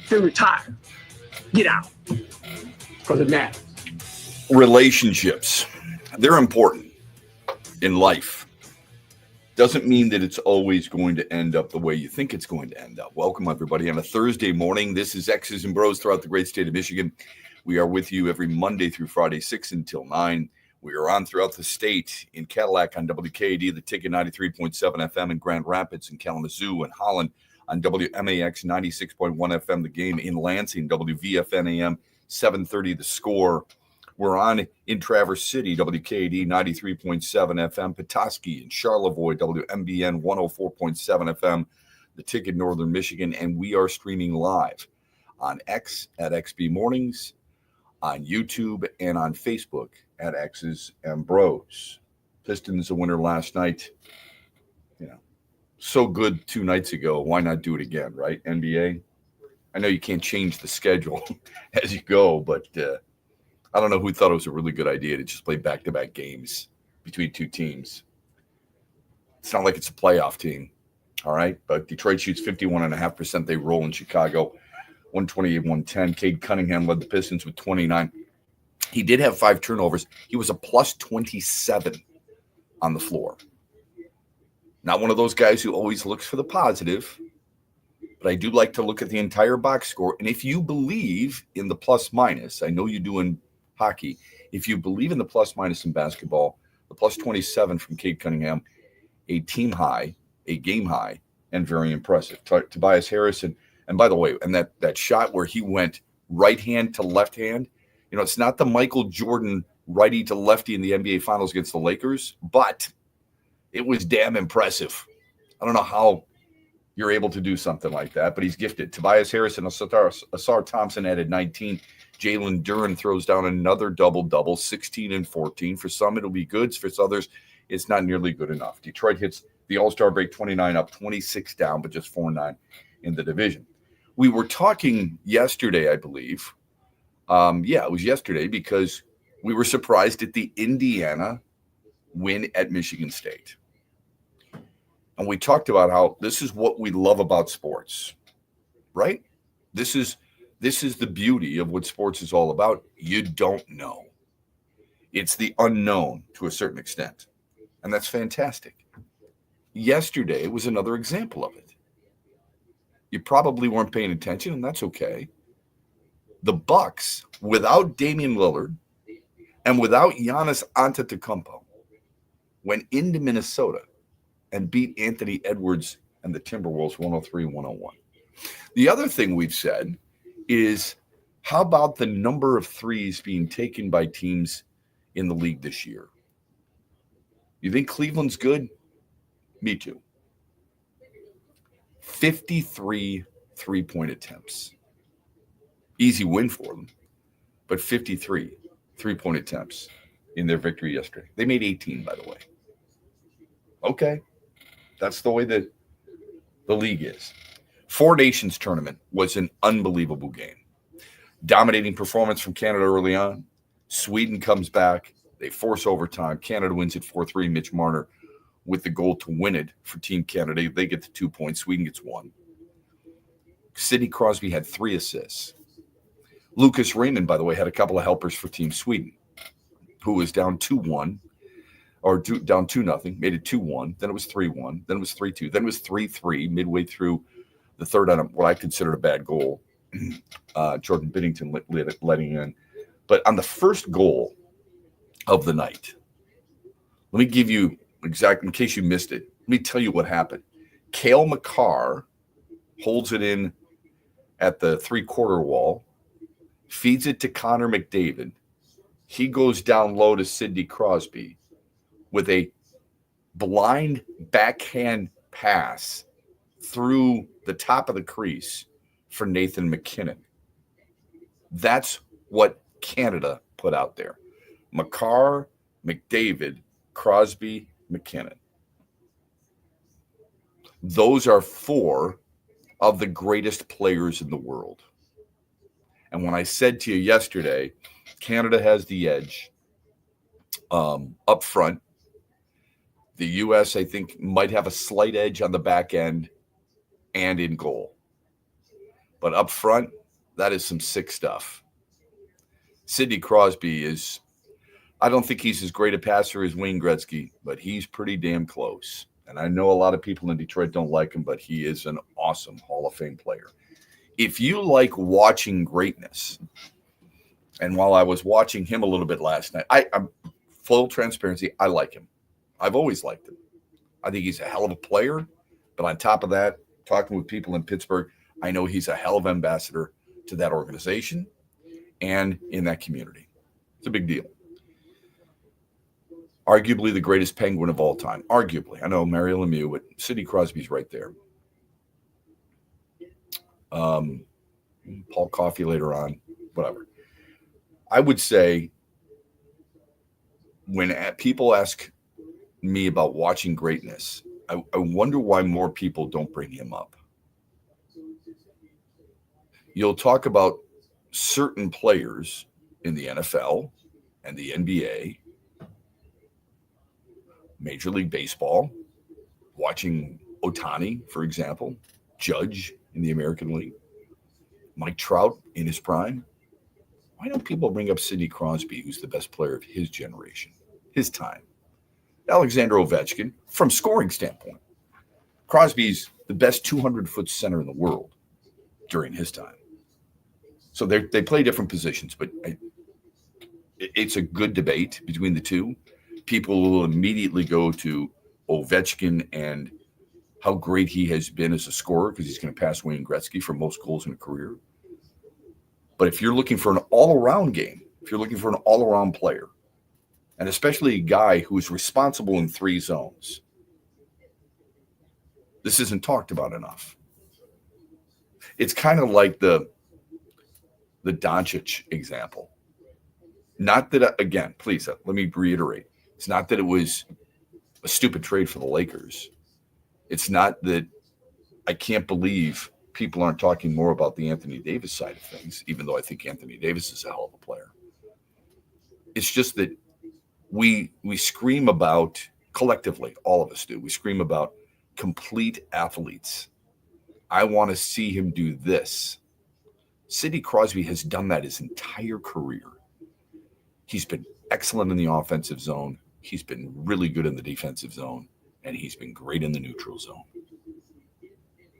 Then retire. Get out. Because it matters. Relationships, they're important in life. Doesn't mean that it's always going to end up the way you think it's going to end up. Welcome, everybody, on a Thursday morning. This is X's and BrO's throughout the great state of Michigan. We are with you every Monday through Friday, 6 until 9. We are on throughout the state in Cadillac on WKAD, the Ticket 93.7 FM in Grand Rapids, in Kalamazoo and Holland on WMAX 96.1 FM, The Game in Lansing, WVFN AM 730, The Score. We're on in Traverse City, WKAD 93.7 FM, Petoskey and Charlevoix, WMBN 104.7 FM, The Ticket Northern Michigan, and we are streaming live on X at XB Mornings, on YouTube, and on Facebook at X's and BrO's. Pistons a winner last night. You know, so good 2 nights ago. Why not do it again, right? NBA. I know you can't change the schedule as you go, but I don't know who thought it was a really good idea to just play back-to-back games between two teams. It's not like it's a playoff team, all right? But Detroit shoots 51.5%. They roll in Chicago, 128-110. Cade Cunningham led the Pistons with 29. He did have 5 turnovers. He was a plus 27 on the floor. Not one of those guys who always looks for the positive, but I do like to look at the entire box score. And if you believe in the plus-minus, I know you do in hockey, if you believe in the plus-minus in basketball, the plus 27 from Cade Cunningham, a team high, a game high, and very impressive. Tobias Harris, and by the way, and that shot where he went right hand to left hand, you know, it's not the Michael Jordan righty to lefty in the NBA Finals against the Lakers, but it was damn impressive. I don't know how you're able to do something like that, but he's gifted. Tobias Harris and Asar Thompson added 19. Jalen Duren throws down another double-double, 16 and 14. For some, it'll be good. For others, it's not nearly good enough. Detroit hits the All-Star break 29 up, 26 down, but just 4-9 in the division. We were talking yesterday, I believe. It was yesterday because we were surprised at the Indiana win at Michigan State. And we talked about how this is what we love about sports, right? This is the beauty of what sports is all about. You don't know. It's the unknown to a certain extent. And that's fantastic. Yesterday was another example of it. You probably weren't paying attention, and that's okay. The Bucks, without Damian Lillard and without Giannis Antetokounmpo, went into Minnesota and beat Anthony Edwards and the Timberwolves 103-101. The other thing we've said is, how about the number of threes being taken by teams in the league this year? You think Cleveland's good? Me too. 53 three-point attempts. Easy win for them, but 53 three-point attempts in their victory yesterday. They made 18, by the way. Okay. That's the way that the league is. Four Nations tournament was an unbelievable game. Dominating performance from Canada early on. Sweden comes back. They force overtime. Canada wins at 4-3. Mitch Marner with the goal to win it for Team Canada. They get the 2 points. Sweden gets 1. Sidney Crosby had 3 assists. Lucas Raymond, by the way, had a couple of helpers for Team Sweden, who was down 2-1. Or down 2-0, made it 2-1. Then it was 3-1. Then it was 3-2. Then it was 3-3 midway through the third on what I considered a bad goal. Jordan Binnington letting in. But on the first goal of the night, let me give you exactly, in case you missed it, let me tell you what happened. Cale Makar holds it in at the 3-quarter wall, feeds it to Connor McDavid. He goes down low to Sidney Crosby with a blind backhand pass through the top of the crease for Nathan McKinnon. That's what Canada put out there. Makar, McDavid, Crosby, McKinnon. Those are 4 of the greatest players in the world. And when I said to you yesterday, Canada has the edge up front. The U.S., I think, might have a slight edge on the back end and in goal. But up front, that is some sick stuff. Sidney Crosby is, I don't think he's as great a passer as Wayne Gretzky, but he's pretty damn close. And I know a lot of people in Detroit don't like him, but he is an awesome Hall of Fame player. If you like watching greatness, and while I was watching him a little bit last night, I'm full transparency, I like him. I've always liked him. I think he's a hell of a player. But on top of that, talking with people in Pittsburgh, I know he's a hell of an ambassador to that organization and in that community. It's a big deal. Arguably the greatest Penguin of all time. Arguably. I know Mario Lemieux, but Sidney Crosby's right there. Paul Coffey later on, whatever. I would say when people ask me about watching greatness, I wonder why more people don't bring him up. You'll talk about certain players in the NFL and the NBA, Major League Baseball, watching Ohtani, for example, Judge in the American League, Mike Trout in his prime. Why don't people bring up Sidney Crosby, who's the best player of his generation, his time? Alexander Ovechkin, from scoring standpoint. Crosby's the best 200-foot center in the world during his time. So they play different positions, but it's a good debate between the two. People will immediately go to Ovechkin and how great he has been as a scorer because he's going to pass Wayne Gretzky for most goals in a career. But if you're looking for an all-around game, if you're looking for an all-around player, and especially a guy who is responsible in 3 zones, this isn't talked about enough. It's kind of like the Doncic example. Not that, again, please, let me reiterate. It's not that it was a stupid trade for the Lakers. It's not that I can't believe people aren't talking more about the Anthony Davis side of things, even though I think Anthony Davis is a hell of a player. It's just that we scream about, collectively, all of us do, we scream about complete athletes. I want to see him do this. Sidney Crosby has done that his entire career. He's been excellent in the offensive zone. He's been really good in the defensive zone, and he's been great in the neutral zone.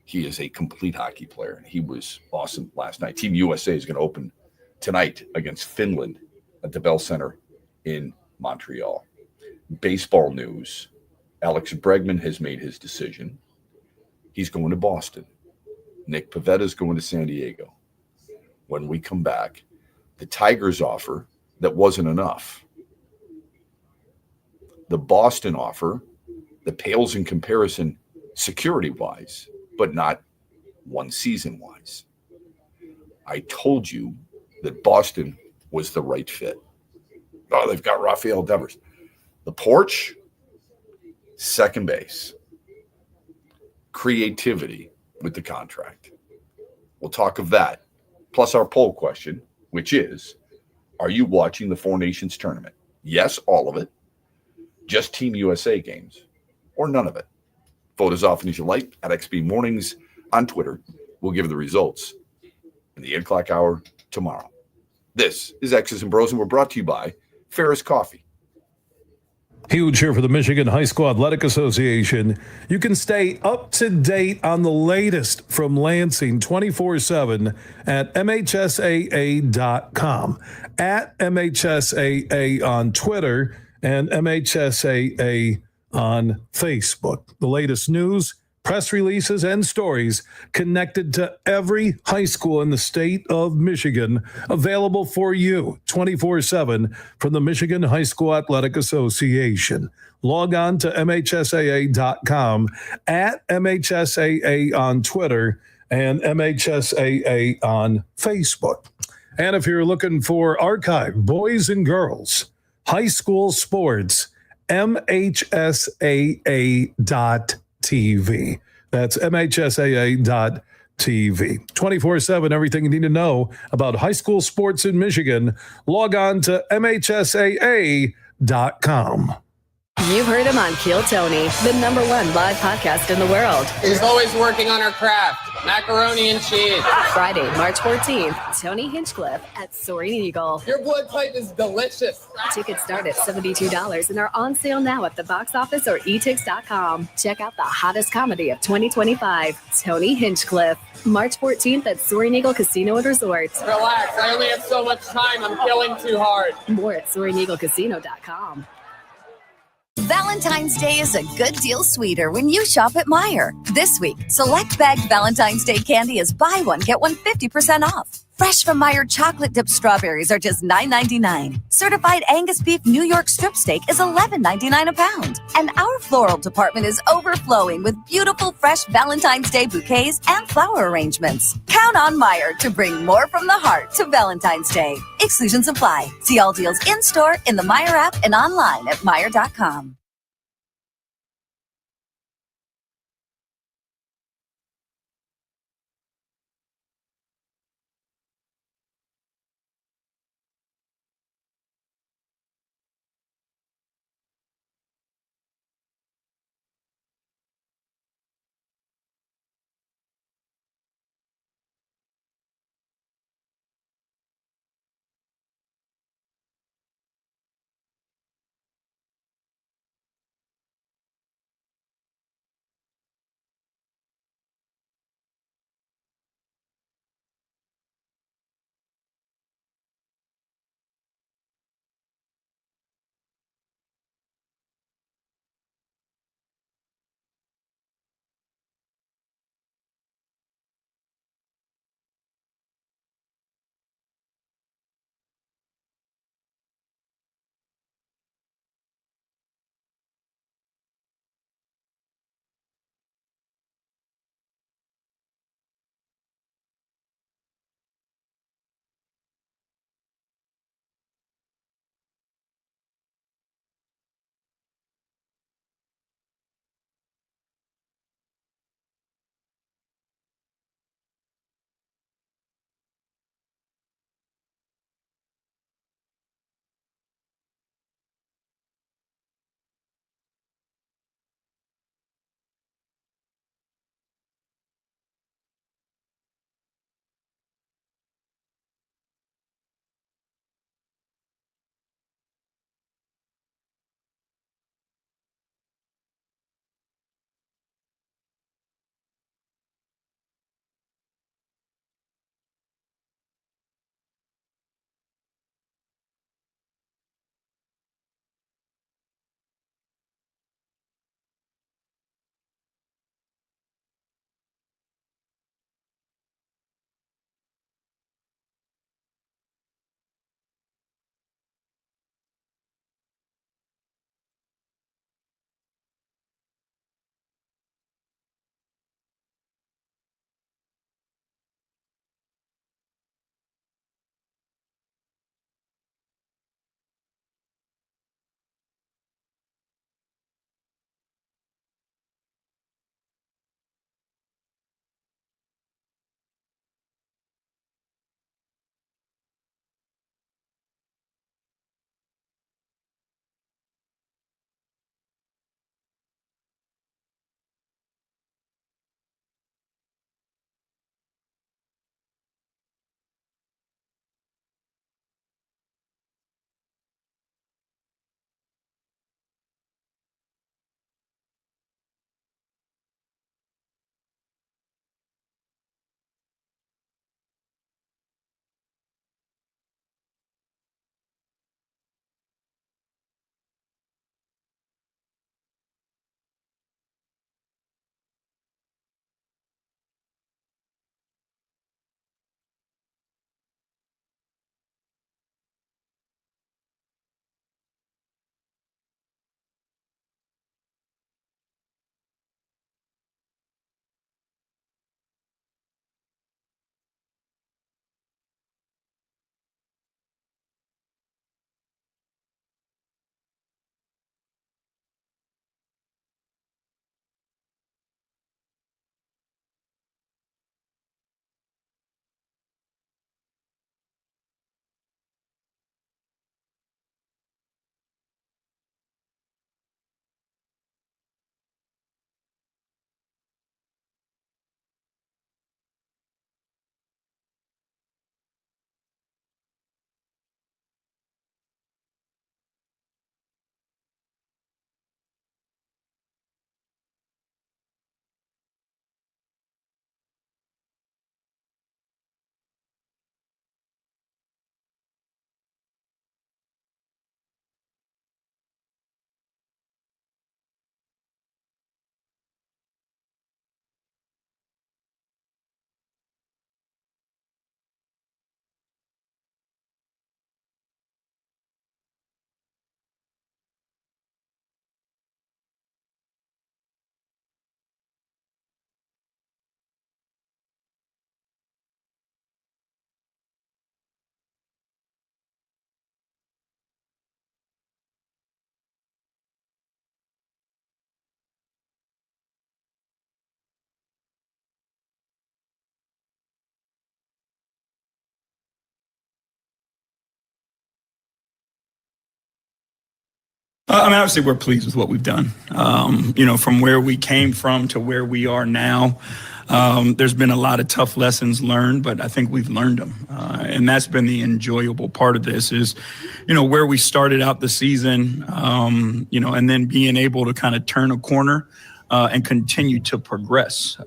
He is a complete hockey player, and he was awesome last night. Team USA is going to open tonight against Finland at the Bell Center in Montreal. Baseball news. Alex Bregman has made his decision. He's going to Boston. Nick Pivetta is going to San Diego. When we come back, the Tigers offer that wasn't enough. The Boston offer that pales in comparison security-wise, but not one season-wise. I told you that Boston was the right fit. Oh, they've got Rafael Devers. The porch, second base. Creativity with the contract. We'll talk of that. Plus our poll question, which is, are you watching the Four Nations tournament? Yes, all of it. Just Team USA games, or none of it. Vote as often as you like at XB Mornings on Twitter. We'll give the results in the 8 o'clock hour tomorrow. This is X's and Bros, and we're brought to you by Ferris Coffee. Huge here for the Michigan High School Athletic Association. You can stay up to date on the latest from Lansing 24/7 at MHSAA.com, at MHSAA on Twitter, and MHSAA on Facebook. The latest news, press releases, and stories connected to every high school in the state of Michigan, available for you 24/7 from the Michigan High School Athletic Association. Log on to MHSAA.com, at MHSAA on Twitter, and MHSAA on Facebook. And if you're looking for archive, boys and girls, high school sports, MHSAA.TV. That's MHSAA.TV. 24/7, everything you need to know about high school sports in Michigan. Log on to MHSAA.com. You've heard him on Kill Tony, the #1 live podcast in the world. He's always working on our craft, macaroni and cheese. Friday, March 14th, Tony Hinchcliffe at Soaring Eagle. Your blood type is delicious. Tickets start at $72 and are on sale now at the box office or etix.com. Check out the hottest comedy of 2025, Tony Hinchcliffe. March 14th at Soaring Eagle Casino and Resort. Relax, I only have so much time. I'm killing too hard. More at SoaringEagleCasino.com. Valentine's Day is a good deal sweeter when you shop at Meijer. This week, select bagged Valentine's Day candy is buy one, get one 50% off. Fresh from Meijer chocolate dipped strawberries are just $9.99. Certified Angus beef New York strip steak is $11.99 a pound. And our floral department is overflowing with beautiful fresh Valentine's Day bouquets and flower arrangements. Count on Meijer to bring more from the heart to Valentine's Day. Exclusions apply. See all deals in-store, in the Meijer app, and online at Meijer.com. Obviously, we're pleased with what we've done. From where we came from to where we are now, there's been a lot of tough lessons learned, but I think we've learned them. And that's been the enjoyable part of this is, where we started out the season, and then being able to kind of turn a corner and continue to progress.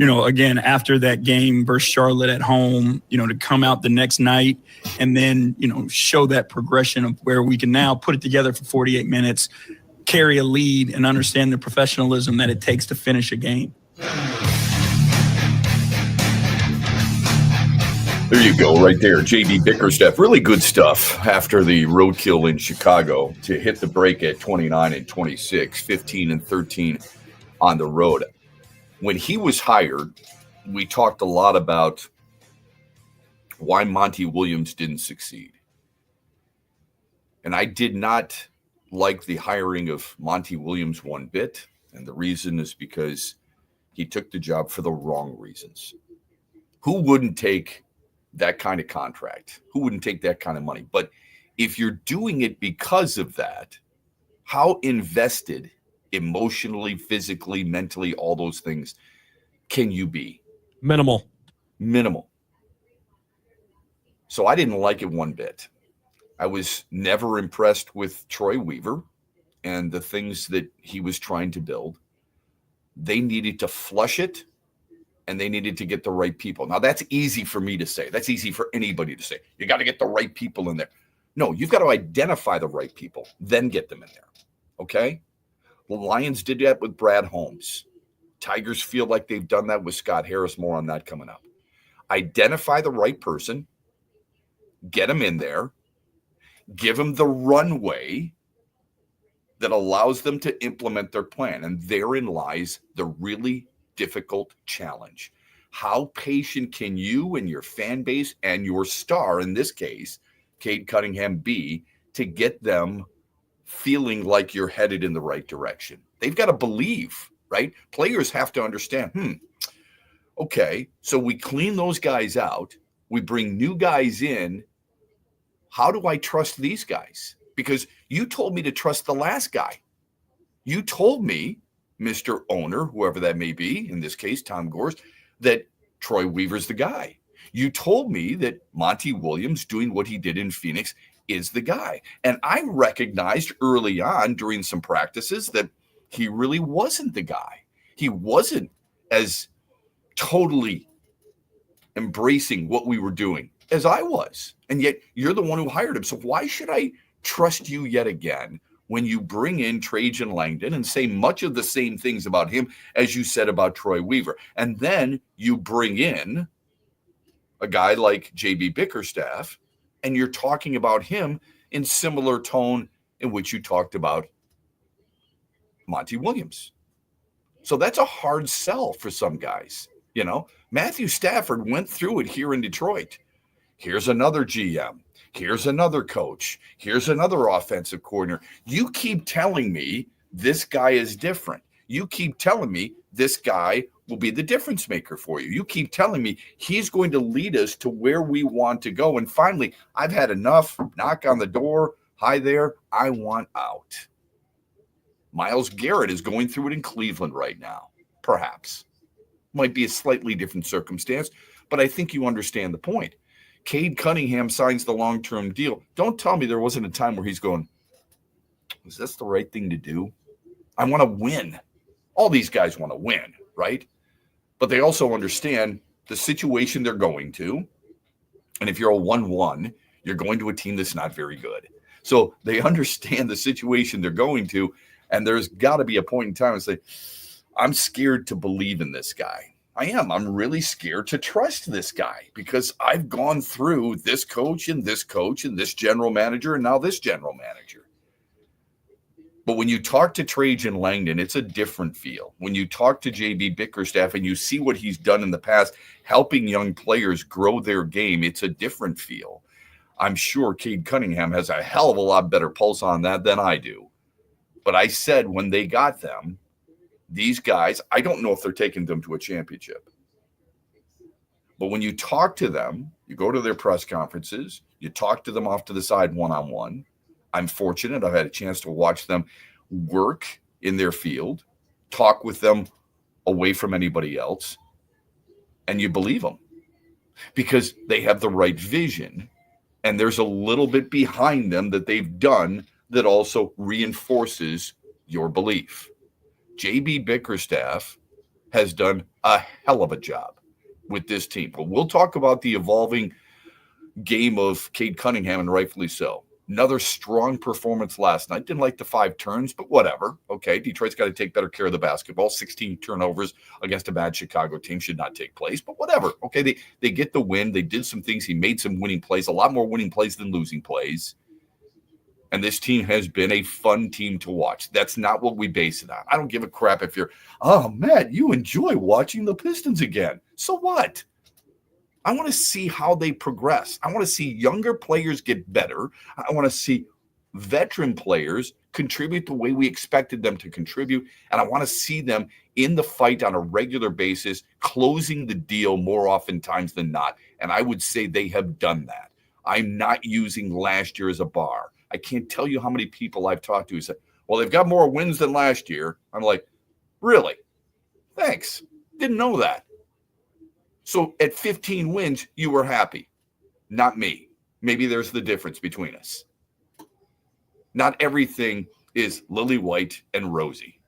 Again, after that game versus Charlotte at home, to come out the next night and then, show that progression of where we can now put it together for 48 minutes, carry a lead, and understand the professionalism that it takes to finish a game. There you go, right there. JB Bickerstaff, really good stuff after the roadkill in Chicago to hit the break at 29-26, 15-13 on the road. When he was hired, we talked a lot about why Monty Williams didn't succeed. And I did not like the hiring of Monty Williams one bit. And the reason is because he took the job for the wrong reasons. Who wouldn't take that kind of contract? Who wouldn't take that kind of money? But if you're doing it because of that, how invested emotionally, physically, mentally, all those things can you be? Minimal. So I didn't like it one bit. I was never impressed with Troy Weaver and the things that he was trying to build. They needed to flush it, and they needed to get the right people. Now, that's easy for me to say. That's easy for anybody to say. You got to get the right people in there. No, you've got to identify the right people, then get them in there. Okay? The Lions did that with Brad Holmes. Tigers feel like they've done that with Scott Harris. More on that coming up. Identify the right person, get them in there, give them the runway that allows them to implement their plan. And therein lies the really difficult challenge. How patient can you and your fan base and your star, in this case, Cade Cunningham, be to get them feeling like you're headed in the right direction? They've got to believe, right? Players have to understand, okay, so we clean those guys out. We bring new guys in. How do I trust these guys? Because you told me to trust the last guy. You told me, Mr. Owner, whoever that may be, in this case, Tom Gores, that Troy Weaver's the guy. You told me that Monty Williams doing what he did in Phoenix is the guy. And I recognized early on during some practices that he really wasn't the guy. He wasn't as totally embracing what we were doing as I was. And yet you're the one who hired him. So why should I trust you yet again when you bring in Trajan Langdon and say much of the same things about him as you said about Troy Weaver? And then you bring in a guy like JB Bickerstaff, and you're talking about him in similar tone in which you talked about Monty Williams. So that's a hard sell for some guys. Matthew Stafford went through it here in Detroit. Here's another GM. Here's another coach. Here's another offensive coordinator. You keep telling me this guy is different. You keep telling me this guy will be the difference maker for you. You keep telling me he's going to lead us to where we want to go. And finally, I've had enough. Knock on the door. Hi there. I want out. Myles Garrett is going through it in Cleveland right now. Perhaps. Might be a slightly different circumstance, but I think you understand the point. Cade Cunningham signs the long-term deal. Don't tell me there wasn't a time where he's going, is this the right thing to do? I want to win. All these guys want to win, right? But they also understand the situation they're going to. And if you're a 1-1, you're going to a team that's not very good. So they understand the situation they're going to, and there's got to be a point in time and say, I'm scared to believe in this guy. I am. I'm really scared to trust this guy because I've gone through this coach and this general manager and now this general manager. But when you talk to Trajan Langdon, it's a different feel. When you talk to JB Bickerstaff and you see what he's done in the past, helping young players grow their game, it's a different feel. I'm sure Cade Cunningham has a hell of a lot better pulse on that than I do. But I said when they got them, these guys, I don't know if they're taking them to a championship. But when you talk to them, you go to their press conferences, you talk to them off to the side one-on-one, I'm fortunate. I've had a chance to watch them work in their field, talk with them away from anybody else, and you believe them because they have the right vision, and there's a little bit behind them that they've done that also reinforces your belief. JB Bickerstaff has done a hell of a job with this team. But we'll talk about the evolving game of Cade Cunningham, and rightfully so. Another strong performance last night. Didn't like the 5 turns, but whatever. Okay, Detroit's got to take better care of the basketball. 16 turnovers against a bad Chicago team should not take place, but whatever. Okay, they get the win. They did some things. He made some winning plays, a lot more winning plays than losing plays. And this team has been a fun team to watch. That's not what we base it on. I don't give a crap if you're, oh, man, you enjoy watching the Pistons again. So what? I want to see how they progress. I want to see younger players get better. I want to see veteran players contribute the way we expected them to contribute. And I want to see them in the fight on a regular basis, closing the deal more oftentimes than not. And I would say they have done that. I'm not using last year as a bar. I can't tell you how many people I've talked to who said, well, they've got more wins than last year. I'm like, really? Thanks. Didn't know that. So at 15 wins, you were happy. Not me. Maybe there's the difference between us. Not everything is lily white and rosy.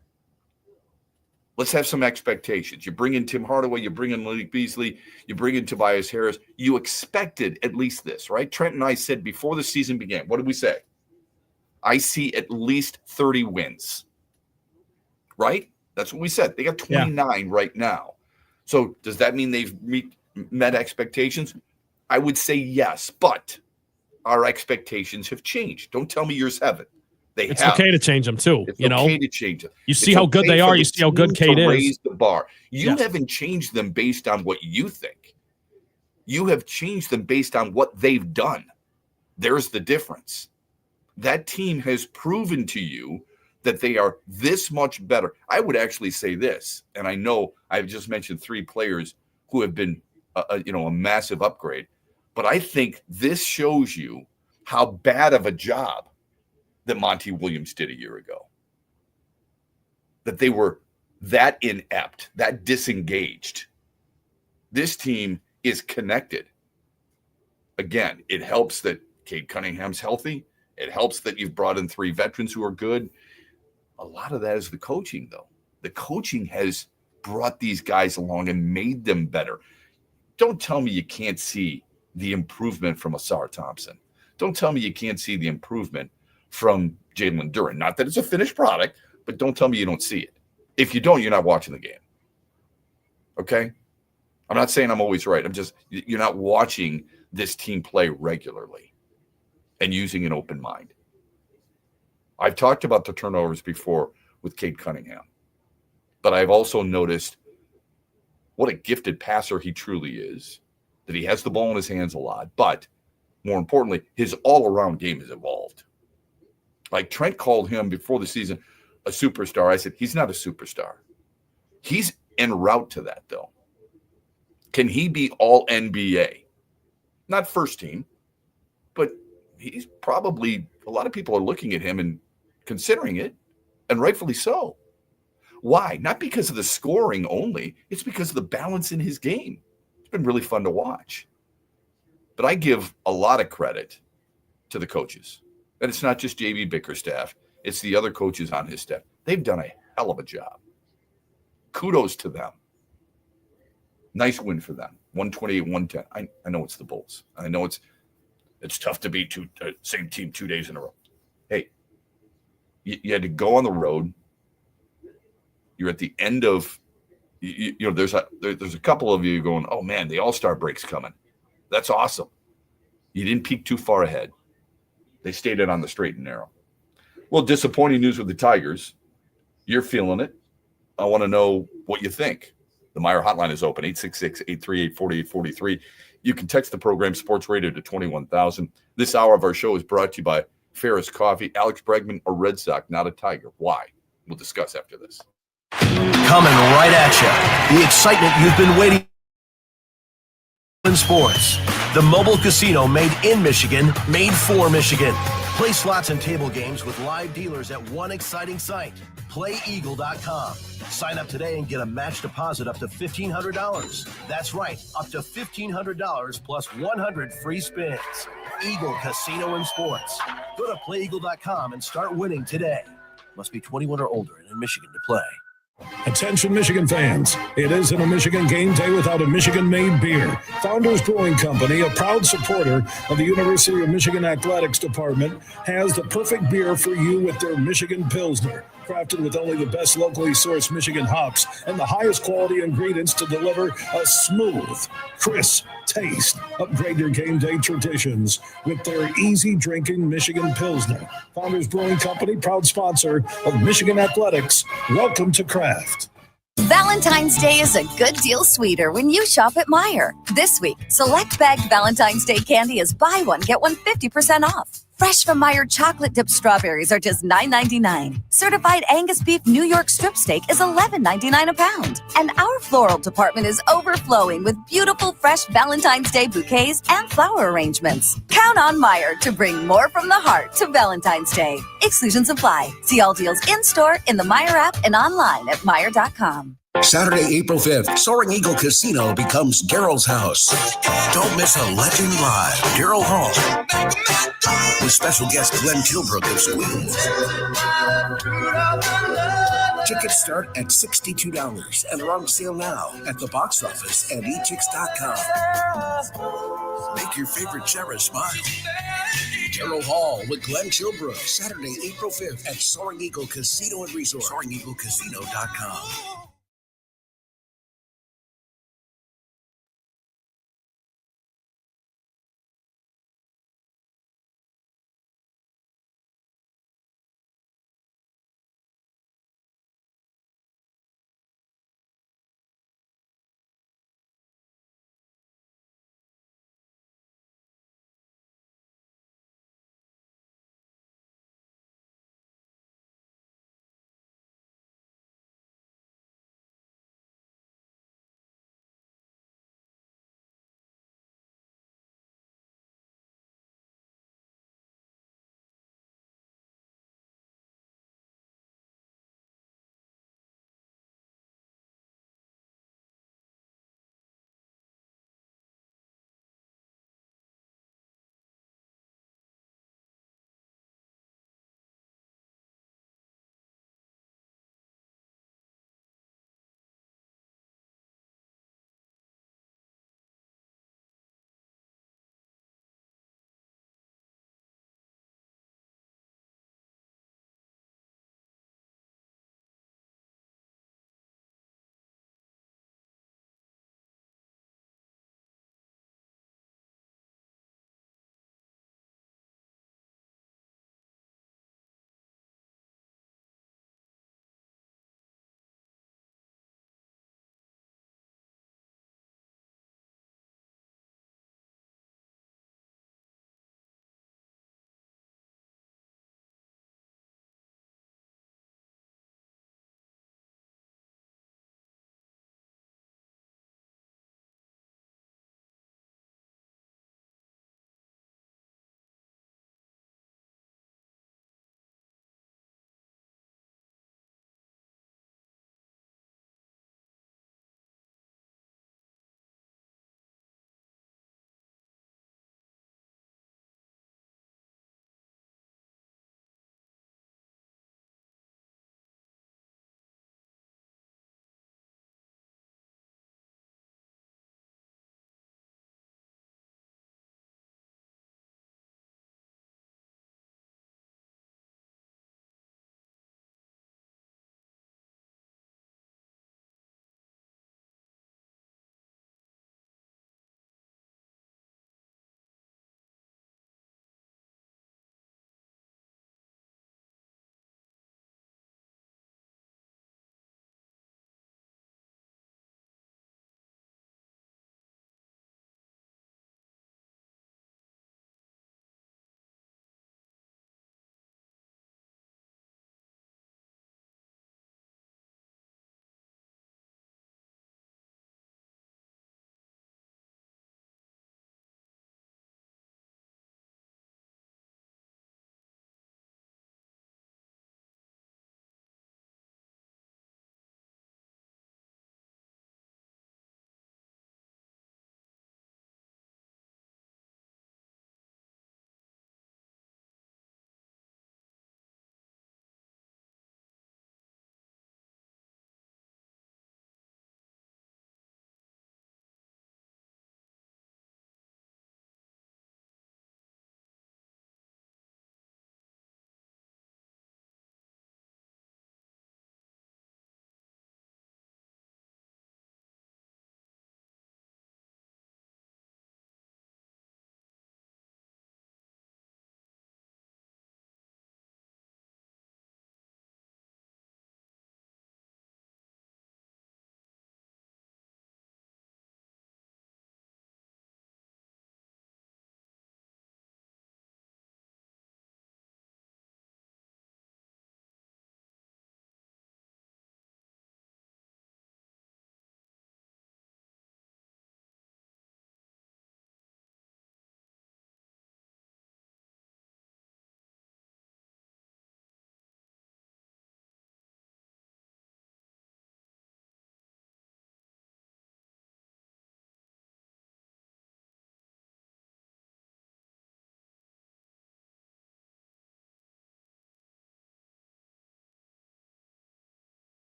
Let's have some expectations. You bring in Tim Hardaway, you bring in Malik Beasley, you bring in Tobias Harris. You expected at least this, right? Trent and I said before the season began, what did we say? I see at least 30 wins, right? That's what we said. They got 29 right now. So does that mean they've met expectations? I would say yes, but our expectations have changed. Don't tell me yours haven't. It's okay to change them too. It's okay to change them. You see how good they are. You see how good Cade is. Raise the bar. You haven't changed them based on what you think. You have changed them based on what they've done. There's the difference. That team has proven to you that they are this much better. I would actually say this, and I know I've just mentioned 3 players who have been a massive upgrade, but I think this shows you how bad of a job that Monty Williams did a year ago. That they were that inept, that disengaged. This team is connected. Again, it helps that Cade Cunningham's healthy. It helps that you've brought in 3 veterans who are good. A lot of that is the coaching, though. The coaching has brought these guys along and made them better. Don't tell me you can't see the improvement from Asar Thompson. Don't tell me you can't see the improvement from Jalen Duren. Not that it's a finished product, but don't tell me you don't see it. If you don't, you're not watching the game. Okay? I'm not saying I'm always right. You're not watching this team play regularly and using an open mind. I've talked about the turnovers before with Cade Cunningham, but I've also noticed what a gifted passer he truly is, that he has the ball in his hands a lot, but more importantly, his all-around game has evolved. Like Trent called him before the season a superstar. I said, he's not a superstar. He's en route to that, though. Can he be all NBA? Not first team, but he's probably, a lot of people are looking at him and considering it, and rightfully so. Why? Not because of the scoring only. It's because of the balance in his game. It's been really fun to watch. But I give a lot of credit to the coaches. And it's not just JB Bickerstaff. It's the other coaches on his staff. They've done a hell of a job. Kudos to them. Nice win for them. 128-110. I know it's the Bulls. I know it's tough to beat same team 2 days in a row. Hey, you had to go on the road. You're at the end of, there's a couple of you going, oh man, the All-Star break's coming. That's awesome. You didn't peek too far ahead. They stayed in on the straight and narrow. Well, disappointing news with the Tigers. You're feeling it. I want to know what you think. The Meyer hotline is open, 866-838-4843. You can text the program Sports Radio to 21,000. This hour of our show is brought to you by Ferris Coffee. Alex Bregman, a Red Sox, not a Tiger. Why? We'll discuss after this. Coming right at you. The excitement you've been waiting in sports. The mobile casino made in Michigan, made for Michigan. Play slots and table games with live dealers at one exciting site, PlayEagle.com. Sign up today and get a match deposit up to $1,500. That's right, up to $1,500 plus 100 free spins. Eagle Casino and Sports. Go to PlayEagle.com and start winning today. Must be 21 or older and in Michigan to play. Attention Michigan fans, it isn't a Michigan game day without a Michigan-made beer. Founders Brewing Company, a proud supporter of the University of Michigan Athletics Department, has the perfect beer for you with their Michigan Pilsner. Crafted with only the best locally sourced Michigan hops and the highest quality ingredients to deliver a smooth, crisp taste. Upgrade your game day traditions with their easy drinking Michigan Pilsner. Founders Brewing Company, proud sponsor of Michigan Athletics. Welcome to Craft. Valentine's Day is a good deal sweeter when you shop at Meijer. This week, select bagged Valentine's Day candy is buy one, get one 50% off. Fresh from Meijer chocolate dipped strawberries are just $9.99. Certified Angus beef New York strip steak is $11.99 a pound. And our floral department is overflowing with beautiful fresh Valentine's Day bouquets and flower arrangements. Count on Meijer to bring more from the heart to Valentine's Day. Exclusions apply. See all deals in-store, in the Meijer app, and online at Meijer.com. Saturday, April 5th, Soaring Eagle Casino becomes Daryl's house. Don't miss a legend live, Daryl Hall, with special guest Glenn Kilbrook of Squeeze. Tickets start at $62 and are on sale now at the box office and etix.com. Make your favorite Sarah smile. Daryl Hall with Glenn Kilbrook, Saturday, April 5th at Soaring Eagle Casino and Resort, SoaringEagleCasino.com.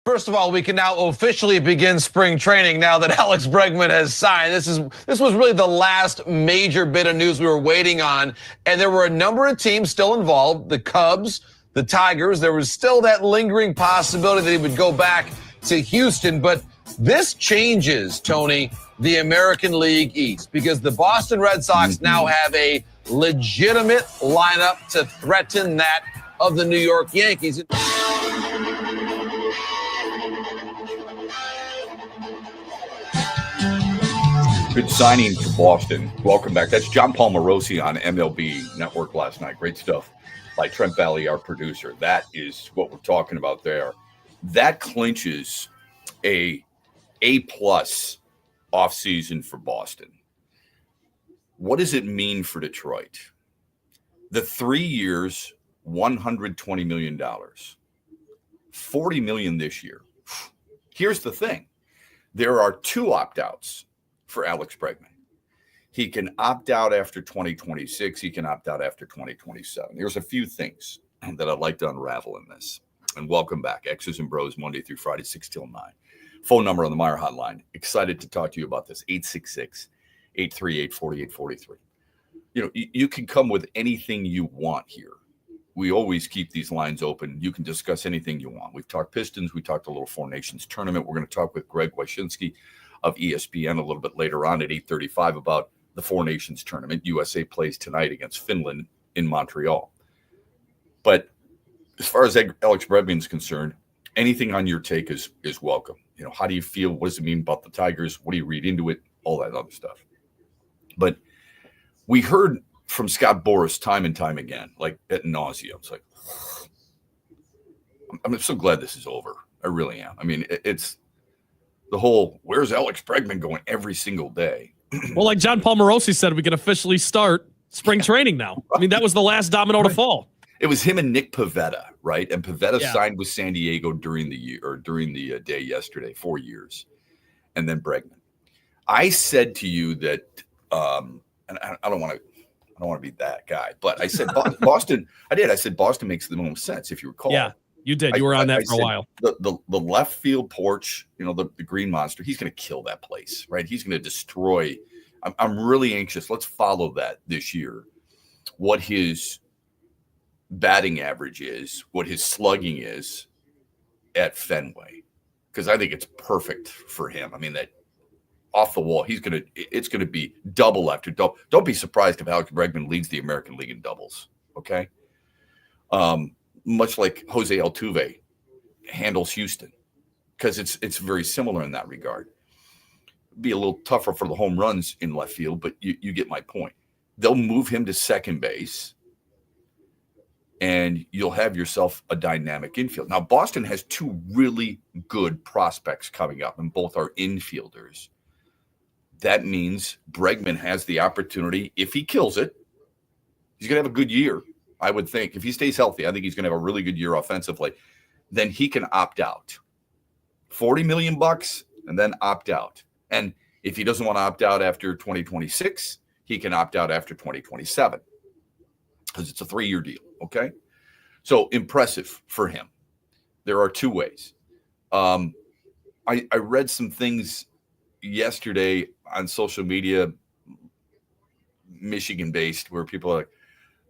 First of all, we can now officially begin spring training now that Alex Bregman has signed. This was really the last major bit of news we were waiting on, and there were a number of teams still involved, the Cubs, the Tigers. There was still that lingering possibility that he would go back to Houston, but this changes, Tony, the American League East, because the Boston Red Sox now have a legitimate lineup to threaten that of the New York Yankees. Good signing for Boston. Welcome back. That's John Paul Morosi on MLB Network last night. Great stuff by Trent Valley, our producer. That is what we're talking about there. That clinches a A-plus offseason for Boston. What does it mean for Detroit? The 3 years, $120 million. $40 million this year. Here's the thing. There are 2 opt-outs for Alex Bregman. He can opt out after 2026. He can opt out after 2027. There's a few things that I'd like to unravel in this. And welcome back. X's and Bros, Monday through Friday, 6 till 9. Phone number on the Meyer Hotline. Excited to talk to you about this. 866-838-4843. You know, you can come with anything you want here. We always keep these lines open. You can discuss anything you want. We've talked Pistons. We talked a little Four Nations tournament. We're going to talk with Greg Wyshynski of ESPN a little bit later on at 8:35 about the Four Nations tournament. USA plays tonight against Finland in Montreal. But as far as Alex Bregman is concerned, anything on your take is welcome. You know, how do you feel? What does it mean about the Tigers? What do you read into it? All that other stuff. But we heard from Scott Boras time and time again, like ad nauseum. It's like, I'm so glad this is over. I really am. I mean, it's the whole, where's Alex Bregman going every single day? Well, like John Paul Morosi said, we can officially start spring training now. I mean, that was the last domino to fall. It was him and Nick Pivetta, right? And Pivetta signed with San Diego during the day yesterday, 4 years. And then Bregman. I said to you that, and I don't want to be that guy, but I said Boston. I said Boston makes the most sense, if you recall. Yeah, you did. You were on that for a while. The left field porch, you know, the green monster. He's going to kill that place, right? He's going to destroy. I'm really anxious. Let's follow that this year. What his batting average is, what his slugging is at Fenway, because I think it's perfect for him. I mean, that off the wall, it's going to be double after double. Don't be surprised if Alex Bregman leads the American League in doubles. Okay. Much like Jose Altuve handles Houston, because it's very similar in that regard. Be a little tougher for the home runs in left field, but you get my point. They'll move him to second base, and you'll have yourself a dynamic infield. Now, Boston has 2 really good prospects coming up, and both are infielders. That means Bregman has the opportunity, if he kills it, he's going to have a good year, I would think. If he stays healthy, I think he's going to have a really good year offensively. Then he can opt out. $40 million and then opt out. And if he doesn't want to opt out after 2026, he can opt out after 2027 because it's a 3-year deal. Okay. So impressive for him. There are 2 ways. I read some things yesterday on social media, Michigan-based, where people are like,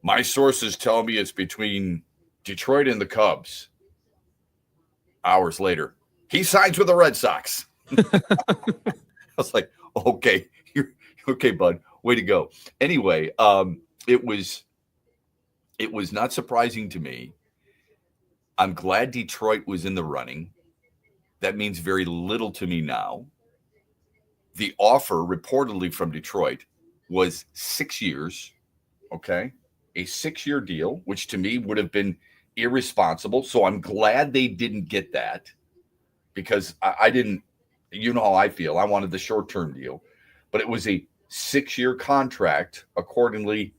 my sources tell me it's between Detroit and the Cubs. Hours later, he signs with the Red Sox. I was like, okay, okay, bud, way to go. Anyway, it was not surprising to me. I'm glad Detroit was in the running. That means very little to me now. The offer reportedly from Detroit was 6 years, okay? A 6-year deal, which to me would have been irresponsible. So I'm glad they didn't get that, because I didn't, you know how I feel. I wanted the short-term deal, but it was a 6-year contract, according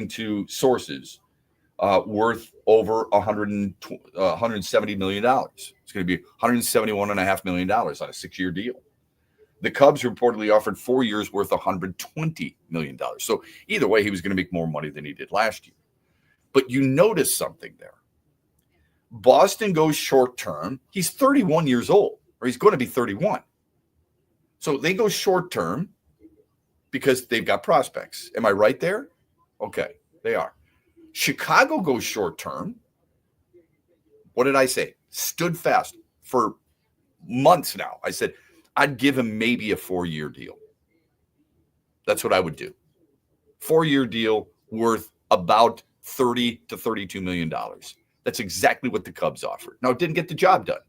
to sources, worth over $170 million. It's going to be $171.5 million on a 6-year deal. The Cubs reportedly offered 4 years worth $120 million. So either way, he was going to make more money than he did last year. But you notice something there. Boston goes short term. He's 31 years old, or he's going to be 31. So they go short term because they've got prospects. Am I right there? Okay, they are. Chicago goes short term. What did I say? Stood fast for months now. I said I'd give him maybe a 4-year deal. That's what I would do. 4-year deal worth about $30 to $32 million. That's exactly what the Cubs offered. Now, it didn't get the job done.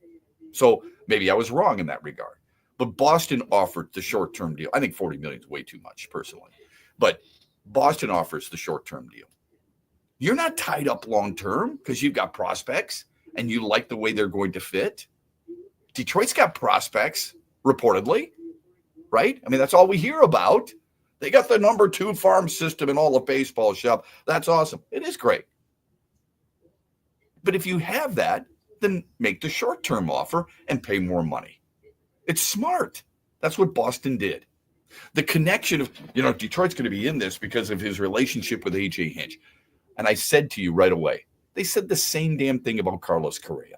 So maybe I was wrong in that regard. But Boston offered the short-term deal. I think $40 million is way too much, personally. But Boston offers the short-term deal. You're not tied up long-term because you've got prospects and you like the way they're going to fit. Detroit's got prospects, reportedly, right? I mean, that's all we hear about. They got the number 2 farm system in all of baseball, Shep. That's awesome. It is great. But if you have that, then make the short-term offer and pay more money. It's smart. That's what Boston did. The connection of, Detroit's going to be in this because of his relationship with A.J. Hinch. And I said to you right away, they said the same damn thing about Carlos Correa.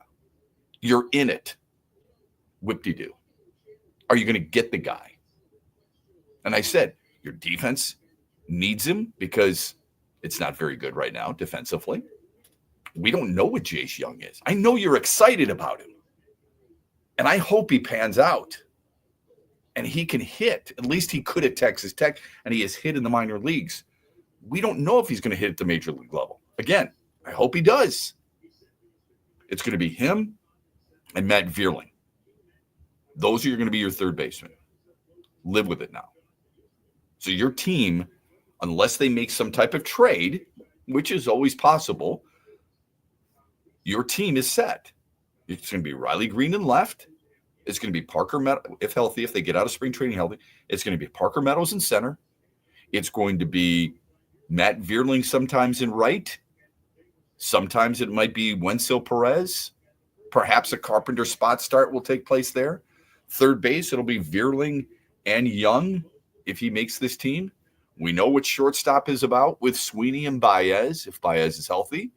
You're in it. Whip-de-doo. Are you going to get the guy? And I said, your defense needs him because it's not very good right now defensively. We don't know what Jace Young is. I know you're excited about him. And I hope he pans out. And he can hit. At least he could at Texas Tech, and he has hit in the minor leagues. We don't know if he's going to hit at the major league level. Again, I hope he does. It's going to be him and Matt Vierling. Those are going to be your third baseman. Live with it now. So your team, unless they make some type of trade, which is always possible, your team is set. It's going to be Riley Green in left. It's going to be Parker Meadows, if healthy, if they get out of spring training healthy. It's going to be Parker Meadows in center. It's going to be Matt Vierling sometimes in right. Sometimes it might be Wenzel Perez. Perhaps a Carpenter spot start will take place there. Third base, it'll be Vierling and Young if he makes this team. We know what shortstop is about with Sweeney and Baez, if Baez is healthy.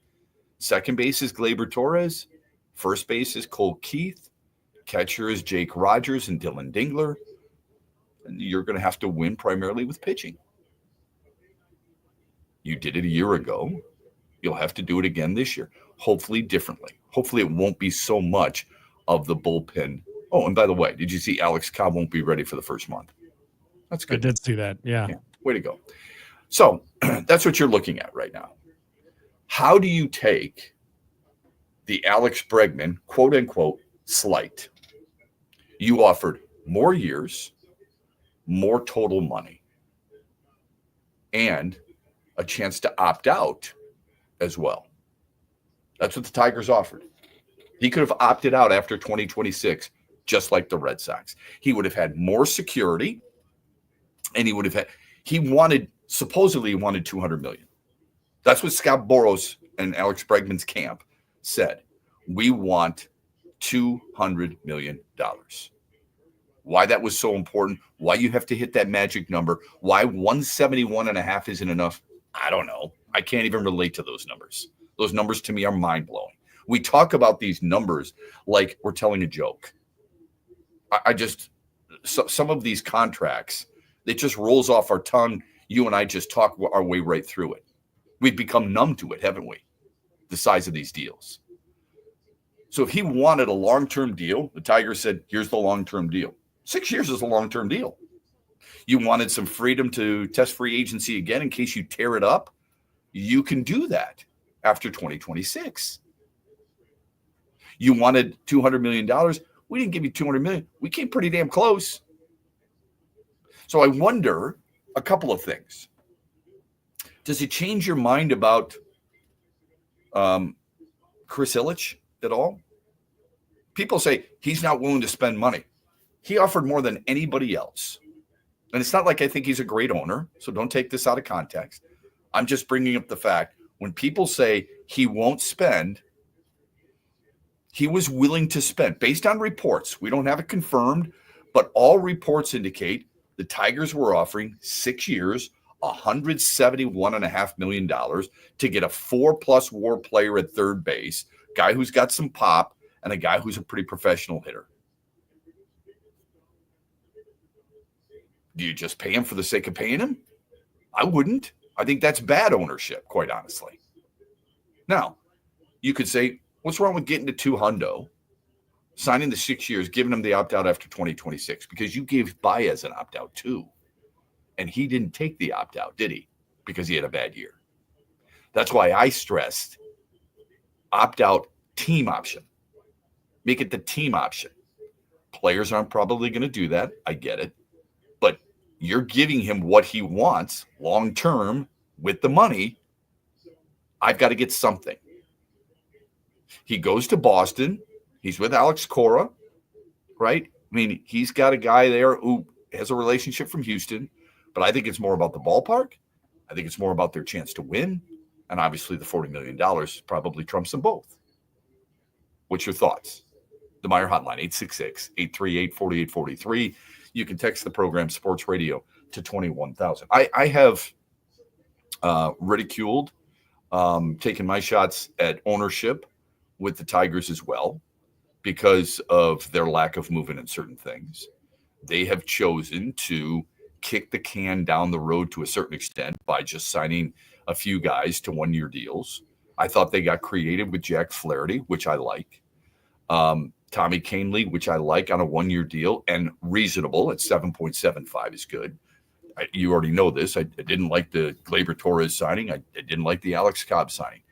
Second base is Gleyber Torres. First base is Cole Keith. Catcher is Jake Rogers and Dylan Dingler. And you're going to have to win primarily with pitching. You did it a year ago. You'll have to do it again this year. Hopefully differently. Hopefully it won't be so much of the bullpen. Oh, and by the way, did you see Alex Cobb won't be ready for the first month? That's good. I did see that. Yeah. Way to go. So that's what you're looking at right now. How do you take the Alex Bregman, quote unquote, slight? You offered more years, more total money, and a chance to opt out as well. That's what the Tigers offered. He could have opted out after 2026, just like the Red Sox. He would have had more security, and supposedly he wanted $200 million. That's what Scott Boras and Alex Bregman's camp said. We want $200 million. Why that was so important, why you have to hit that magic number, why 171.5 isn't enough, I don't know. I can't even relate to those numbers. Those numbers to me are mind-blowing. We talk about these numbers like we're telling a joke. Some of these contracts, it just rolls off our tongue. You and I just talk our way right through it. We've become numb to it, haven't we? The size of these deals. So if he wanted a long-term deal, the Tigers said, here's the long-term deal. 6 years is a long-term deal. You wanted some freedom to test free agency again in case you tear it up. You can do that after 2026. You wanted $200 million. We didn't give you $200 million. We came pretty damn close. So I wonder a couple of things. Does it change your mind about Chris Ilitch at all? People say he's not willing to spend money. He offered more than anybody else. And it's not like I think he's a great owner, so don't take this out of context. I'm just bringing up the fact when people say he won't spend, he was willing to spend. Based on reports, we don't have it confirmed, but all reports indicate the Tigers were offering 6 years, $171.5 million to get a 4+ WAR player at third base, guy who's got some pop and a guy who's a pretty professional hitter. Do you just pay him for the sake of paying him? I wouldn't. I think that's bad ownership, quite honestly. Now, you could say, what's wrong with getting to $200, signing the 6 years, giving him the opt-out after 2026? Because you gave Baez an opt-out too. And he didn't take the opt-out, did he? Because he had a bad year. That's why I stressed opt-out team option. Make it the team option. Players aren't probably going to do that. I get it. But you're giving him what he wants long-term with the money. I've got to get something. He goes to Boston. He's with Alex Cora, right? I mean, he's got a guy there who has a relationship from Houston, but I think it's more about the ballpark. I think it's more about their chance to win. And obviously the $40 million probably trumps them both. What's your thoughts? The Meyer Hotline, 866-838-4843. You can text the program Sports Radio to 21,000. I have ridiculed taking my shots at ownership with the Tigers as well because of their lack of movement in certain things. They have chosen to kick the can down the road to a certain extent by just signing a few guys to one-year deals. I thought they got creative with Jack Flaherty, which I like. Tommy Kahnle, which I like on a one-year deal, and reasonable at 7.75 is good. You already know this. I didn't like the Gleyber Torres signing. I didn't like the Alex Cobb signing.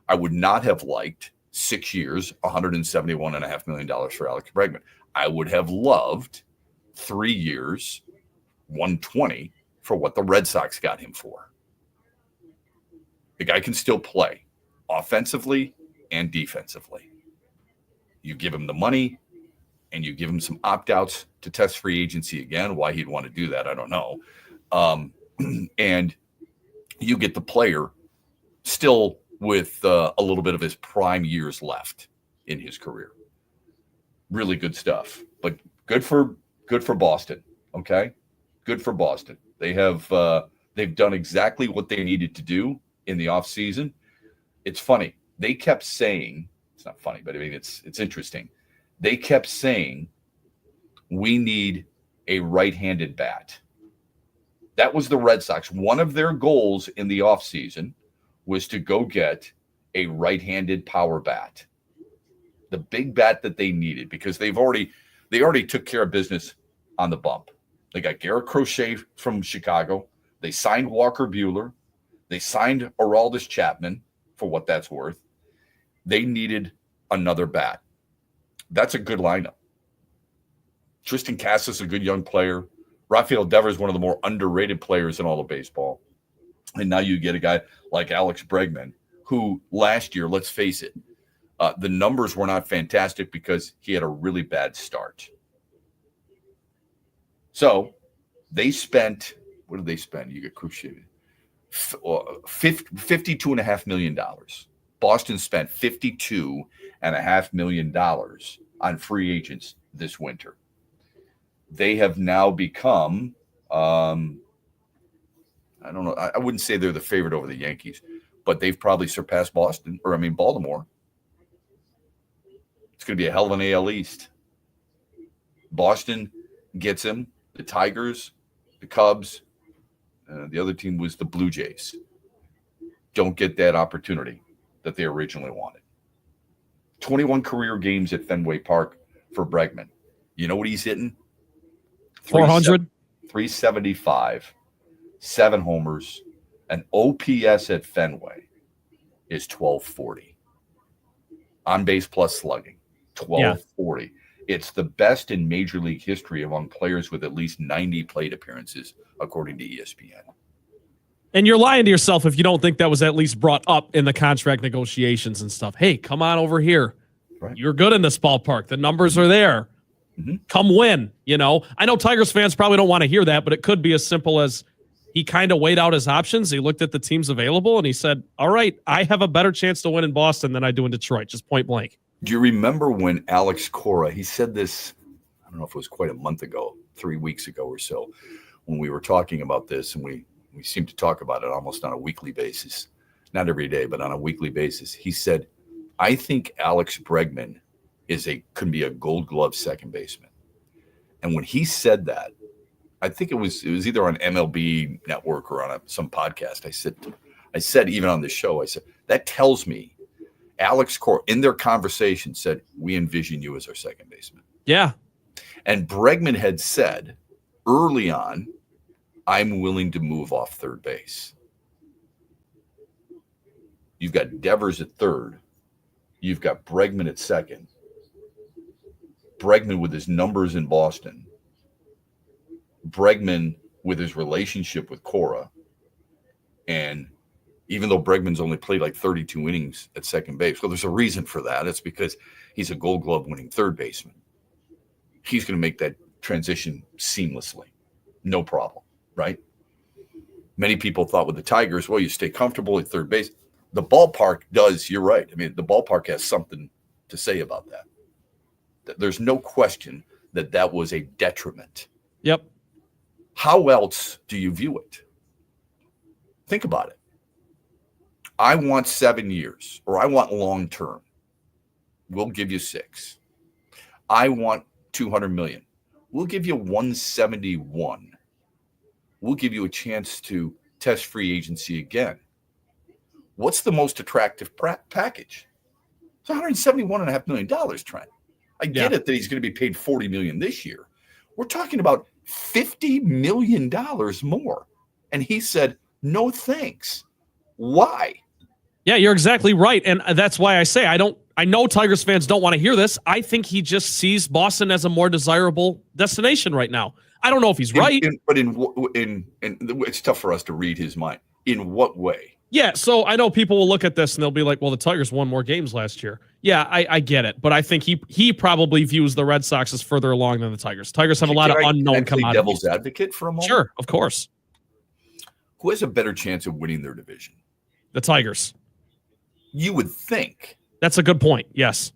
I would not have liked 6 years, $171.5 million for Alex Bregman. I would have loved 3 years, $120 for what the Red Sox got him for. The guy can still play offensively and defensively. You give him the money and you give him some opt-outs to test free agency again. Why he'd want to do that, I don't know. And you get the player still with a little bit of his prime years left in his career. Really good stuff, but good for Boston. Okay. Good for Boston. They have, they've done exactly what they needed to do in the off season. It's funny. They kept saying, it's not funny, but I mean, it's interesting. They kept saying, we need a right-handed bat. That was the Red Sox. One of their goals in the offseason was to go get a right-handed power bat. The big bat that they needed, because they already took care of business on the bump. They got Garrett Crochet from Chicago. They signed Walker Buehler. They signed Aroldis Chapman for what that's worth. They needed another bat. That's a good lineup. Tristan Casas is a good young player. Rafael Devers is one of the more underrated players in all of baseball. And now you get a guy like Alex Bregman, who last year, let's face it, the numbers were not fantastic because he had a really bad start. So they spent, what did they spend? You get Cruciated. $52.5 million. Boston spent $52.5 million on free agents this winter. They have now become, I don't know, I wouldn't say they're the favorite over the Yankees, but they've probably surpassed Baltimore. It's going to be a hell of an AL East. Boston gets him. The Tigers, the Cubs, the other team was the Blue Jays. Don't get that opportunity that they originally wanted. 21 career games at Fenway Park for Bregman. You know what he's hitting? 400? 375, 7 homers. An OPS at Fenway is 1240. On base plus slugging, 1240. Yeah. It's the best in Major League history among players with at least 90 plate appearances, according to ESPN. And you're lying to yourself if you don't think that was at least brought up in the contract negotiations and stuff. Hey, come on over here. Right. You're good in this ballpark. The numbers are there. Mm-hmm. Come win. You know, I know Tigers fans probably don't want to hear that, but it could be as simple as he kind of weighed out his options. He looked at the teams available and he said, all right, I have a better chance to win in Boston than I do in Detroit, just point blank. Do you remember when Alex Cora, he said this, I don't know if it was quite a month ago, 3 weeks ago or so, when we were talking about this, and we seem to talk about it almost on a weekly basis, not every day, but on a weekly basis. He said, I think Alex Bregman could be a Gold Glove second baseman. And when he said that, I think it was either on MLB Network or on some podcast. I said even on this show, I said, that tells me Alex Cora in their conversation said, we envision you as our second baseman. Yeah. And Bregman had said early on, I'm willing to move off third base. You've got Devers at third. You've got Bregman at second. Bregman with his numbers in Boston. Bregman with his relationship with Cora. And even though Bregman's only played like 32 innings at second base, well, there's a reason for that. It's because he's a Gold Glove winning third baseman. He's going to make that transition seamlessly. No problem, right? Many people thought with the Tigers, well, you stay comfortable at third base. The ballpark does, you're right. I mean, the ballpark has something to say about that. There's no question that was a detriment. Yep. How else do you view it? Think about it. I want 7 years, or I want long term. We'll give you 6. I want $200 million. We'll give you 171. We'll give you a chance to test free agency again. What's the most attractive package? It's $171.5 million, Trent. I get it that he's going to be paid $40 million this year. We're talking about $50 million more. And he said, no thanks. Why? Yeah, you're exactly right. And that's why I say I know Tigers fans don't want to hear this. I think he just sees Boston as a more desirable destination right now. I don't know if he's right. But it's tough for us to read his mind. In what way? Yeah, so I know people will look at this and they'll be like, well, the Tigers won more games last year. Yeah, I get it. But I think he probably views the Red Sox as further along than the Tigers. Tigers have a lot of unknown commodities. Devil's advocate for a moment? Sure, of course. Who has a better chance of winning their division? The Tigers. You would think. That's a good point, yes.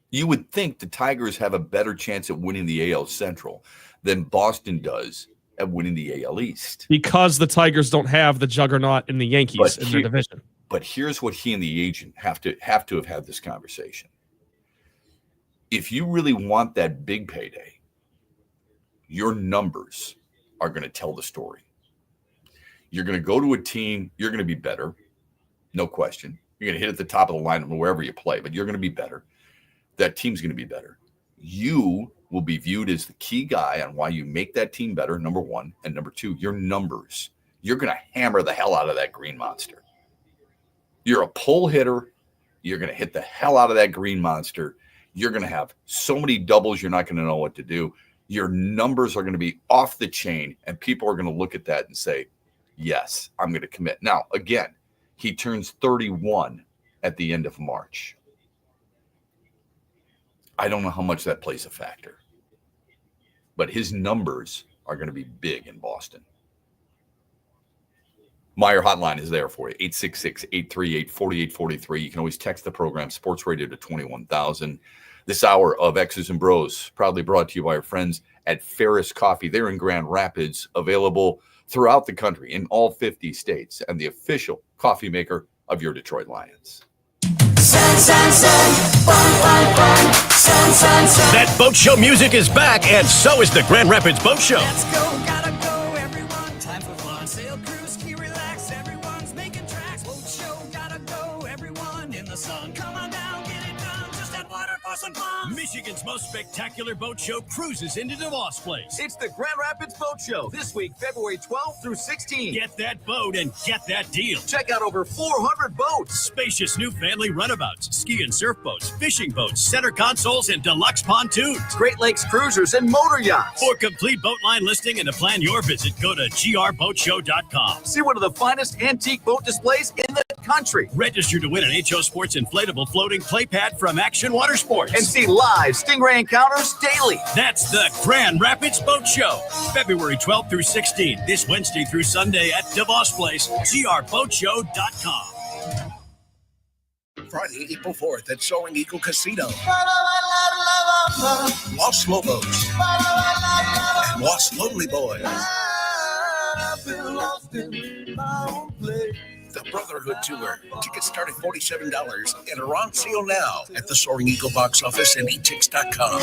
You would think the Tigers have a better chance at winning the AL Central than Boston does at winning the AL East. Because the Tigers don't have the juggernaut in the Yankees in their division. But here's what he and the agent have to have had this conversation. If you really want that big payday, your numbers are going to tell the story. You're going to go to a team, you're going to be better, no question. You're going to hit at the top of the lineup wherever you play, but you're going to be better. That team's going to be better. You will be viewed as the key guy on why you make that team better, number one. And number two, your numbers. You're going to hammer the hell out of that green monster. You're a pull hitter. You're going to hit the hell out of that green monster. You're going to have so many doubles, you're not going to know what to do. Your numbers are going to be off the chain, and people are going to look at that and say, yes, I'm going to commit. Now, again, he turns 31 at the end of March. I don't know how much that plays a factor, but his numbers are going to be big in Boston. Meyer Hotline is there for you, 866-838-4843. You can always text the program, Sports Radio, to 21,000. This hour of X's and Bros, proudly brought to you by our friends at Ferris Coffee. They're in Grand Rapids, available throughout the country in all 50 states, and the official coffee maker of your Detroit Lions. That boat show music is back, and so is the Grand Rapids Boat Show. Let's go, gotta go, everyone. Time for fun. Sail, cruise, ski, relax. Everyone's making tracks. Boat show, gotta go, everyone in the sun. Come on down, get it done. Just that water for some fun. Michigan's most spectacular boat show cruises into DeVos Place. It's the Grand Rapids Boat Show this week, February 12th through 16th. Get that boat and get that deal. Check out over 400 boats. Spacious new family runabouts, ski and surf boats, fishing boats, center consoles, and deluxe pontoons. Great Lakes cruisers and motor yachts. For complete boat line listing and to plan your visit, go to grboatshow.com. See one of the finest antique boat displays in the country. Register to win an HO Sports inflatable floating play pad from Action Water Sports. And see live Stingray encounters daily. That's the Grand Rapids Boat Show, February 12th through 16th, this Wednesday through Sunday at DeVos Place, grboatshow.com. Friday, April 4th at Soaring Eagle Casino. Lost Lobos and Lost Lonely Boys. The Brotherhood Tour. Tickets start at $47 and are on sale now at the Soaring Eagle box office and etix.com.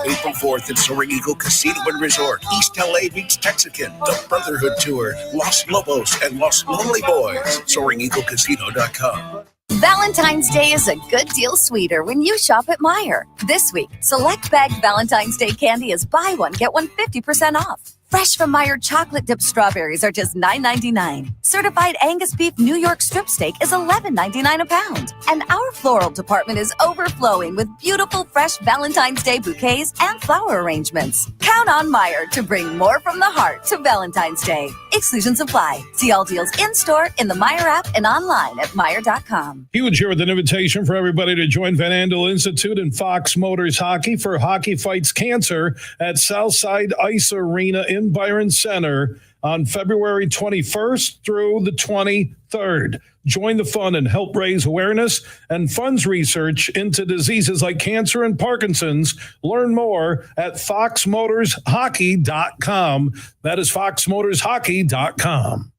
April 4th at Soaring Eagle Casino and Resort. East LA meets Texican. The Brotherhood Tour. Los Lobos and Los Lonely Boys. SoaringEagleCasino.com. Valentine's Day is a good deal sweeter when you shop at Meijer. This week, select bag Valentine's Day candy is buy one, get one 50% off. Fresh from Meijer chocolate dipped strawberries are just $9.99. Certified Angus beef New York strip steak is $11.99 a pound. And our floral department is overflowing with beautiful fresh Valentine's Day bouquets and flower arrangements. Count on Meijer to bring more from the heart to Valentine's Day. Exclusions apply. See all deals in-store, in the Meijer app, and online at Meijer.com. Huge here with an invitation for everybody to join Van Andel Institute and Fox Motors Hockey for Hockey Fights Cancer at Southside Ice Arena in Byron Center on February 21st through the 23rd. Join the fun and help raise awareness and funds research into diseases like cancer and Parkinson's. Learn more at foxmotorshockey.com. That is foxmotorshockey.com.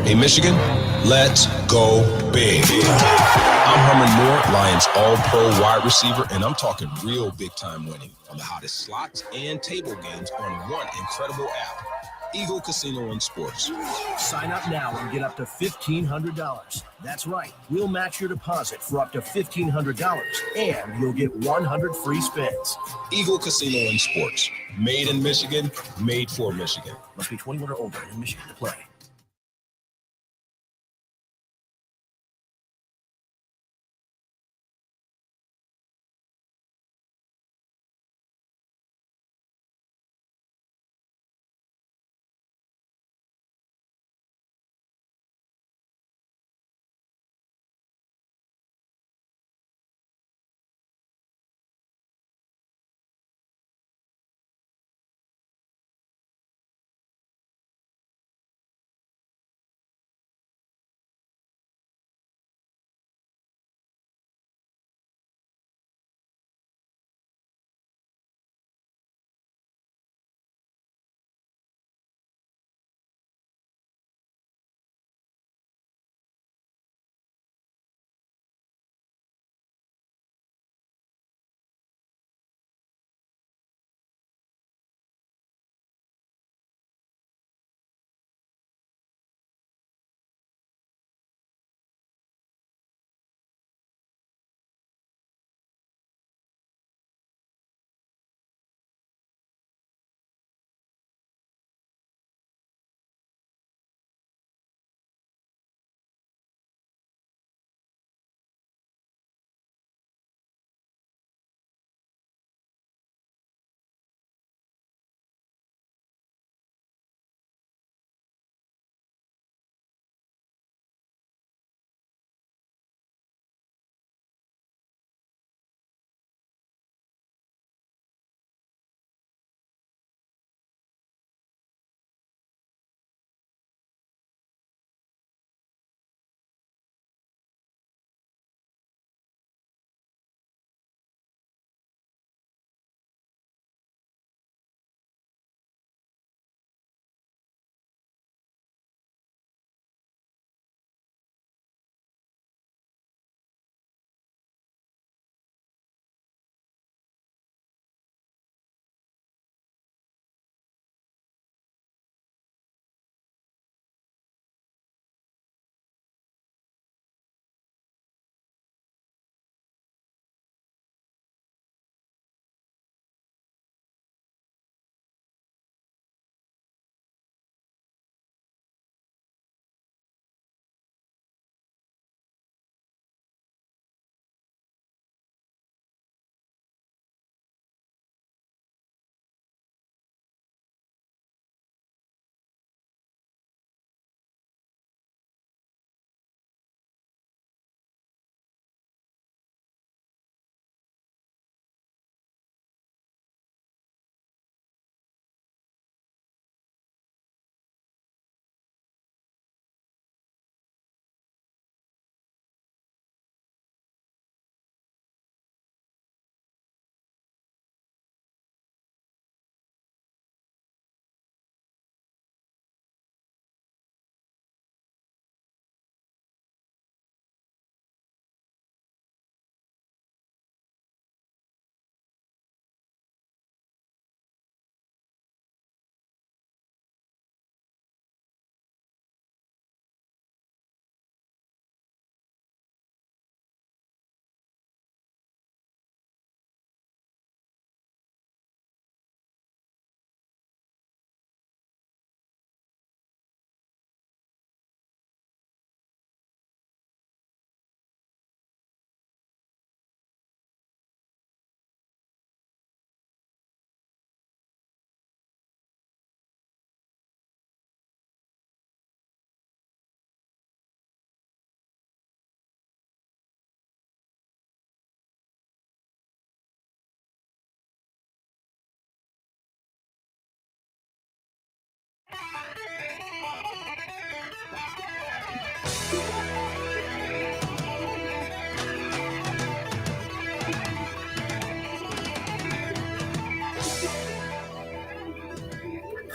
Hey, Michigan, let's go big. I'm Herman Moore, Lions All-Pro wide receiver, and I'm talking real big-time winning on the hottest slots and table games on one incredible app, Eagle Casino and Sports. Sign up now and get up to $1,500. That's right. We'll match your deposit for up to $1,500, and you'll get 100 free spins. Eagle Casino and Sports. Made in Michigan, made for Michigan. Must be 21 or older in Michigan to play.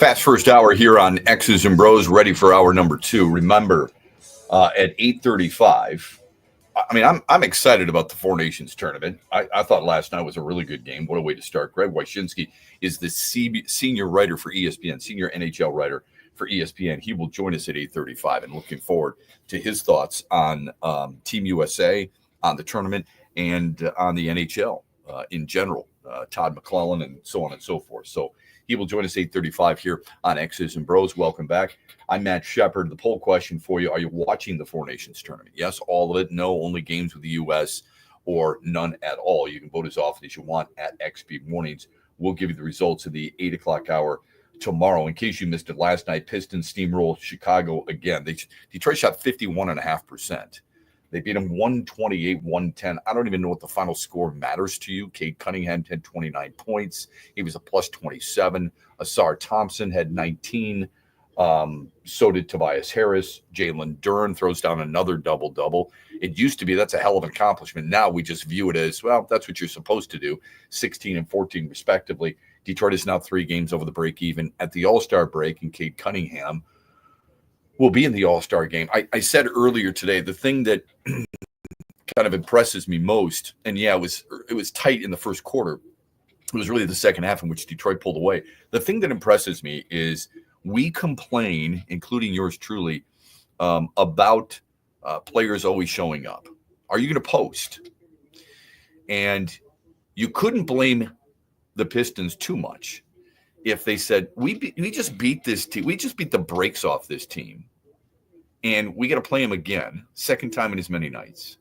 Fast first hour here on X's and Bros, ready for hour number 2. Remember, at 8:35. I mean, I'm excited about the Four Nations tournament. I thought last night was a really good game. What a way to start. Greg Wyshynski is the senior writer for ESPN, senior NHL writer for ESPN. He will join us at 8:35, and looking forward to his thoughts on Team USA, on the tournament, and on the NHL in general, Todd McClellan, and so on and so forth. So he will join us 8:35 here on X's and Bros. Welcome back. I'm Matt Shepard. The poll question for you: are you watching the Four Nations tournament? Yes, all of it. No, only games with the U.S. or none at all. You can vote as often as you want at XB Mornings. We'll give you the results of the 8 o'clock hour tomorrow. In case you missed it last night, Pistons steamrolled Chicago again. Detroit shot 51.5%. They beat them 128-110. I don't even know what the final score matters to you. Cade Cunningham had 29 points. He was a plus 27. Asar Thompson had 19. So did Tobias Harris. Jalen Duren throws down another double-double. It used to be that's a hell of an accomplishment. Now we just view it as, well, that's what you're supposed to do, 16 and 14 respectively. Detroit is now 3 games over the break even at the All-Star break, and Cade Cunningham will be in the All-Star game. I said earlier today, the thing that kind of impresses me most, and yeah, it was tight in the first quarter. It was really the second half in which Detroit pulled away. The thing that impresses me is we complain, including yours truly, about players always showing up. Are you going to post? And you couldn't blame the Pistons too much if they said, we just beat this team. We just beat the brakes off this team. And we got to play them again, second time in as many nights.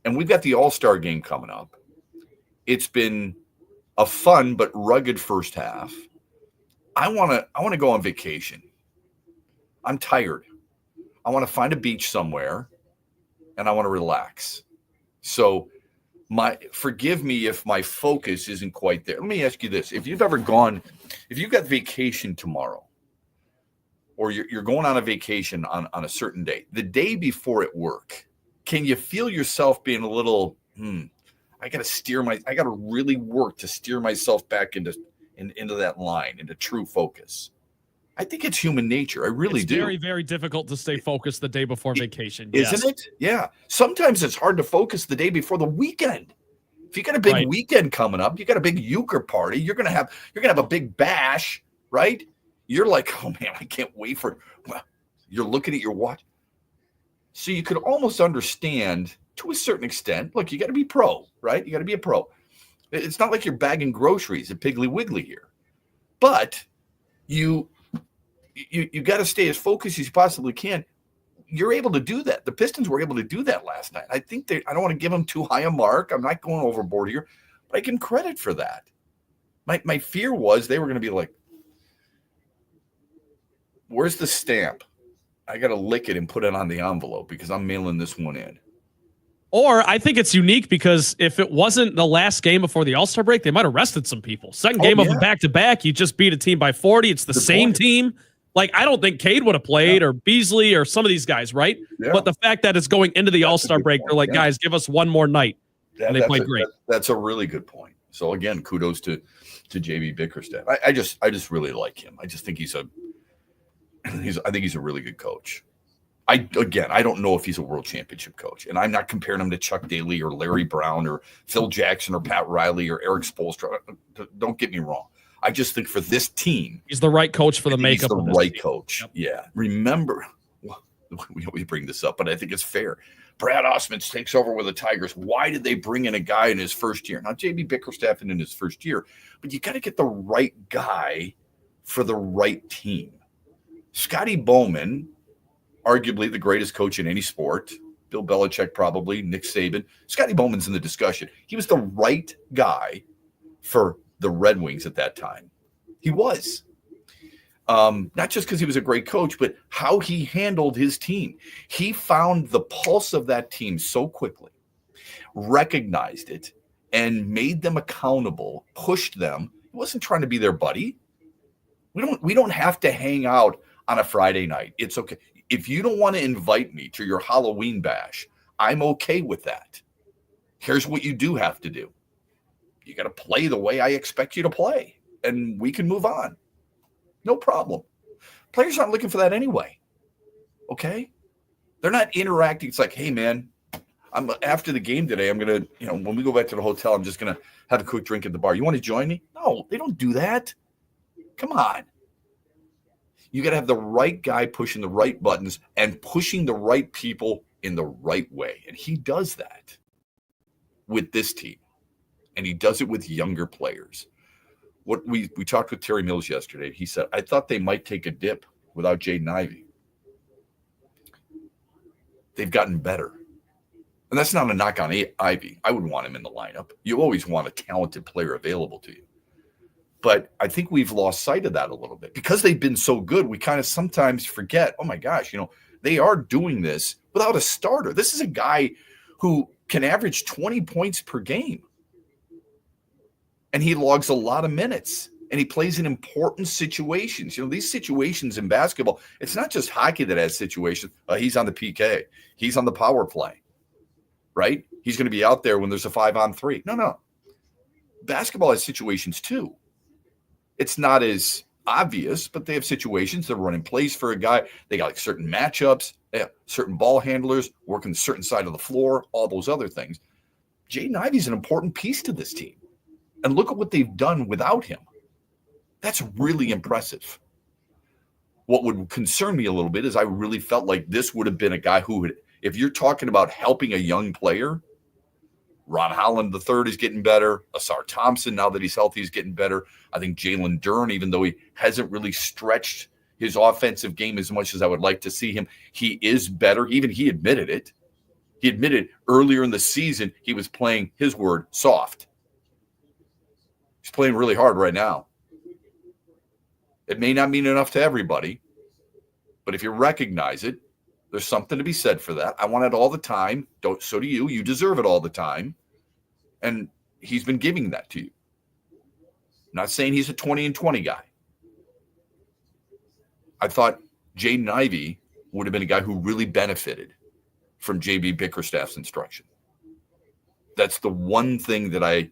And we've got the All-Star game coming up. It's been a fun but rugged first half. I want to go on vacation. I'm tired. I want to find a beach somewhere, and I want to relax. So forgive me if my focus isn't quite there. Let me ask you this. If you've got vacation tomorrow, or you're going on a vacation on a certain day, the day before at work, can you feel yourself being a little, I got to really work to steer myself back into that line, into true focus? I think it's human nature. I really do. It's very, very difficult to stay focused the day before vacation. Isn't it? Yeah. Sometimes it's hard to focus the day before the weekend. If you got a big weekend coming up, you got a big euchre party, you're gonna have a big bash, right? You're like, oh man, I can't wait for it. Well, you're looking at your watch. So you could almost understand to a certain extent. Look, you got to be pro, right? You got to be a pro. It's not like you're bagging groceries at Piggly Wiggly here, but you got to stay as focused as you possibly can. You're able to do that. The Pistons were able to do that last night. I think I don't want to give them too high a mark. I'm not going overboard here, but I give them credit for that. My fear was they were going to be like, where's the stamp? I got to lick it and put it on the envelope because I'm mailing this one in. Or I think it's unique because if it wasn't the last game before the All-Star break, they might have rested some people. Second game of a back-to-back, you just beat a team by 40. It's the same team. Like, I don't think Cade would have played or Beasley or some of these guys, right? Yeah. But the fact that it's going into the All-Star break, they're like, guys, give us one more night. And they played great. That's a really good point. So, again, kudos to JB Bickerstaff. I just really like him. I just think I think he's a really good coach. I don't know if he's a world championship coach, and I'm not comparing him to Chuck Daly or Larry Brown or Phil Jackson or Pat Riley or Eric Spoelstra. Don't get me wrong. I just think for this team, he's the right coach for the makeup. He's the right coach. Yep. Yeah. Remember, we always bring this up, but I think it's fair. Brad Osmond takes over with the Tigers. Why did they bring in a guy in his first year? Now, JB Bickerstaff in his first year, but you got to get the right guy for the right team. Scotty Bowman, arguably the greatest coach in any sport. Bill Belichick, probably. Nick Saban. Scotty Bowman's in the discussion. He was the right guy for the Red Wings at that time. He was. Not just because he was a great coach, but how he handled his team. He found the pulse of that team so quickly, recognized it, and made them accountable, pushed them. He wasn't trying to be their buddy. We don't have to hang out on a Friday night. It's okay. If you don't want to invite me to your Halloween bash, I'm okay with that. Here's what you do have to do. You got to play the way I expect you to play, and we can move on. No problem. Players aren't looking for that anyway. Okay? They're not interacting. It's like, hey, man, after the game today, I'm going to, when we go back to the hotel, I'm just going to have a quick drink at the bar. You want to join me? No, they don't do that. Come on. You got to have the right guy pushing the right buttons and pushing the right people in the right way. And he does that with this team. And he does it with younger players. What we talked with Terry Mills yesterday. He said, I thought they might take a dip without Jaden Ivey. They've gotten better. And that's not a knock on Ivey. I wouldn't want him in the lineup. You always want a talented player available to you. But I think we've lost sight of that a little bit. Because they've been so good, we kind of sometimes forget, oh my gosh, they are doing this without a starter. This is a guy who can average 20 points per game. And he logs a lot of minutes. And he plays in important situations. These situations in basketball, it's not just hockey that has situations. He's on the PK. He's on the power play. Right? He's going to be out there when there's a 5-on-3. No. Basketball has situations too. It's not as obvious, but they have situations. They're running plays for a guy. They got certain matchups, certain ball handlers, working a certain side of the floor, all those other things. Jaden Ivey's an important piece to this team. And look at what they've done without him. That's really impressive. What would concern me a little bit is I really felt like this would have been a guy who would, if you're talking about helping a young player, Ron Holland III is getting better. Asar Thompson, now that he's healthy, is getting better. I think Jalen Duren, even though he hasn't really stretched his offensive game as much as I would like to see him, he is better. Even he admitted it. He admitted earlier in the season he was playing, his word, soft. He's playing really hard right now. It may not mean enough to everybody, but if you recognize it, there's something to be said for that. I want it all the time. So do you. You deserve it all the time. And he's been giving that to you. I'm not saying he's a 20-and-20 guy. I thought Jaden Ivey would have been a guy who really benefited from J.B. Bickerstaff's instruction. That's the one thing that I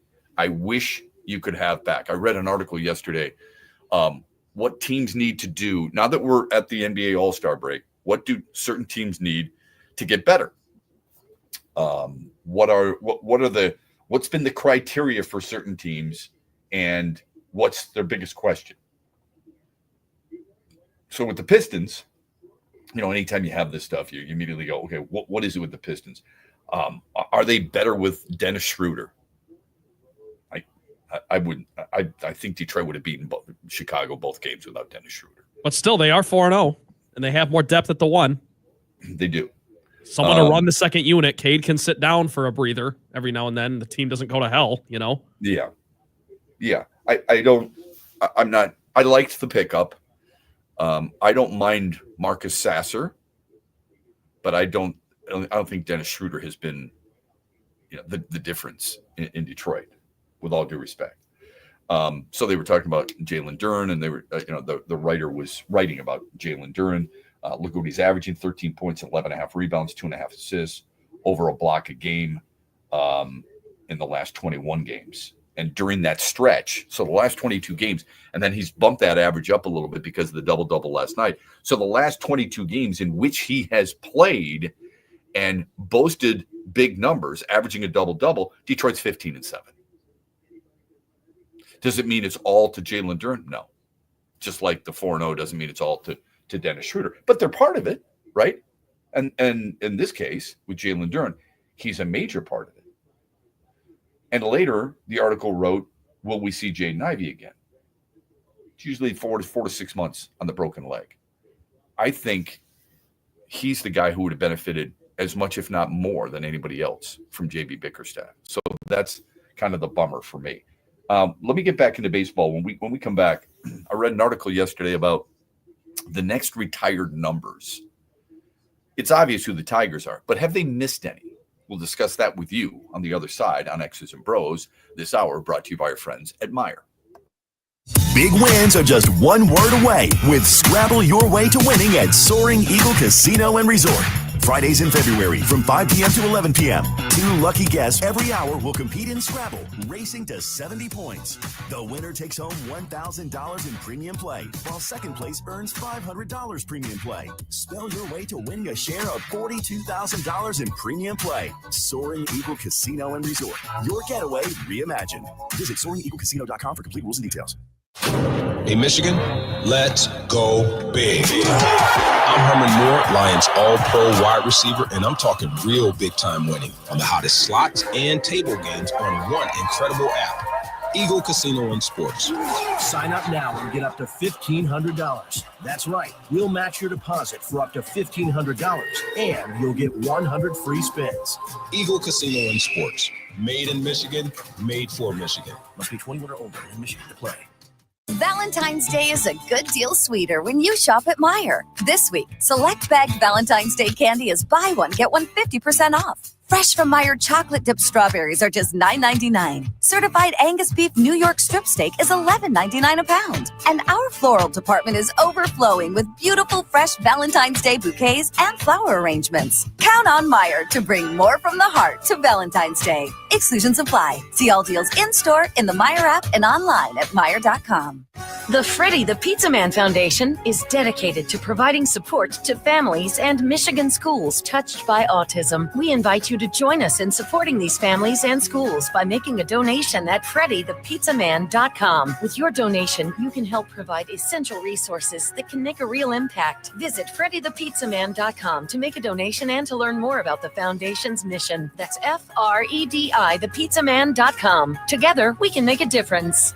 wish you could have back. I read an article yesterday. What teams need to do, now that we're at the NBA All-Star break, what do certain teams need to get better? What's been the criteria for certain teams, and what's their biggest question? So with the Pistons, anytime you have this stuff, you immediately go, okay, what is it with the Pistons? Are they better with Dennis Schroeder? I wouldn't. I think Detroit would have beaten Chicago both games without Dennis Schroeder. But still, they are 4-0. And they have more depth at the one. They do. Someone to run the second unit. Cade can sit down for a breather every now and then. The team doesn't go to hell, Yeah. I liked the pickup. I don't mind Marcus Sasser, but I don't think Dennis Schroeder has been, the difference in Detroit, with all due respect. So they were talking about Jalen Duren, and they were, the writer was writing about Jalen Duren. Look what he's averaging: 13 points, 11.5 rebounds, 2.5 assists, over a block a game in the last 21 games. And during that stretch, so the last 22 games, and then he's bumped that average up a little bit because of the double-double last night. So the last 22 games in which he has played and boasted big numbers, averaging a double-double, Detroit's 15-7. Does it mean it's all to Jalen Duren? No. Just like the 4-0 doesn't mean it's all to Dennis Schroeder. But they're part of it, right? And in this case, with Jalen Duren, he's a major part of it. And later, the article wrote, will we see Jaden Ivey again? It's usually 4 to 6 months on the broken leg. I think he's the guy who would have benefited as much, if not more, than anybody else from J.B. Bickerstaff. So that's kind of the bummer for me. Let me get back into baseball. When we come back, I read an article yesterday about the next retired numbers. It's obvious who the Tigers are, but have they missed any? We'll discuss that with you on the other side on X's and Bros this hour, brought to you by our friends at Meijer. Big wins are just one word away with Scrabble your way to winning at Soaring Eagle Casino and Resort. Fridays in February from 5 p.m. to 11 p.m. 2 lucky guests every hour will compete in Scrabble, racing to 70 points. The winner takes home $1,000 in premium play, while second place earns $500 premium play. Spell your way to winning a share of $42,000 in premium play. Soaring Eagle Casino and Resort. Your getaway reimagined. Visit SoaringEagleCasino.com for complete rules and details. Hey, Michigan, let's go big. I'm Herman Moore, Lions All-Pro wide receiver, and I'm talking real big-time winning on the hottest slots and table games on one incredible app, Eagle Casino and Sports. Sign up now and get up to $1,500. That's right. We'll match your deposit for up to $1,500, and you'll get 100 free spins. Eagle Casino and Sports. Made in Michigan, made for Michigan. Must be 21 or older in Michigan to play. Valentine's Day is a good deal sweeter when you shop at Meijer. This week, select bagged Valentine's Day candy is buy one, get one 50% off. Fresh from Meijer chocolate dipped strawberries are just $9.99. Certified Angus beef New York strip steak is $11.99 a pound. And our floral department is overflowing with beautiful fresh Valentine's Day bouquets and flower arrangements. Count on Meijer to bring more from the heart to Valentine's Day. Exclusions apply. See all deals in-store, in the Meijer app, and online at Meijer.com. The Freddie the Pizza Man Foundation is dedicated to providing support to families and Michigan schools touched by autism. We invite you to join us in supporting these families and schools by making a donation at FreddieThePizzaMan.com. With your donation, you can help provide essential resources that can make a real impact. Visit FreddieThePizzaMan.com to make a donation and to learn more about the foundation's mission. That's FREDI, thepizzaman.com. Together, we can make a difference.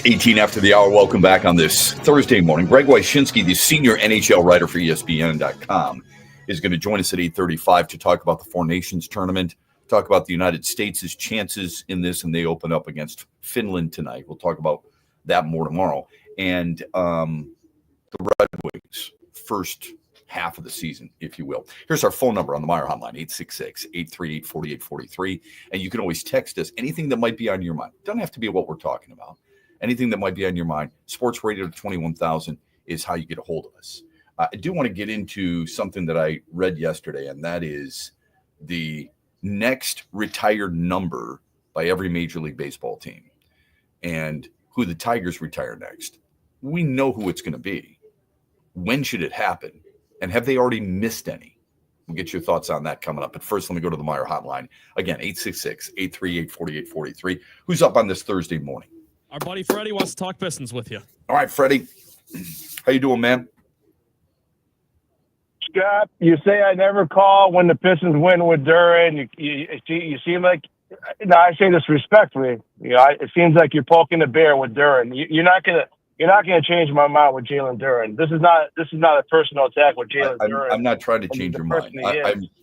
18 after the hour. Welcome back on this Thursday morning. Greg Wyshynski, the senior NHL writer for ESPN.com, is going to join us at 8:35 to talk about the Four Nations tournament, talk about the United States' chances in this, and they open up against Finland tonight. We'll talk about that more tomorrow. And the Red Wings, first half of the season, if you will. Here's our phone number on the Meijer hotline, 866-838-4843. And you can always text us anything that might be on your mind. It doesn't have to be what we're talking about. Anything that might be on your mind. Sports Radio 21,000 is how you get a hold of us. I do want to get into something that I read yesterday, and that is the next retired number by every Major League Baseball team and who the Tigers retire next. We know who it's going to be. When should it happen? And have they already missed any? We'll get your thoughts on that coming up. But first, let me go to the Meijer hotline. Again, 866-838-4843. Who's up on this Thursday morning? Our buddy Freddie wants to talk Pistons with you. All right, Freddie. How you doing, man? Scott, you say I never call when the Pistons win with Duran. You seem like, no, I say this respectfully. It seems like you're poking the bear with Duran. You're not gonna change my mind with Jalen Duran. This is not a personal attack with Jalen Duran. I'm not trying to change your mind.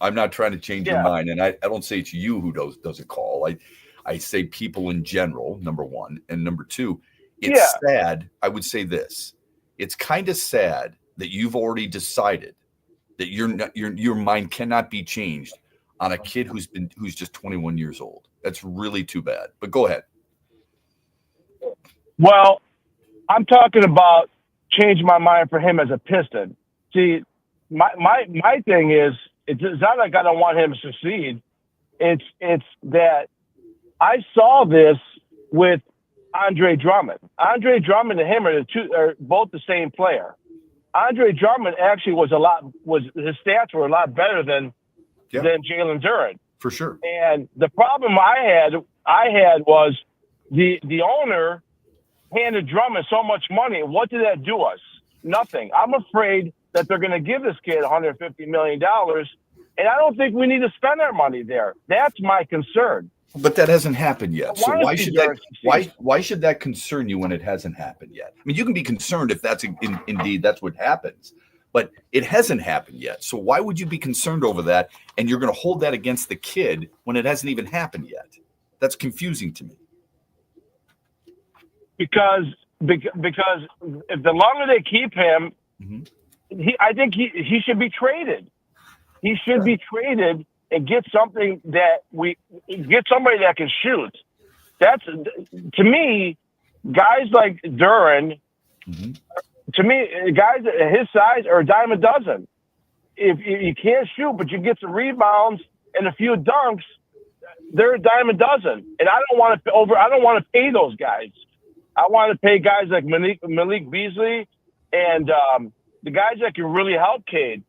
I'm not trying to change your mind, and I don't say it's you who doesn't call. I say people in general, number one. And number two, it's sad. I would say this. It's kind of sad that you've already decided that your mind cannot be changed on a kid who's just 21 years old. That's really too bad. But go ahead. Well, I'm talking about changing my mind for him as a Piston. See, my thing is, it's not like I don't want him to succeed. It's that I saw this with Andre Drummond. Andre Drummond and him are both the same player. Andre Drummond actually his stats were a lot better than Jalen Duran. For sure. And the problem I had was the owner handed Drummond so much money. What did that do us? Nothing. I'm afraid that they're going to give this kid $150 million, and I don't think we need to spend our money there. That's my concern. But that hasn't happened yet. So why should that concern you when it hasn't happened yet? I mean, you can be concerned if that's indeed that's what happens, but it hasn't happened yet. So why would you be concerned over that? And you're going to hold that against the kid when it hasn't even happened yet. That's confusing to me. Because if the longer they keep him, I think he should be traded. He should be traded and get somebody that can shoot. That's, to me, guys like Duran. To me, guys at his size are a dime a dozen. If you can't shoot, but you get some rebounds and a few dunks, they're a dime a dozen. And I don't want to pay those guys. I want to pay guys like Malik Beasley and the guys that can really help Cade.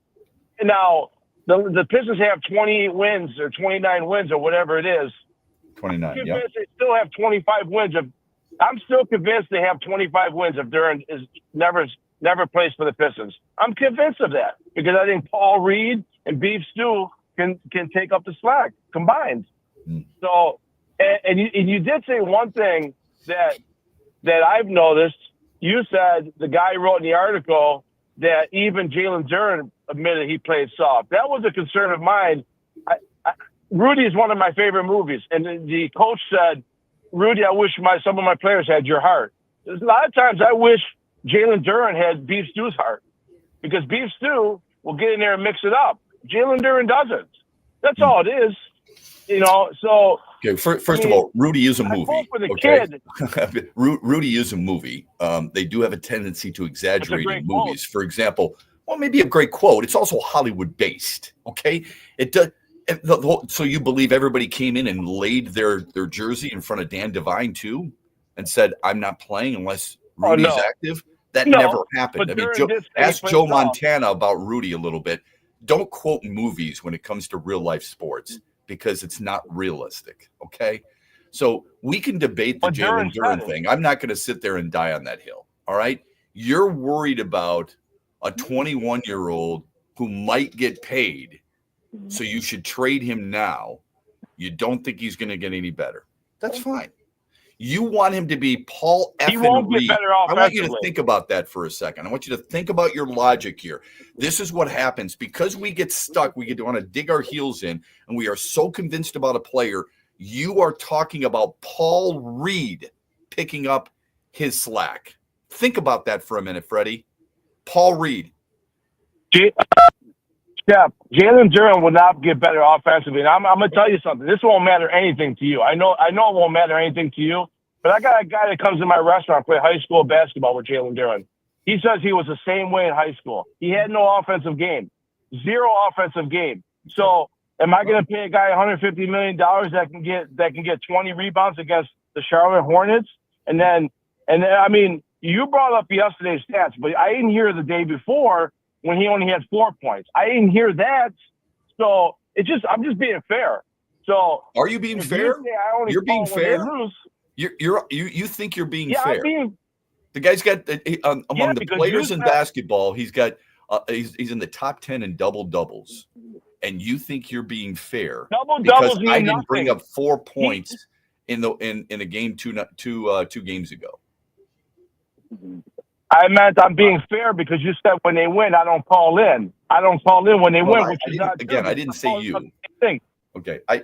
And now the Pistons have 28 wins or 29 wins or whatever it is. 29. They still have 25 wins. I'm still convinced they have 25 wins if Duran is never plays for the Pistons. I'm convinced of that because I think Paul Reed and Beef Stew can take up the slack combined. So, and you did say one thing that I've noticed. You said the guy wrote in the article that even Jalen Duran admitted he played soft. That was a concern of mine. Rudy is one of my favorite movies, and the coach said, "Rudy, I wish some of my players had your heart." A lot of times, I wish Jalen Duran had Beef Stew's heart because Beef Stew will get in there and mix it up. Jalen Duran doesn't. That's all it is, So. Okay, first of all, Rudy is a movie. Kid. Rudy is a movie. They do have a tendency to exaggerate in movies. For example, maybe a great quote. It's also Hollywood based. Okay, it does. So you believe everybody came in and laid their jersey in front of Dan Devine too, and said, "I'm not playing unless Rudy's active." That never happened. I mean, ask Joe Montana about Rudy a little bit. Don't quote movies when it comes to real life sports, because it's not realistic, okay? So we can debate the Jalen Duran thing. I'm not going to sit there and die on that hill, all right? You're worried about a 21-year-old who might get paid, so you should trade him now. You don't think he's going to get any better. That's fine. You want him to be Paul F. He won't get Reed. better I want you to offensively. think about that for a second. I want you to think about your logic here. This is what happens because we get stuck. We get to want to dig our heels in, and we are so convinced about a player. You are talking about Paul Reed picking up his slack. Think about that for a minute, Freddie. Paul Reed. Jalen Duren will not get better offensively. And I'm going to tell you something. This won't matter anything to you. I know it won't matter anything to you, but I got a guy that comes to my restaurant, play high school basketball with Jalen Duren. He says he was the same way in high school. He had no offensive game, zero offensive game. So am I going to pay a guy $150 million that can get 20 rebounds against the Charlotte Hornets? And then, I mean, you brought up yesterday's stats, but I didn't hear the day before when he only had 4 points. I didn't hear that. So I'm just being fair. So are you being fair? You're being fair. You think you're being fair? The guy's got among the players in basketball. He's got he's in the top 10 in double doubles, and you think you're being fair because I didn't bring up 4 points in a game two games ago. I meant I'm being fair because you said when they win, I don't call in. I don't call in when they win, which is not true. I didn't say you. Okay, I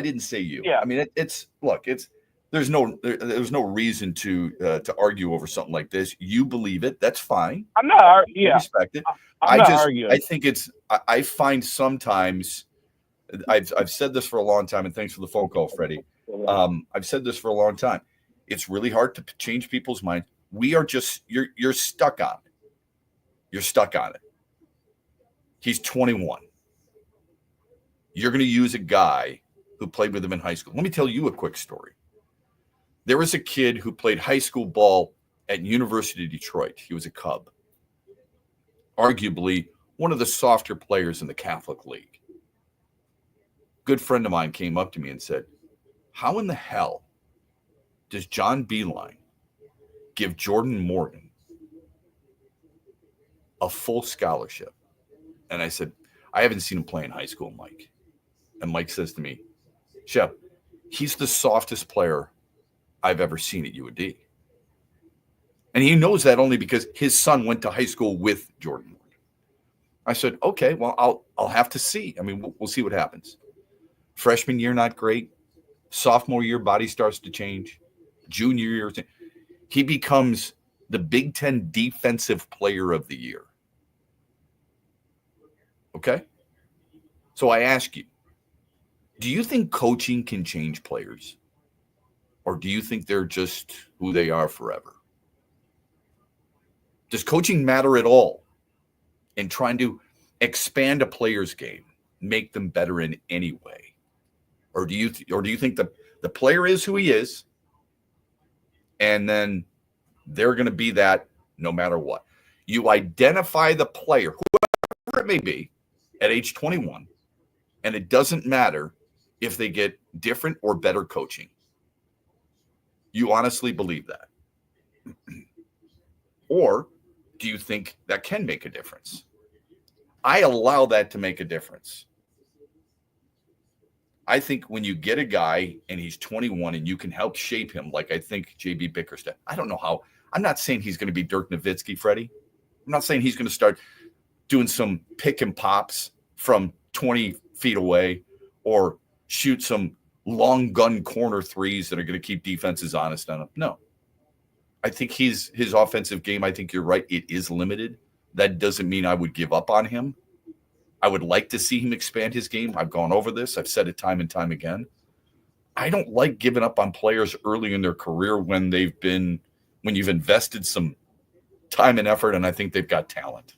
didn't say you. Yeah. I mean, there's no reason to argue over something like this. You believe it, that's fine. I'm not arguing. I respect it. I'm not arguing. I think I find sometimes I've said this for a long time, and thanks for the phone call, Freddie. I've said this for a long time. It's really hard to change people's minds. We are just you're stuck on it. You're stuck on it. He's 21. You're going to use a guy who played with him in high school. Let me tell you a quick story. There was a kid who played high school ball at University of Detroit. He was a Cub. Arguably one of the softer players in the Catholic League. Good friend of mine came up to me and said, how in the hell does John Beeline give Jordan Morgan a full scholarship? And I said, I haven't seen him play in high school, Mike. And Mike says to me, Shep, he's the softest player I've ever seen at UAD. And he knows that only because his son went to high school with Jordan Morgan. I said, okay, well, I'll have to see. I mean, we'll see what happens. Freshman year, not great. Sophomore year, body starts to change. Junior year, he becomes the Big Ten Defensive Player of the Year. Okay? So I ask you, do you think coaching can change players? Or do you think they're just who they are forever? Does coaching matter at all in trying to expand a player's game, make them better in any way? Or do you think the player is who he is, and then they're going to be that no matter what? You identify the player, whoever it may be, at age 21, and it doesn't matter if they get different or better coaching. You honestly believe that? Or do you think that can make a difference? I allow that to make a difference. I think when you get a guy and he's 21 and you can help shape him, like I think J.B. Bickerstaff, I don't know how. I'm not saying he's going to be Dirk Nowitzki, Freddie. I'm not saying he's going to start doing some pick and pops from 20 feet away or shoot some long gun corner threes that are going to keep defenses honest on him. No. I think his offensive game, I think you're right, it is limited. That doesn't mean I would give up on him. I would like to see him expand his game. I've gone over this. I've said it time and time again. I don't like giving up on players early in their career when you've invested some time and effort and I think they've got talent.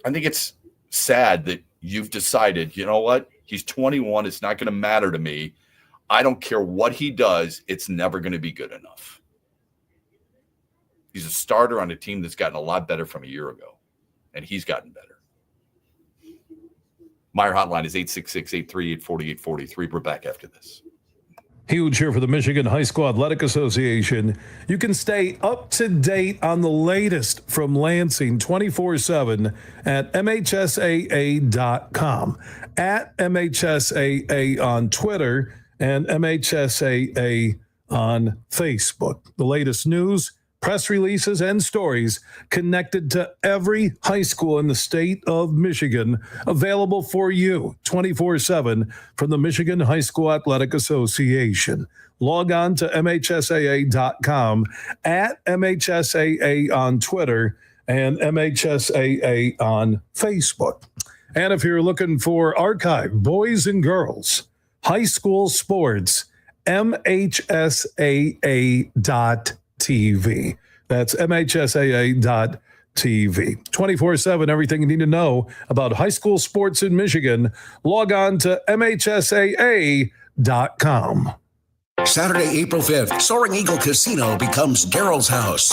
I think it's sad that you've decided, you know what? He's 21. It's not going to matter to me. I don't care what he does. It's never going to be good enough. He's a starter on a team that's gotten a lot better from a year ago, and he's gotten better. Meyer hotline is 866-838-4843. We're back after this. Huge here for the Michigan High School Athletic Association. You can stay up to date on the latest from Lansing 24/7 at MHSAA.com, at MHSAA on Twitter, and MHSAA on Facebook. The latest news, press releases, and stories connected to every high school in the state of Michigan, available for you 24/7 from the Michigan High School Athletic Association. Log on to MHSAA.com, at MHSAA on Twitter, and MHSAA on Facebook. And if you're looking for archive, boys and girls, high school sports, MHSAA.TV. That's MHSAA.TV. 24/7, everything you need to know about high school sports in Michigan. Log on to MHSAA.com. Saturday, April 5th, Soaring Eagle Casino becomes Daryl's house.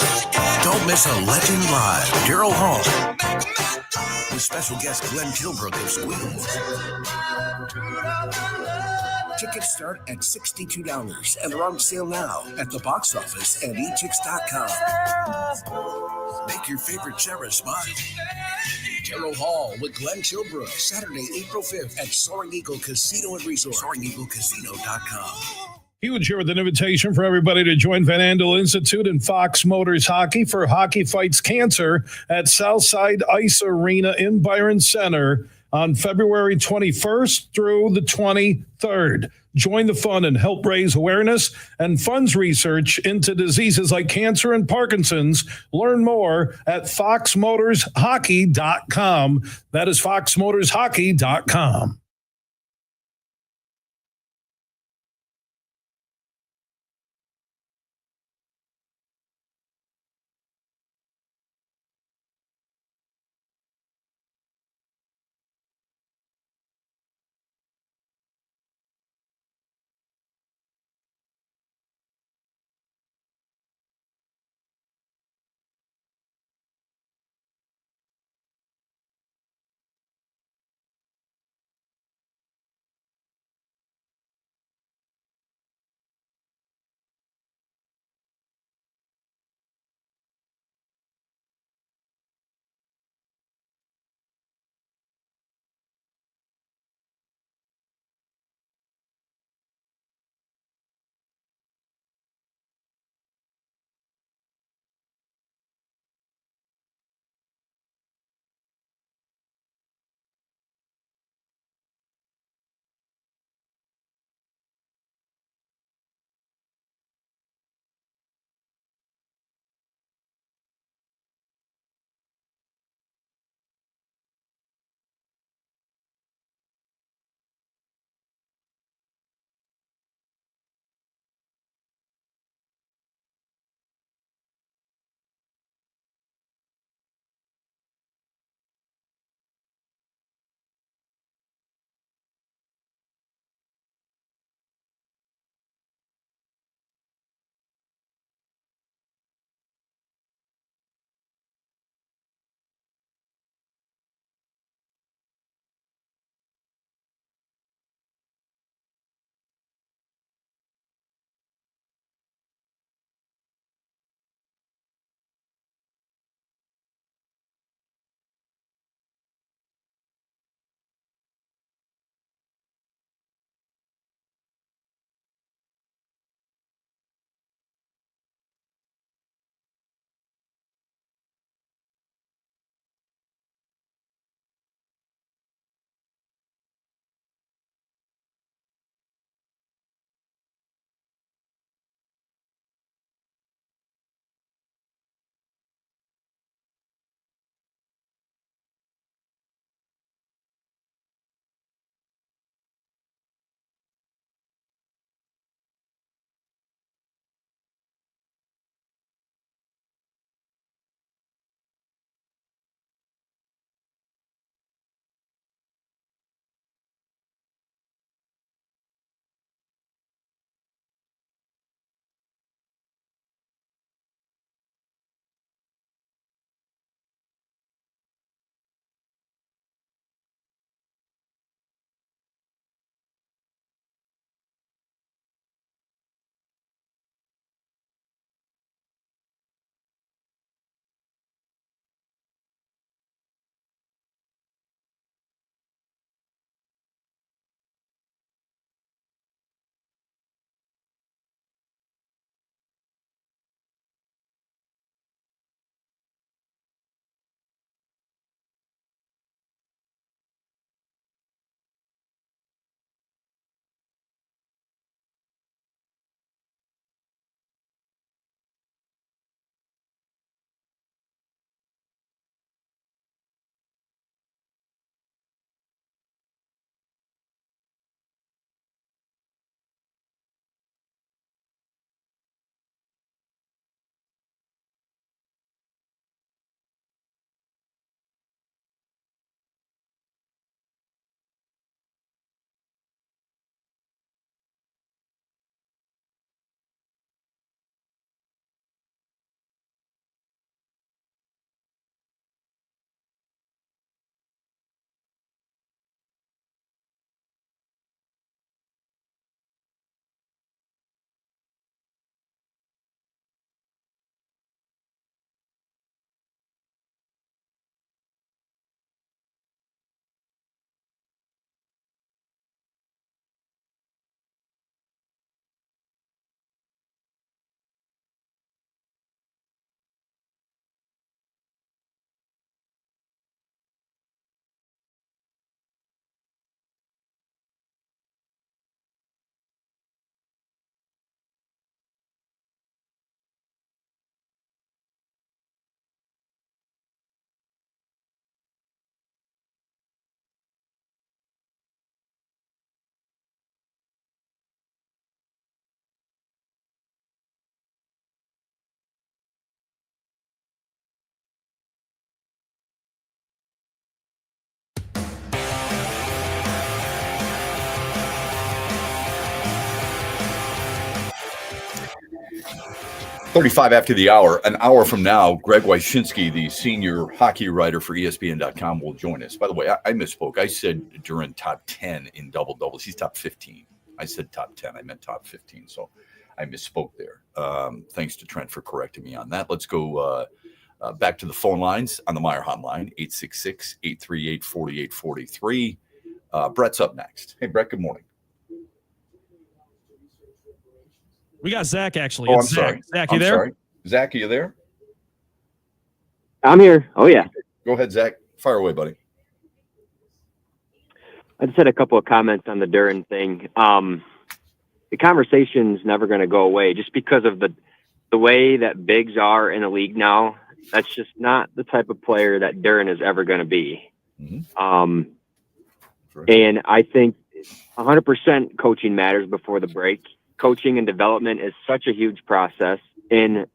Don't miss a legend live, Daryl Hall, with special guest Glenn Kilbrook of Squeeze. Tickets start at $62 and are on sale now at the box office and etix.com. Make your favorite Sarah smile. Daryl Hall with Glenn Kilbrook, Saturday, April 5th at Soaring Eagle Casino and Resort. SoaringEagleCasino.com. Huge here with an invitation for everybody to join Van Andel Institute and Fox Motors Hockey for Hockey Fights Cancer at Southside Ice Arena in Byron Center on February 21st through the 23rd. Join the fun and help raise awareness and funds research into diseases like cancer and Parkinson's. Learn more at foxmotorshockey.com. That is foxmotorshockey.com. 35 after the hour. An hour from now, Greg Wyshynski, the senior hockey writer for ESPN.com, will join us. By the way, I misspoke. I said Duren top 10 in double-doubles. He's top 15. I said top 10. I meant top 15. So I misspoke there. Thanks to Trent for correcting me on that. Let's go back to the phone lines on the Meijer hotline, 866-838-4843. Brett's up next. Hey, Brett, good morning. We got Zach, actually. Oh, I'm It's sorry. Zach, you there? Sorry. Zach, are you there? I'm here. Oh, yeah. Go ahead, Zach. Fire away, buddy. I just had a couple of comments on the Duren thing. The conversation's never going to go away just because of the way that bigs are in the league now. That's just not the type of player that Duren is ever going to be. Mm-hmm. And I think 100% coaching matters before the break. Coaching and development is such a huge process. And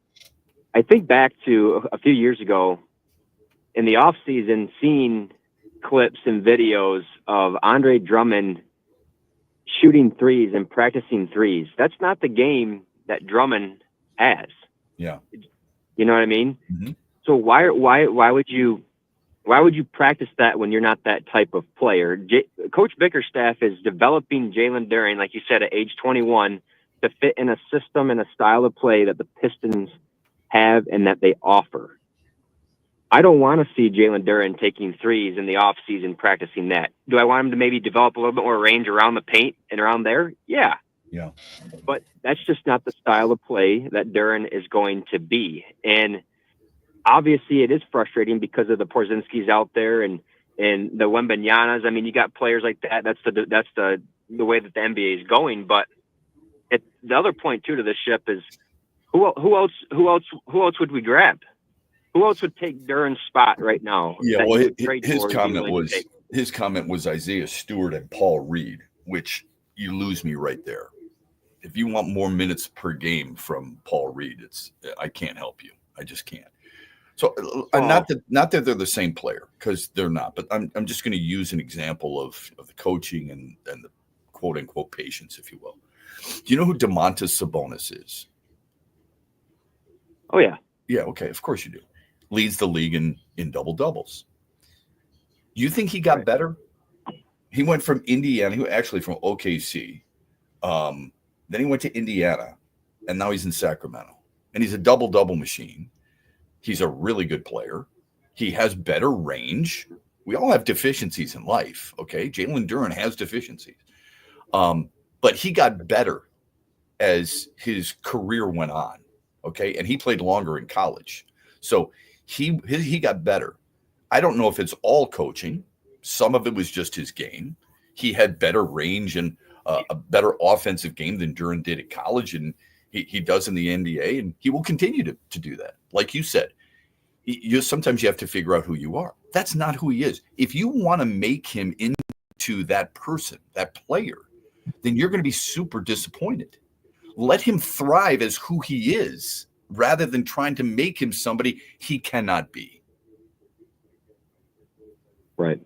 I think back to a few years ago in the off season, seeing clips and videos of Andre Drummond shooting threes and practicing threes. That's not the game that Drummond has. Yeah. You know what I mean? Mm-hmm. So why would you practice that when you're not that type of player? Coach Bickerstaff is developing Jalen Duren, like you said, at age 21, to fit in a system and a style of play that the Pistons have and that they offer. I don't want to see Jalen Duren taking threes in the offseason practicing that. Do I want him to maybe develop a little bit more range around the paint and around there? Yeah. Yeah. But that's just not the style of play that Duren is going to be. And obviously it is frustrating because of the Porzingskis out there and the Wembanyama's. I mean, you got players like that. That's the way that the NBA is going. But the other point too to this ship is who else would we grab? Who else would take Duren's spot right now? Yeah, well, his comment was Isaiah Stewart and Paul Reed, which you lose me right there. If you want more minutes per game from Paul Reed, I can't help you. I just can't. So not that they're the same player, because they're not. But I'm just going to use an example of the coaching and the quote unquote patience, if you will. Do you know who Domantas Sabonis is? Oh yeah. Yeah. Okay. Of course you do. Leads the league in double doubles. You think he got better? He went from Indiana. He was actually from OKC. Then he went to Indiana, and now he's in Sacramento. And he's a double-double machine. He's a really good player. He has better range. We all have deficiencies in life, okay? Jalen Duren has deficiencies. But he got better as his career went on, okay? And he played longer in college. So he got better. I don't know if it's all coaching. Some of it was just his game. He had better range and a better offensive game than Duren did at college, and he does in the NBA, and he will continue to do that. Like you said, sometimes you have to figure out who you are. That's not who he is. If you want to make him into that person, that player, then you're going to be super disappointed. Let him thrive as who he is rather than trying to make him somebody he cannot be. Right.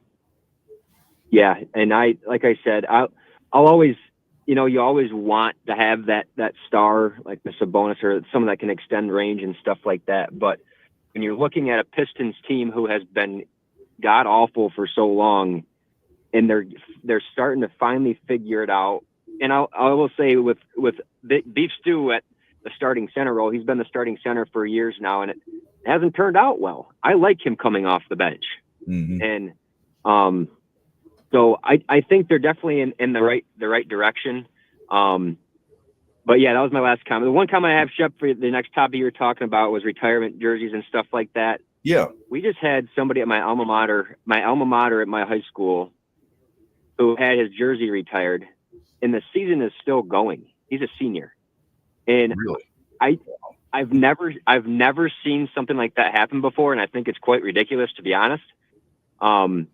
Yeah. And like I said, I'll always, you always want to have that star like the Sabonis or someone that can extend range and stuff like that. But when you're looking at a Pistons team who has been god awful for so long, and they're starting to finally figure it out. And I will say with Beef Stew at the starting center role, he's been the starting center for years now, and it hasn't turned out well. I like him coming off the bench. Mm-hmm. And so I think they're definitely in the right direction. But yeah, that was my last comment. The one comment I have, Shep, for the next topic you were talking about was retirement jerseys and stuff like that. Yeah. We just had somebody at my alma mater at my high school who had his jersey retired, and the season is still going. He's a senior. And really? I've never seen something like that happen before, and I think it's quite ridiculous, to be honest. Mind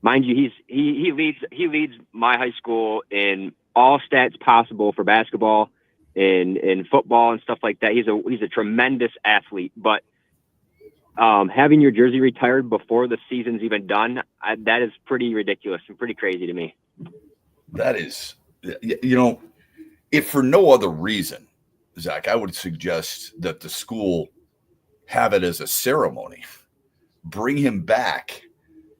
you, he leads my high school in all stats possible for basketball, in football and stuff like that. He's a tremendous athlete, but having your jersey retired before the season's even done, that is pretty ridiculous and pretty crazy to me. That is, if for no other reason Zach, I would suggest that the school have it as a ceremony. Bring him back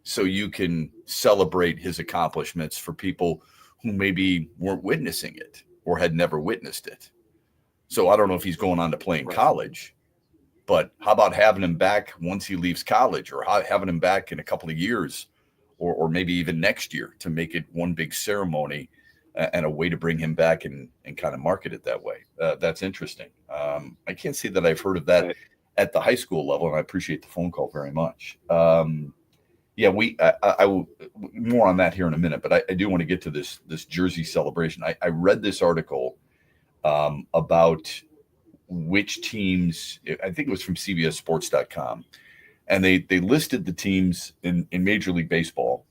so you can celebrate his accomplishments for people who maybe weren't witnessing it or had never witnessed it. So I don't know if he's going on to play in college, but how about having him back once he leaves college, or having him back in a couple of years, or maybe even next year, to make it one big ceremony and a way to bring him back and kind of market it that way. That's interesting. I can't say that I've heard of that at the high school level, and I appreciate the phone call very much. Yeah, I will more on that here in a minute, but I do want to get to this jersey celebration. I read this article about which teams, I think it was from CBSSports.com, and they listed the teams in Major League Baseball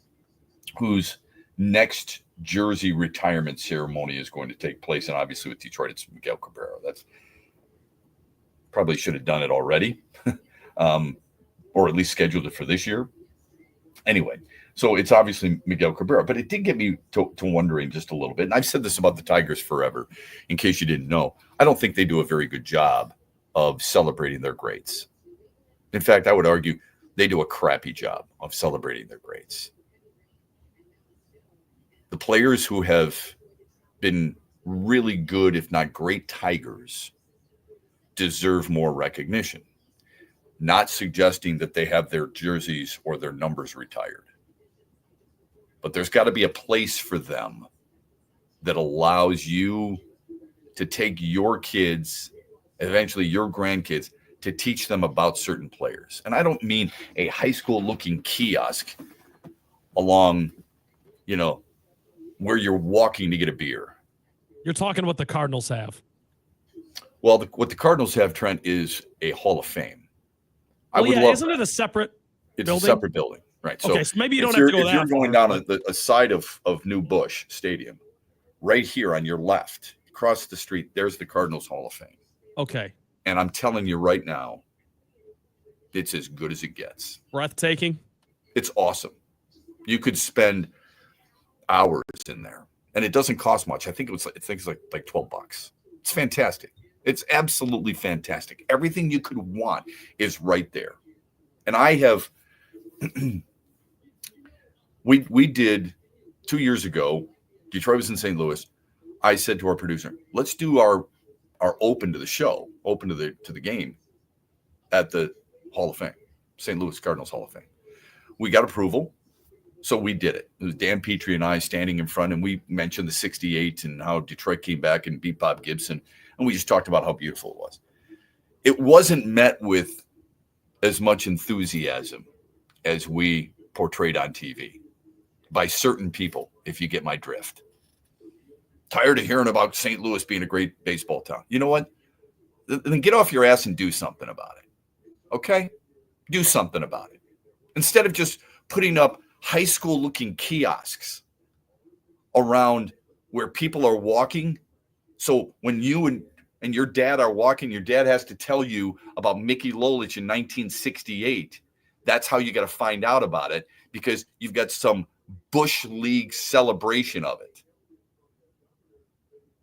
whose next jersey retirement ceremony is going to take place. And obviously with Detroit, it's Miguel Cabrera. That's probably should have done it already, or at least scheduled it for this year. Anyway, so it's obviously Miguel Cabrera, but it did get me to wondering just a little bit. And I've said this about the Tigers forever, in case you didn't know. I don't think they do a very good job of celebrating their greats. In fact, I would argue they do a crappy job of celebrating their greats. The players who have been really good, if not great Tigers, deserve more recognition. Not suggesting that they have their jerseys or their numbers retired. But there's got to be a place for them that allows you to take your kids, eventually your grandkids, to teach them about certain players. And I don't mean a high school looking kiosk along, where you're walking to get a beer. You're talking what the Cardinals have. Well, what the Cardinals have, Trent, is a Hall of Fame. Isn't it a separate building? building? It's a separate building, right? Okay, so maybe you don't have to go that If you're going far, down a side of New Busch Stadium, right here on your left, across the street, there's the Cardinals Hall of Fame. Okay. And I'm telling you right now, it's as good as it gets. Breathtaking. It's awesome. You could spend hours in there, and it doesn't cost much. I think it's like $12. It's fantastic. It's absolutely fantastic. Everything you could want is right there. And I have, we did 2 years ago, Detroit was in St. Louis. I said to our producer, let's do our open to the show, open to the game at the Hall of Fame, St. Louis Cardinals Hall of Fame. We got approval. So we did it. It was Dan Petrie and I standing in front, and we mentioned the 68 and how Detroit came back and beat Bob Gibson. And we just talked about how beautiful it was. It wasn't met with as much enthusiasm as we portrayed on TV by certain people, if you get my drift. Tired of hearing about St. Louis being a great baseball town. You know what? Then get off your ass and do something about it. Okay? Do something about it. Instead of just putting up high school looking kiosks around where people are walking. So when you and your dad are walking, your dad has to tell you about Mickey Lolich in 1968. That's how you got to find out about it, because you've got some Bush League celebration of it.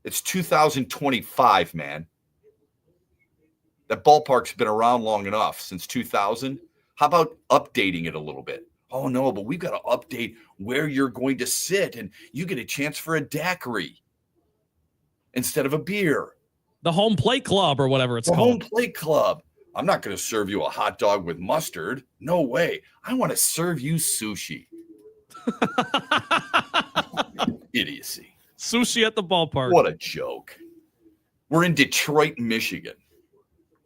It's 2025, man. That ballpark's been around long enough, since 2000. How about updating it a little bit? Oh, no, but we've got to update where you're going to sit, and you get a chance for a daiquiri instead of a beer. The home plate club, or whatever it's called. The home plate club. I'm not going to serve you a hot dog with mustard. No way. I want to serve you sushi. Idiocy. Sushi at the ballpark. What a joke. We're in Detroit, Michigan.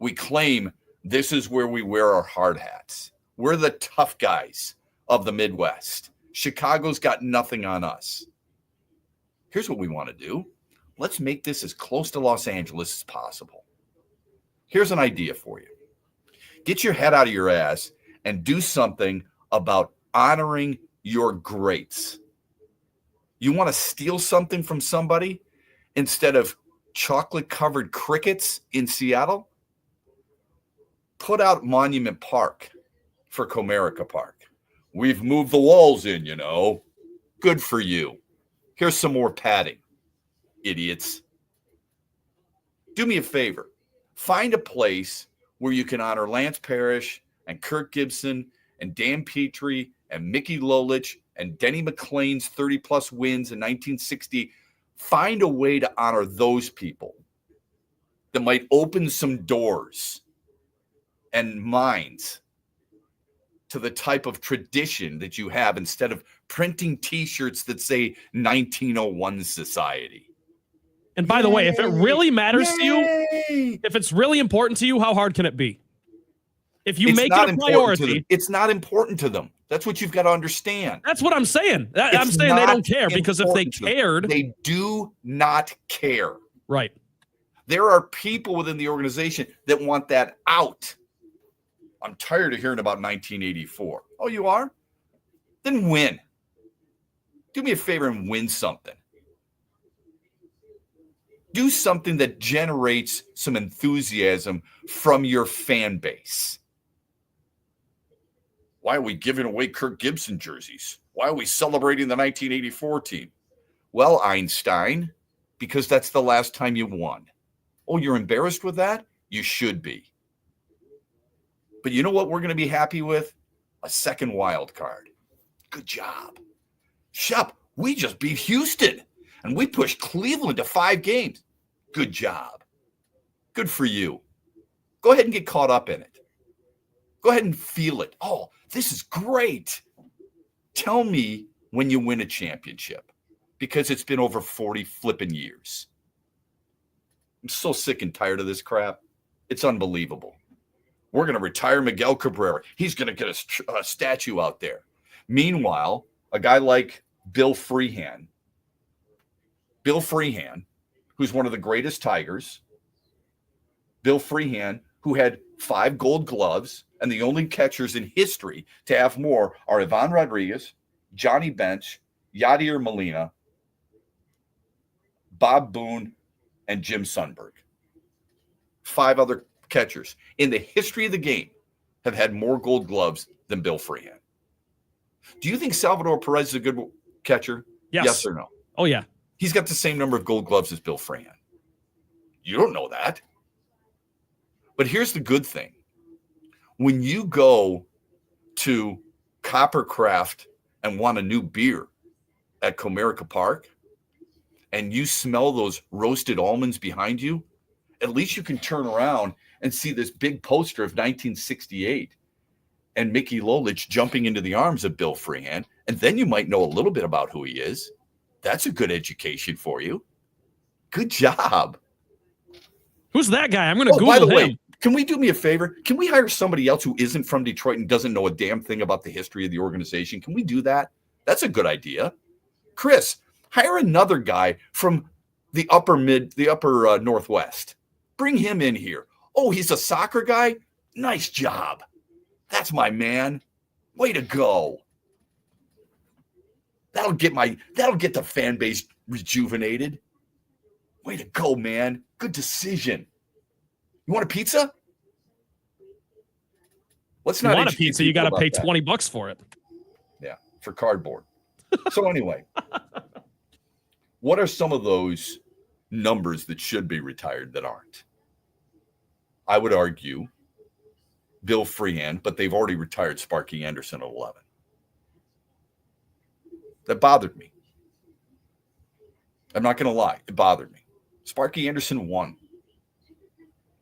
We claim this is where we wear our hard hats. We're the tough guys of the Midwest. Chicago's got nothing on us. Here's what we want to do. Let's make this as close to Los Angeles as possible. Here's an idea for you. Get your head out of your ass and do something about honoring your greats. You want to steal something from somebody instead of chocolate-covered crickets in Seattle? Put out Monument Park for Comerica Park. We've moved the walls in, Good for you. Here's some more padding, idiots. Do me a favor. Find a place where you can honor Lance Parrish and Kirk Gibson and Dan Petrie and Mickey Lolich and Denny McClain's 30-plus wins in 1960. Find a way to honor those people that might open some doors and minds to the type of tradition that you have instead of printing T-shirts that say 1901 Society. And by the way, if it really matters to you, if it's really important to you, how hard can it be? If you make it a priority, it's not important to them. That's what you've got to understand. That's what I'm saying. I'm saying they don't care, because if they cared, they do not care. Right. There are people within the organization that want that out. I'm tired of hearing about 1984. Oh, you are? Then win. Do me a favor and win something. Do something that generates some enthusiasm from your fan base. Why are we giving away Kirk Gibson jerseys? Why are we celebrating the 1984 team? Well, Einstein, because that's the last time you won. Oh, you're embarrassed with that? You should be. But you know what we're going to be happy with? A second wild card. Good job. Shep, we just beat Houston, and we pushed Cleveland to 5 games. Good job. Good for you. Go ahead and get caught up in it. Go ahead and feel it. Oh, this is great. Tell me when you win a championship, because it's been over 40 flipping years. I'm so sick and tired of this crap. It's unbelievable. We're going to retire Miguel Cabrera. He's going to get a statue out there. Meanwhile, a guy like Bill Freehan, who's one of the greatest Tigers, Bill Freehan, who had 5 gold gloves, and the only catchers in history to have more are Ivan Rodriguez, Johnny Bench, Yadier Molina, Bob Boone, and Jim Sundberg. 5 other catchers in the history of the game have had more gold gloves than Bill Freehan. Do you think Salvador Perez is a good catcher? Yes. Yes or no? Oh, yeah. He's got the same number of gold gloves as Bill Freehan. You don't know that. But here's the good thing. When you go to Coppercraft and want a new beer at Comerica Park, and you smell those roasted almonds behind you, at least you can turn around and see this big poster of 1968 and Mickey Lolich jumping into the arms of Bill Freehan, and then you might know a little bit about who he is. That's a good education for you. Good job. Who's that guy? I'm going to Google by the him. way, can we do me a favor? Can we hire somebody else who isn't from Detroit and doesn't know a damn thing about the history of the organization? Can we do that? That's a good idea. Chris, hire another guy from the upper Northwest. Bring him in here. Oh, he's a soccer guy? Nice job. That's my man. Way to go. That'll get the fan base rejuvenated. Way to go, man. Good decision. You want a pizza? Let's not. You want a pizza? You got to pay $20 for it. Yeah, for cardboard. So anyway, what are some of those numbers that should be retired that aren't? I would argue Bill Freehan, but they've already retired Sparky Anderson at 11. That bothered me. I'm not going to lie. It bothered me. Sparky Anderson won.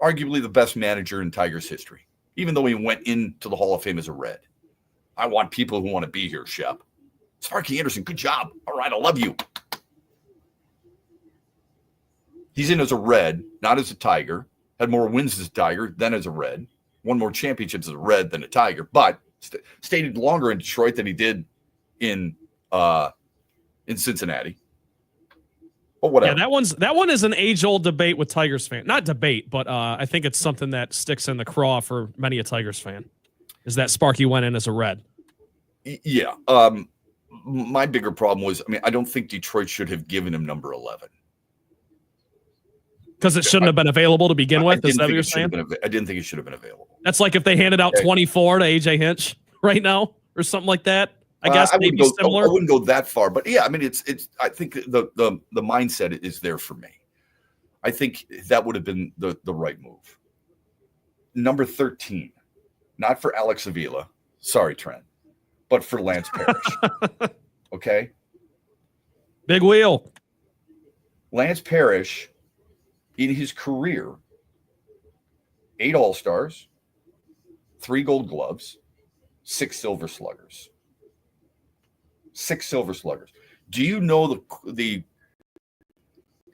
Arguably the best manager in Tigers history, even though he went into the Hall of Fame as a Red. I want people who want to be here, Shep. Sparky Anderson, good job. All right, I love you. He's in as a Red, not as a Tiger. Had more wins as a Tiger than as a Red. Won more championships as a Red than a Tiger, but stayed longer in Detroit than he did in Cincinnati. But whatever. Yeah, that one is an age-old debate with Tigers fans. Not debate, but I think it's something that sticks in the craw for many a Tigers fan. Is that Sparky went in as a Red? Yeah. My bigger problem was, I don't think Detroit should have given him number 11. Because it shouldn't have been available to begin with? Is that what you're saying? I didn't think it should have been available. That's like if they handed out 24 to AJ Hinch right now or something like that. I guess maybe similar. I wouldn't go that far, but yeah, it's. I think the mindset is there for me. I think that would have been the right move. Number 13, not for Alex Avila. Sorry, Trent, but for Lance Parrish. Okay? Big wheel. Lance Parrish, in his career, 8 All-Stars, 3 Gold Gloves, 6 Silver Sluggers. 6 Silver Sluggers. Do you know the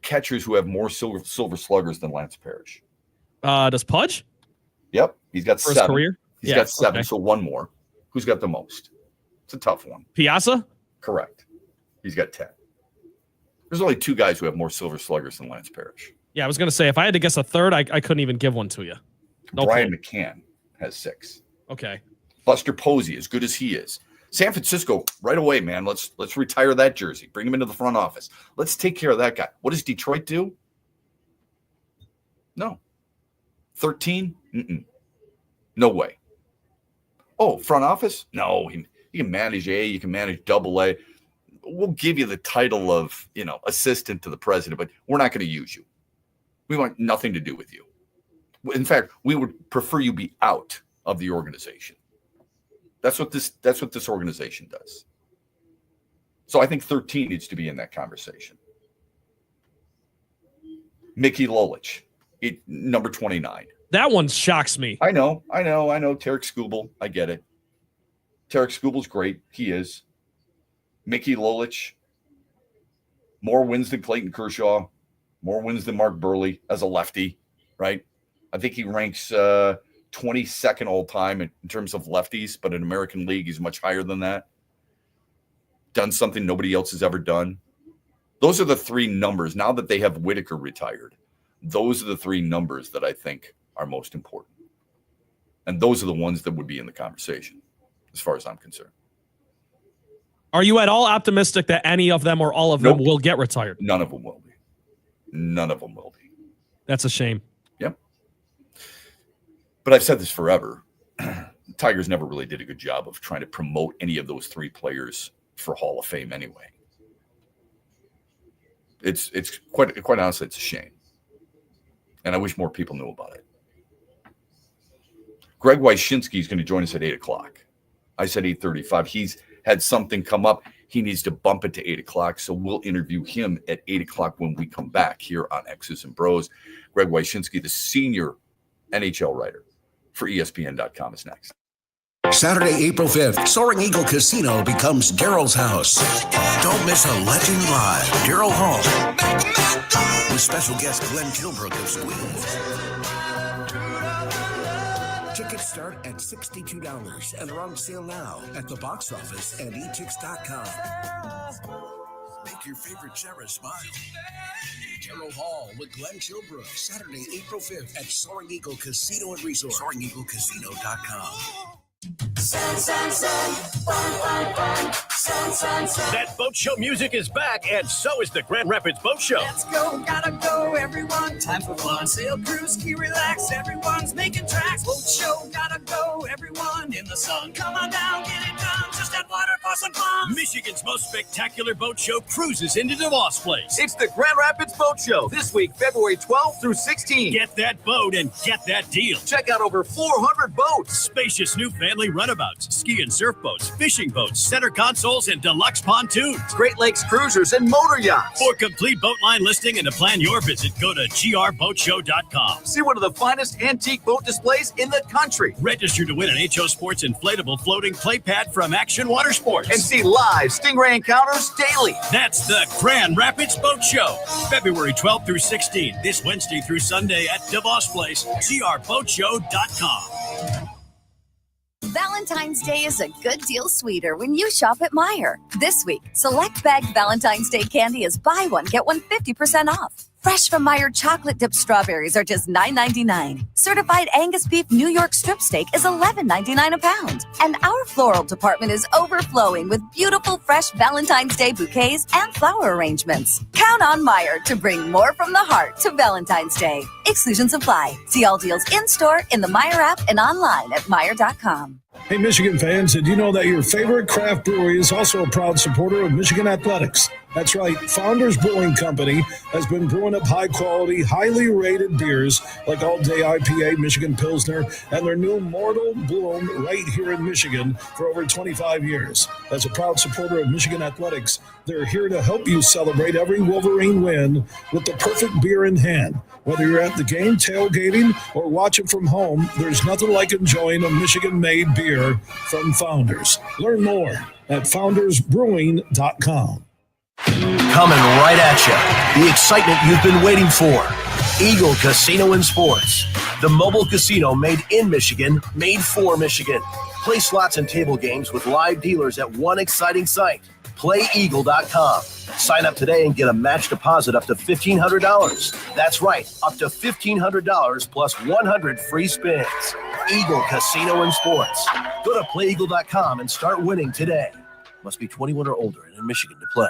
catchers who have more silver sluggers than Lance Parrish? Does Pudge? Yep. He's got For 7. his career? He's got 7, so one more. Who's got the most? It's a tough one. Piazza? Correct. He's got 10. There's only 2 guys who have more silver sluggers than Lance Parrish. Yeah, I was going to say, if I had to guess a third, I couldn't even give one to you. No Brian clue. McCann has 6. Okay. Buster Posey, as good as he is. San Francisco, right away, man. Let's retire that jersey. Bring him into the front office. Let's take care of that guy. What does Detroit do? No. 13? Mm-mm. No way. Oh, front office? No. You can manage A. You can manage AA. We'll give you the title of, assistant to the president, but we're not going to use you. We want nothing to do with you. In fact, we would prefer you be out of the organization. That's what this organization does. So I think 13 needs to be in that conversation. Mickey Lolich, number 29. That one shocks me. I know. Tarek Skubal, I get it. Tarek Skubal's great. He is. Mickey Lolich, more wins than Clayton Kershaw, more wins than Mark Burley as a lefty, right? I think he ranks 22nd all time in terms of lefties, but in American League, he's much higher than that. Done something nobody else has ever done. Those are the 3 numbers. Now that they have Whitaker retired, those are the 3 numbers that I think are most important. And those are the ones that would be in the conversation, as far as I'm concerned. Are you at all optimistic that any of them or all of them will get retired? None of them will be. None of them will be. That's a shame. Yep. But I've said this forever. Tigers never really did a good job of trying to promote any of those 3 players for Hall of Fame anyway. It's quite honestly, it's a shame. And I wish more people knew about it. Greg Wyshynski is going to join us at 8 o'clock. I said 8:35. He's had something come up. He needs to bump it to 8 o'clock. So we'll interview him at 8 o'clock when we come back here on X's and Bros. Greg Wyshynski, the senior NHL writer for ESPN.com, is next. Saturday, April 5th, Soaring Eagle Casino becomes Daryl's house. Don't miss a legend live, Daryl Hall, with special guest Glenn Kilbrook of Squeeze. Tickets start at $62 and are on sale now at the box office and etix.com. Make your favorite Sarah smile. Daryl Hall with Glenn Kilbrook, Saturday, April 5th at Soaring Eagle Casino and Resort. SoaringEagleCasino.com. That boat show music is back, and so is the Grand Rapids Boat Show. Let's go, gotta go, everyone. Time for fun. Sail, cruise, ski, relax. Everyone's making tracks. Boat show, gotta go, everyone. In the sun, come on down, get it done. Just at water for some fun. Michigan's most spectacular boat show cruises into DeVos Place. It's the Grand Rapids Boat Show this week, February 12th through 16th. Get that boat and get that deal. Check out over 400 boats. Spacious new family runabouts, ski and surf boats, fishing boats, center consoles, and deluxe pontoons. Great Lakes cruisers and motor yachts. For complete boat line listing and to plan your visit, go to grboatshow.com. See one of the finest antique boat displays in the country. Register to win an HO Sports inflatable floating play pad from Action Water Sports. And see live Stingray encounters daily. That's the Grand Rapids Boat Show, February 12th through 16th, this Wednesday through Sunday at DeVos Place, grboatshow.com. Valentine's Day is a good deal sweeter when you shop at Meijer. This week, select bagged Valentine's Day candy is buy one, get one 50% off. Fresh from Meijer chocolate dipped strawberries are just $9.99. Certified Angus beef New York strip steak is $11.99 a pound. And our floral department is overflowing with beautiful fresh Valentine's Day bouquets and flower arrangements. Count on Meijer to bring more from the heart to Valentine's Day. Exclusions apply. See all deals in-store, in the Meijer app, and online at Meijer.com. Hey, Michigan fans, did you know that your favorite craft brewery is also a proud supporter of Michigan athletics? That's right. Founders Brewing Company has been brewing up high-quality, highly rated beers like All Day IPA, Michigan Pilsner, and their new Mortal Bloom right here in Michigan for over 25 years. As a proud supporter of Michigan athletics, they're here to help you celebrate every Wolverine win with the perfect beer in hand. Whether you're at the game, tailgating, or watching from home, there's nothing like enjoying a Michigan-made beer from Founders. Learn more at foundersbrewing.com. Coming right at you, the excitement you've been waiting for. Eagle Casino and Sports, the mobile casino made in Michigan, made for Michigan. Play slots and table games with live dealers at one exciting site, playeagle.com. Sign up today and get a match deposit up to $1,500. That's right, up to $1,500 plus 100 free spins. Eagle Casino and Sports. Go to playeagle.com and start winning today. Must be 21 or older and in Michigan to play.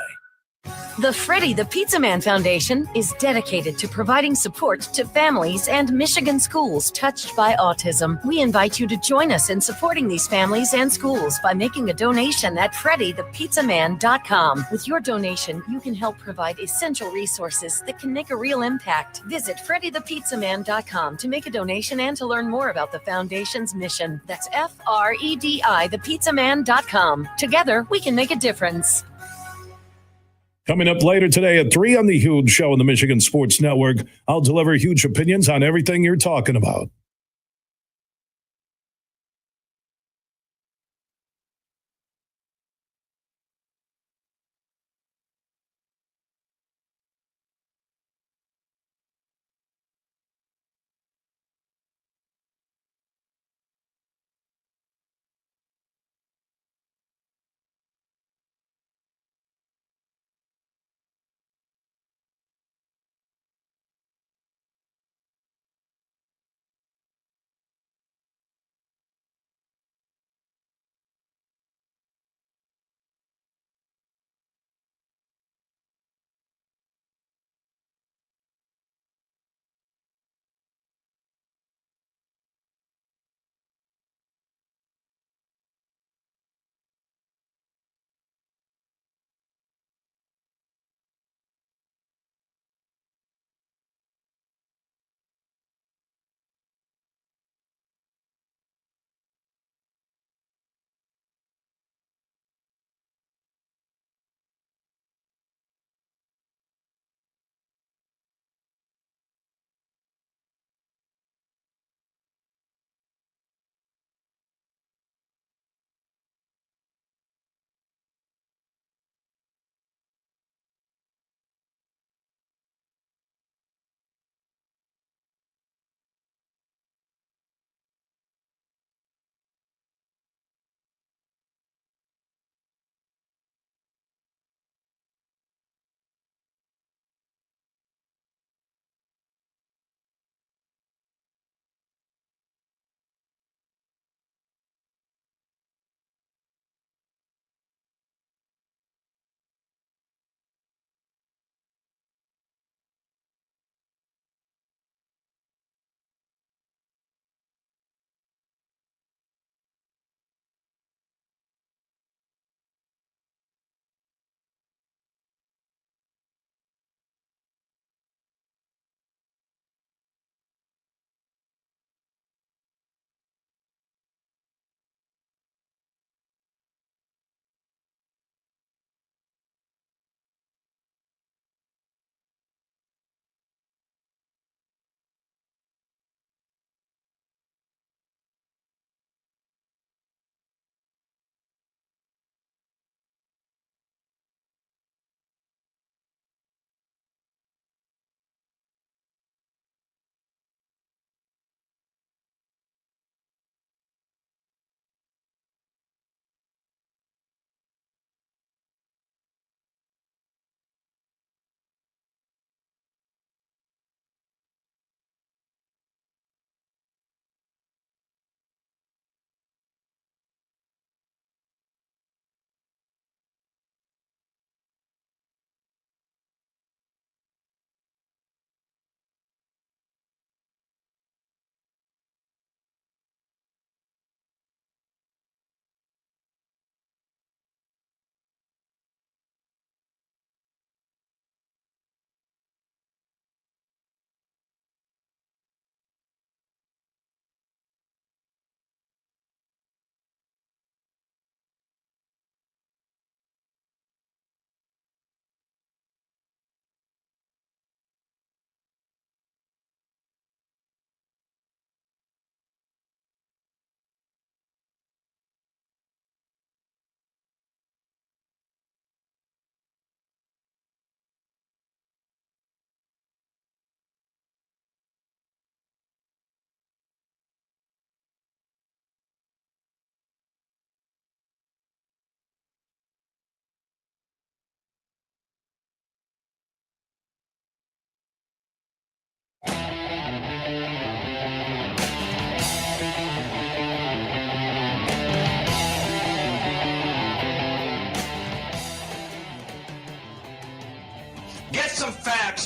The Freddie the Pizza Man Foundation is dedicated to providing support to families and Michigan schools touched by autism. We invite you to join us in supporting these families and schools by making a donation at freddythepizzaman.com. With your donation, you can help provide essential resources that can make a real impact. Visit freddythepizzaman.com to make a donation and to learn more about the foundation's mission. That's FREDI thepizzaman.com. Together, we can make a difference. Coming up later today at 3 on The Huge Show on the Michigan Sports Network, I'll deliver huge opinions on everything you're talking about.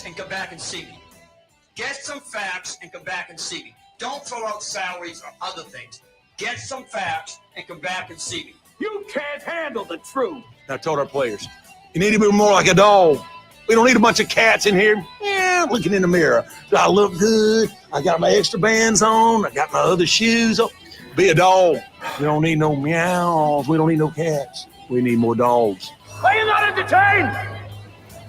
and come back and see me. Get some facts and come back and see me. Don't throw out salaries or other things. Get some facts and come back and see me. You can't handle the truth. I told our players, you need to be more like a dog. We don't need a bunch of cats in here looking in the mirror. Do I look good? I got my extra bands on. I got my other shoes on. Be a dog. We don't need no meows. We don't need no cats. We need more dogs. Are you not entertained?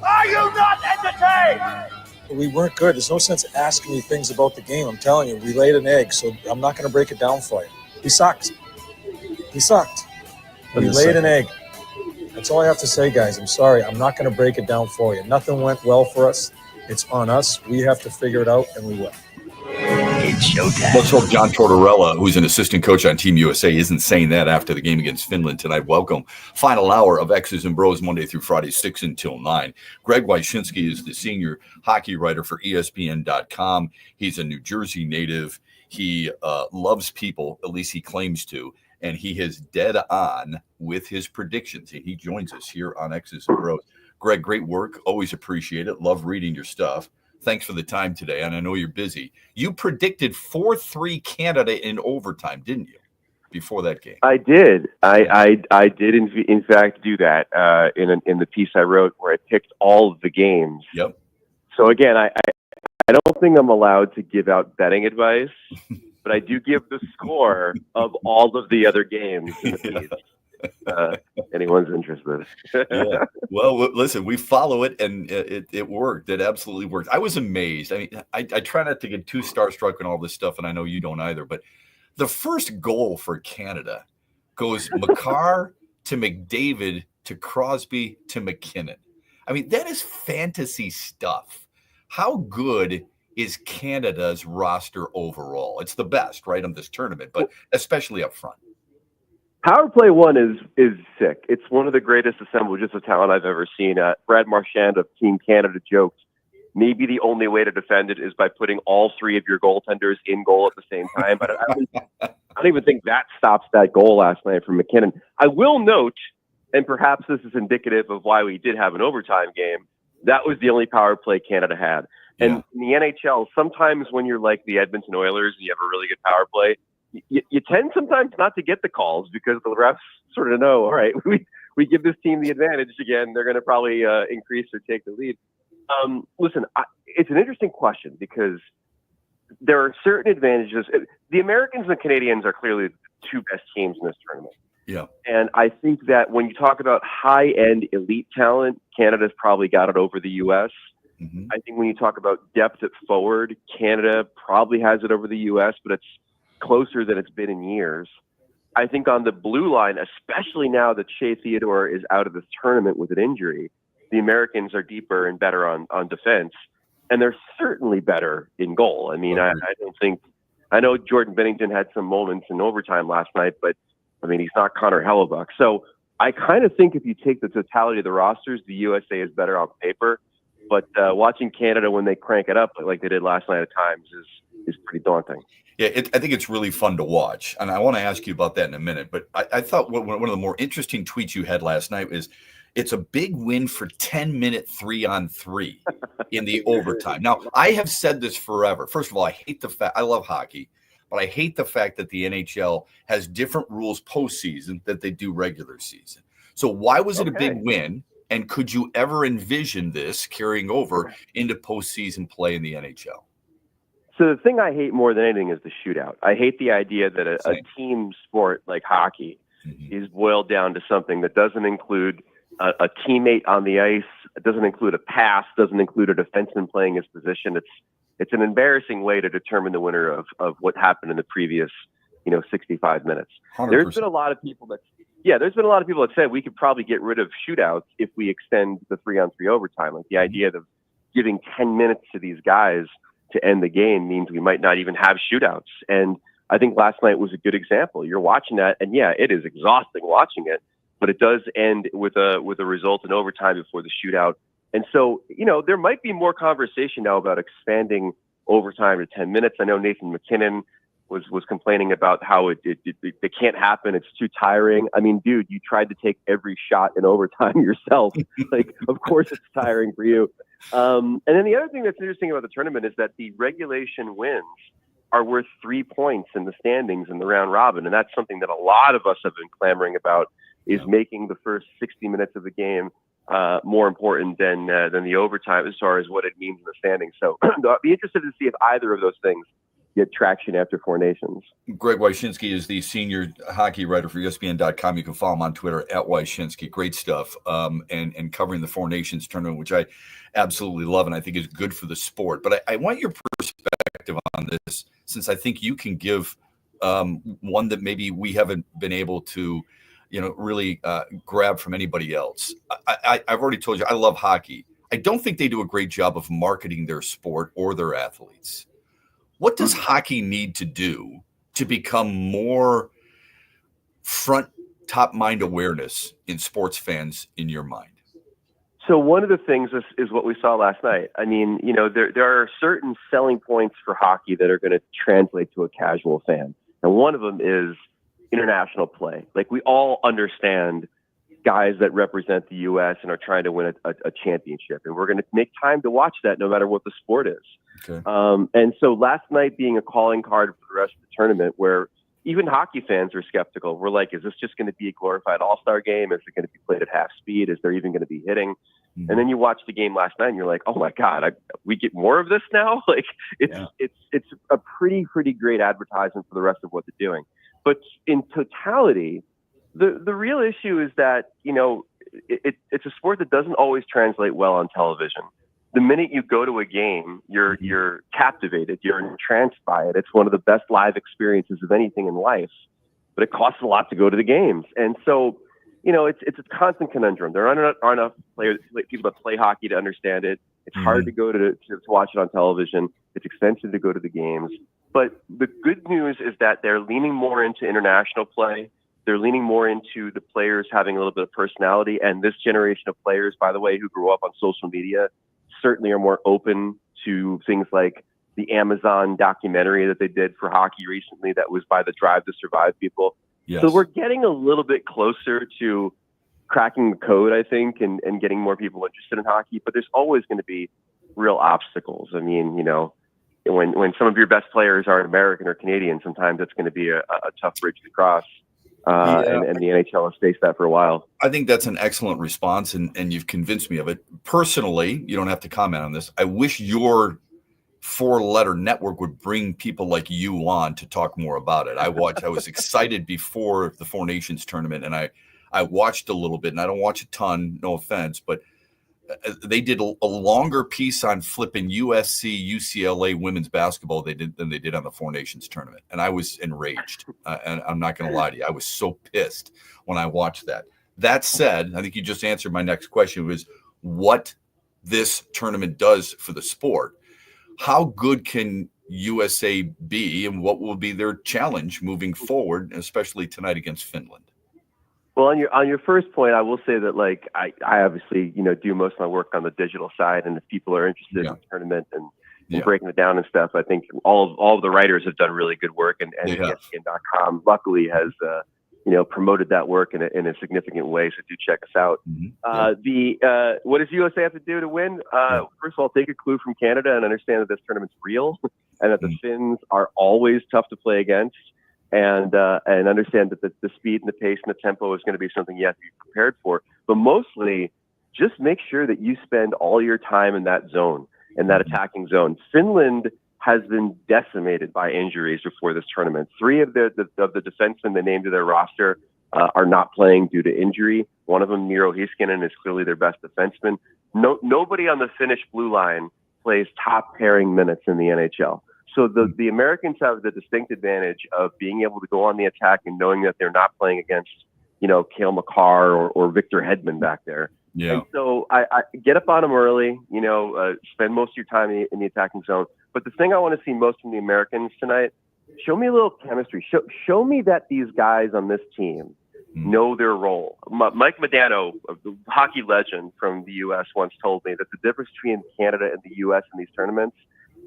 Are you not entertained? We weren't good. There's no sense asking me things about the game. I'm telling you, we laid an egg, so I'm not going to break it down for you. We sucked. We sucked. We laid an egg. That's all I have to say, guys. I'm sorry. I'm not going to break it down for you. Nothing went well for us. It's on us. We have to figure it out, and we will. It's showtime. Let's hope John Tortorella, who's an assistant coach on Team USA, isn't saying that after the game against Finland tonight. Welcome. Final hour of X's and Bros, Monday through Friday, 6 until 9. Greg Wyshynski is the senior hockey writer for ESPN.com. He's a New Jersey native. He loves people, at least he claims to, and he is dead on with his predictions. He joins us here on X's and Bros. Greg, great work. Always appreciate it. Love reading your stuff. Thanks for the time today, and I know you're busy. You predicted 4-3 Canada in overtime, didn't you, before that game? I did. I did, in fact, do that in the piece I wrote where I picked all of the games. Yep. So, again, I don't think I'm allowed to give out betting advice, but I do give the score of all of the other games in the piece. Anyone's interested. Yeah. Well, listen, we follow it, and it worked. It absolutely worked. I was amazed. I mean, I try not to get too starstruck and all this stuff, and I know you don't either, but the first goal for Canada goes Makar to McDavid to Crosby to McKinnon. I mean, that is fantasy stuff. How good is Canada's roster overall? It's the best, right, on this tournament, but especially up front. Power play one is sick. It's one of the greatest assemblages of talent I've ever seen. Brad Marchand of Team Canada joked, maybe the only way to defend it is by putting all three of your goaltenders in goal at the same time. But I don't even think that stops that goal last night from McKinnon. I will note, and perhaps this is indicative of why we did have an overtime game, that was the only power play Canada had. And in the NHL, sometimes when you're like the Edmonton Oilers and you have a really good power play, you tend sometimes not to get the calls because the refs sort of know, all right, we give this team the advantage again. They're going to probably increase or take the lead. Listen, it's an interesting question because there are certain advantages. The Americans and the Canadians are clearly the two best teams in this tournament. Yeah. And I think that when you talk about high-end elite talent, Canada's probably got it over the U.S. Mm-hmm. I think when you talk about depth at forward, Canada probably has it over the U.S., but it's closer than it's been in years. I think on the blue line, especially now that Shea Theodore is out of this tournament with an injury, the Americans are deeper and better on defense, and they're certainly better in goal. I mean, I know Jordan Binnington had some moments in overtime last night, but I mean, he's not Connor Hellebuck. So I kind of think if you take the totality of the rosters, the USA is better on paper, but watching Canada when they crank it up like they did last night at times is pretty daunting. Yeah, I think it's really fun to watch, and I want to ask you about that in a minute. But I thought one of the more interesting tweets you had last night is it's a big win for 10-minute 3-on-3 in the overtime. Now, I have said this forever. First of all, I hate the fact – I love hockey, but I hate the fact that the NHL has different rules postseason that they do regular season. So why was it a big win, and could you ever envision this carrying over into postseason play in the NHL? So the thing I hate more than anything is the shootout. I hate the idea that a team sport like hockey is boiled down to something that doesn't include a teammate on the ice, it doesn't include a pass, doesn't include a defenseman playing his position. It's an embarrassing way to determine the winner of what happened in the previous 65 minutes. 100%. There's been a lot of people that said we could probably get rid of shootouts if we extend the 3-on-3 overtime. Like the idea of giving 10 minutes to these guys to end the game means we might not even have shootouts. And I think last night was a good example. You're watching that, and yeah, it is exhausting watching it, but it does end with a result in overtime before the shootout. And so, there might be more conversation now about expanding overtime to 10 minutes. I know Nathan McKinnon was complaining about how it can't happen. It's too tiring. I mean, dude, you tried to take every shot in overtime yourself. Like, of course it's tiring for you. And then the other thing that's interesting about the tournament is that the regulation wins are worth 3 points in the standings in the round robin. And that's something that a lot of us have been clamoring about, is making the first 60 minutes of the game more important than the overtime as far as what it means in the standings. So I'll be interested to see if either of those things get traction after Four Nations. Greg Wyshynski is the senior hockey writer for ESPN.com. You can follow him on Twitter at Wyshynski. Great stuff. And covering the Four Nations tournament, which I absolutely love and I think is good for the sport. But I want your perspective on this, since I think you can give one that maybe we haven't been able to, really grab from anybody else. I've already told you, I love hockey. I don't think they do a great job of marketing their sport or their athletes. What does hockey need to do to become more top mind awareness in sports fans in your mind? So one of the things is what we saw last night. I mean, there are certain selling points for hockey that are going to translate to a casual fan. And one of them is international play. Like, we all understand guys that represent the U.S. and are trying to win a championship. And we're going to make time to watch that no matter what the sport is. Okay. And so last night being a calling card for the rest of the tournament, where even hockey fans are skeptical. We're like, is this just going to be a glorified all-star game? Is it going to be played at half speed? Is there even going to be hitting? Mm-hmm. And then you watch the game last night and you're like, oh my God, we get more of this now? Like, it's a pretty great advertisement for the rest of what they're doing. But in totality, the real issue is that, it's a sport that doesn't always translate well on television. The minute you go to a game, you're captivated, you're entranced by it. It's one of the best live experiences of anything in life, but it costs a lot to go to the games. And so, it's a constant conundrum. There aren't enough people that play hockey to understand it. It's hard to go to watch it on television. It's expensive to go to the games. But the good news is that they're leaning more into international play. They're leaning more into the players having a little bit of personality. And this generation of players, by the way, who grew up on social media, certainly are more open to things like the Amazon documentary that they did for hockey recently that was by the Drive to Survive people. Yes. So we're getting a little bit closer to cracking the code, I think, and getting more people interested in hockey. But there's always going to be real obstacles. I mean, when some of your best players are American or Canadian, sometimes it's going to be a tough bridge to cross. And the NHL has faced that for a while. I think that's an excellent response, and you've convinced me of it. Personally, you don't have to comment on this. I wish your 4-letter network would bring people like you on to talk more about it. I was excited before the Four Nations tournament, and I watched a little bit, and I don't watch a ton, no offense, but they did a longer piece on flipping USC, UCLA women's basketball than they did on the Four Nations tournament. And I was enraged. And I'm not going to lie to you. I was so pissed when I watched that. That said, I think you just answered my next question, was what this tournament does for the sport. How good can USA be, and what will be their challenge moving forward, especially tonight against Finland? Well, on your first point, I will say that, like, I obviously, do most of my work on the digital side, and if people are interested in the tournament and breaking it down and stuff, I think all of the writers have done really good work, and ESPN.com luckily has promoted that work in a significant way. So do check us out. Mm-hmm. What does USA have to do to win? First of all, take a clue from Canada and understand that this tournament's real, and that the Finns are always tough to play against. And understand that the speed and the pace and the tempo is going to be something you have to be prepared for. But mostly, just make sure that you spend all your time in that zone, in that attacking zone. Finland has been decimated by injuries before this tournament. 3 of the defensemen they named to their roster are not playing due to injury. One of them, Miro Heiskanen, is clearly their best defenseman. Nobody on the Finnish blue line plays top pairing minutes in the NHL. So the Americans have the distinct advantage of being able to go on the attack and knowing that they're not playing against, Cale Makar or Victor Hedman back there. Yeah. And so I get up on them early, spend most of your time in the attacking zone. But the thing I want to see most from the Americans tonight, show me a little chemistry. Show me that these guys on this team know their role. Mike Modano, a hockey legend from the U.S., once told me that the difference between Canada and the U.S. in these tournaments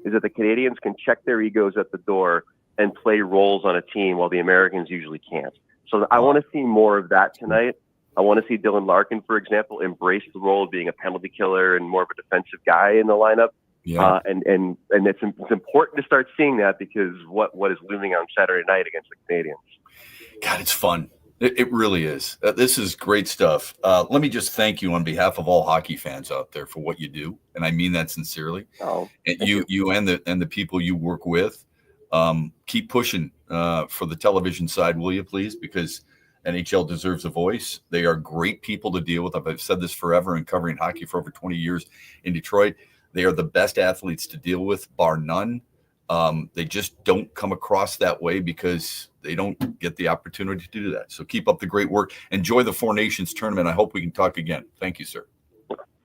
is that the Canadians can check their egos at the door and play roles on a team while the Americans usually can't. So I want to see more of that tonight. I want to see Dylan Larkin, for example, embrace the role of being a penalty killer and more of a defensive guy in the lineup. Yeah. And it's important to start seeing that, because what is looming on Saturday night against the Canadians. God, it's fun. It really is. This is great stuff. Let me just thank you on behalf of all hockey fans out there for what you do, and I mean that sincerely. Oh, and you and the people you work with. Keep pushing for the television side, will you please? Because NHL deserves a voice. They are great people to deal with. I've said this forever, and covering hockey for over 20 years in Detroit. They are the best athletes to deal with, bar none. They just don't come across that way because they don't get the opportunity to do that. So keep up the great work. Enjoy the Four Nations tournament. I hope we can talk again. Thank you, sir.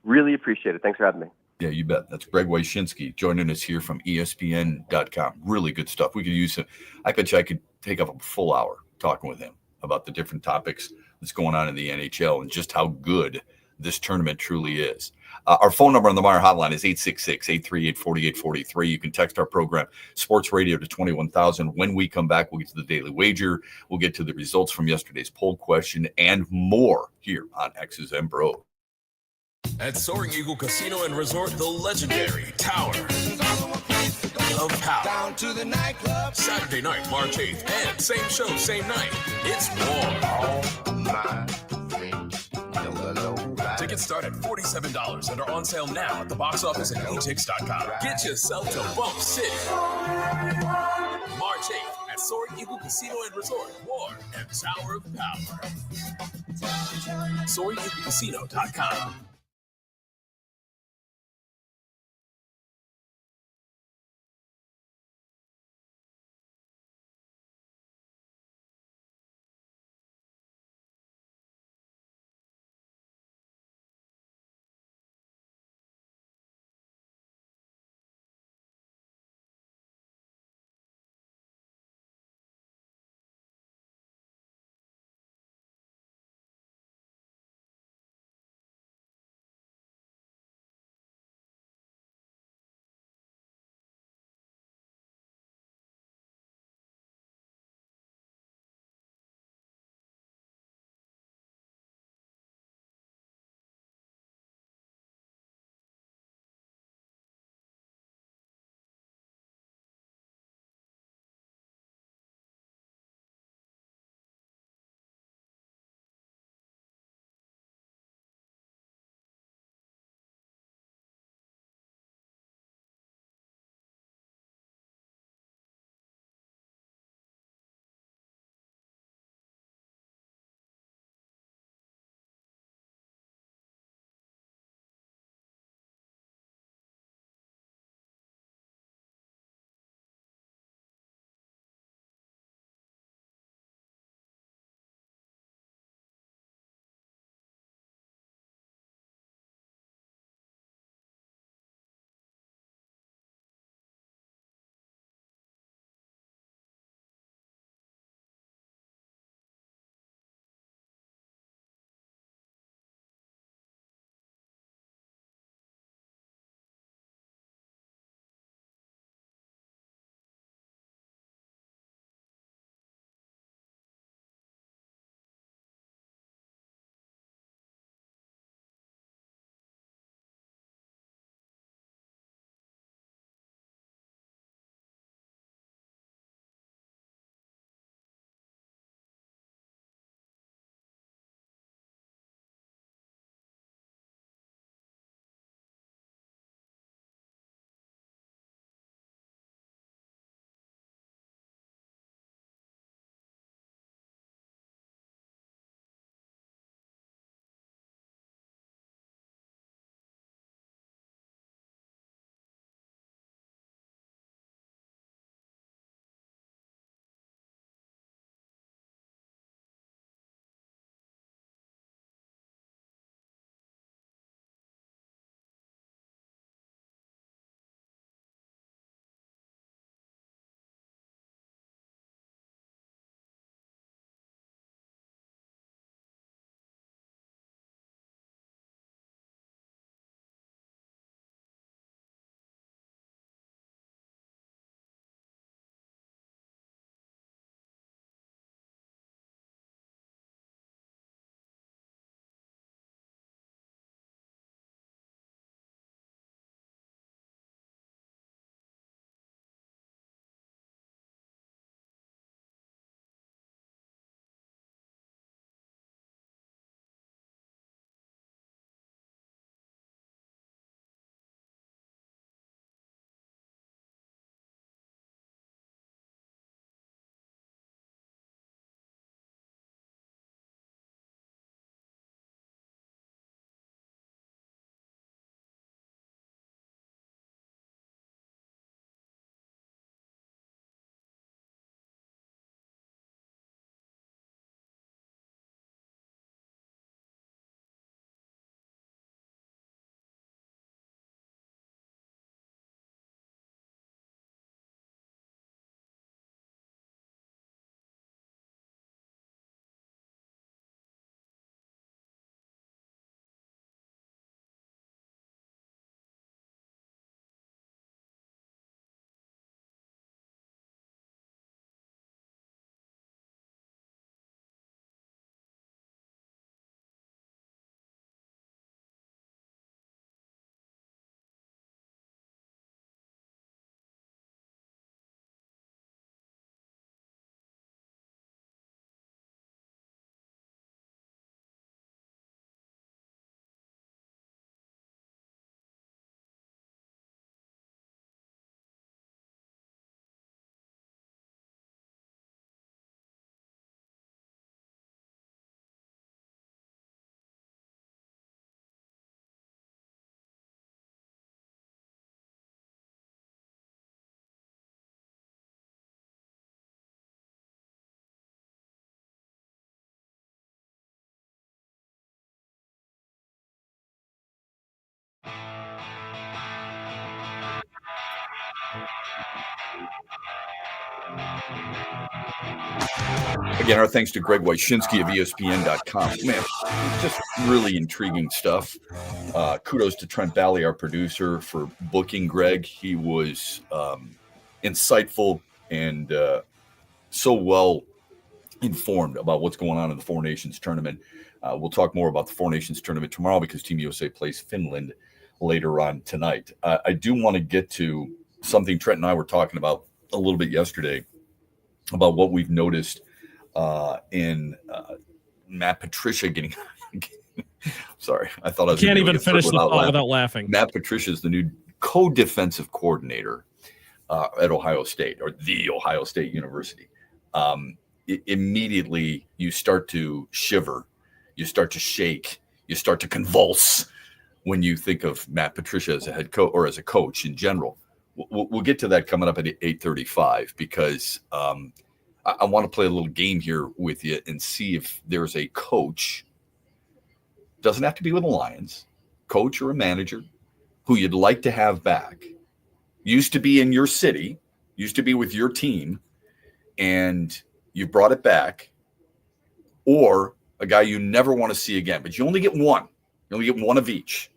Really appreciate it. Thanks for having me. Yeah, you bet. That's Greg Wyshynski joining us here from ESPN.com. Really good stuff. We could use it. I bet you I could take up a full hour talking with him about the different topics that's going on in the NHL and just how good this tournament truly is. Our phone number on the Meyer hotline is 866-838-4843. You can text our program, Sports Radio, to 21,000. When we come back, we'll get to the Daily Wager. We'll get to the results from yesterday's poll question and more here on X's and Bros. At Soaring Eagle Casino and Resort, the legendary Tower of Power. Down to the nightclub. Saturday night, March 8th, and same show, same night. It's war. Tickets start at $47 and are on sale now at the box office and etix.com. Get yourself to Bump City. March 8th at Soaring Eagle Casino and Resort, War and Tower of Power. SoaringEagleCasino.com. Again, our thanks to Greg Wyshynski of ESPN.com. Man, just really intriguing stuff. Kudos to Trent Bally, our producer, for booking Greg. He was insightful and so well informed about what's going on in the Four Nations tournament. We'll talk more about the Four Nations tournament tomorrow because Team USA plays Finland later on tonight. I do want to get to something Trent and I were talking about a little bit yesterday about what we've noticed in Matt Patricia getting sorry, I thought I was can't even finish the thought without laughing. Matt Patricia is the new co-defensive coordinator at Ohio State, or the Ohio State University. Immediately you start to shiver, you start to shake, you start to convulse when you think of Matt Patricia as a head coach or as a coach in general. We'll get to that coming up at 8:35 because I want to play a little game here with you and see if there's a coach, doesn't have to be with the Lions, coach or a manager who you'd like to have back, used to be in your city, used to be with your team, and you brought it back, or a guy you never want to see again, but you only get one. You only get one of each.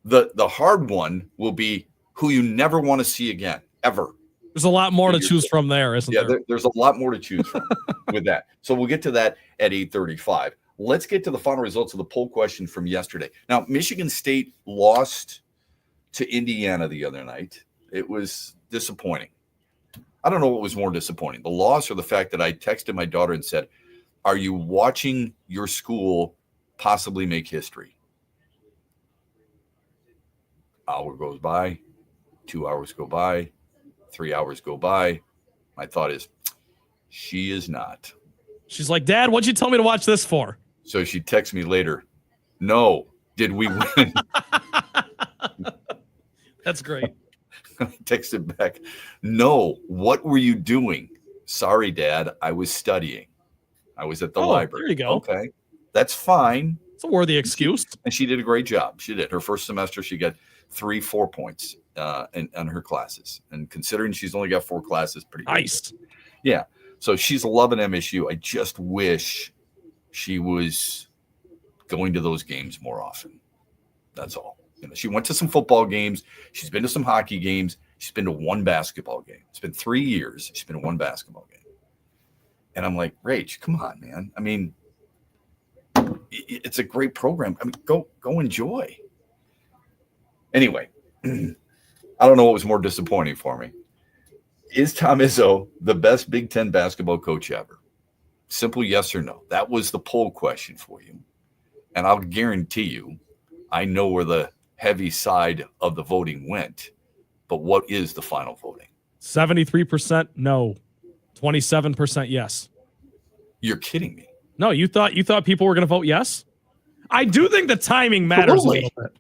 The hard one will be who you never want to see again, ever. There's a lot more to choose from there, isn't there? There's a lot more to choose from with that. So we'll get to that at 8:35. Let's get to the final results of the poll question from yesterday. Now, Michigan State lost to Indiana the other night. It was disappointing. I don't know what was more disappointing, the loss or the fact that I texted my daughter and said, are you watching your school possibly make history? Hour goes by, 2 hours go by, 3 hours go by. My thought is, she is not. She's like, Dad, what'd you tell me to watch this for? So she texts me later, no, did we win? That's great. I texted back, no, what were you doing? Sorry, Dad, I was studying. I was at the library. There you go. Okay, that's fine. It's a worthy excuse. And she did a great job. She did. Her first semester, she got 3-4 points on her classes. And considering she's only got 4 classes, pretty nice. Good. Yeah. So she's loving MSU. I just wish she was going to those games more often. That's all. You know, she went to some football games. She's been to some hockey games. She's been to one basketball game. It's been 3 years. She's been to one basketball game. And I'm like, Rach, come on, man. I mean, it's a great program. I mean, go enjoy. Anyway, I don't know what was more disappointing for me. Is Tom Izzo the best Big Ten basketball coach ever? Simple yes or no. That was the poll question for you. And I'll guarantee you, I know where the heavy side of the voting went. But what is the final voting? 73% no, 27% yes. You're kidding me. No, you thought people were going to vote yes? I do think the timing matters a little bit.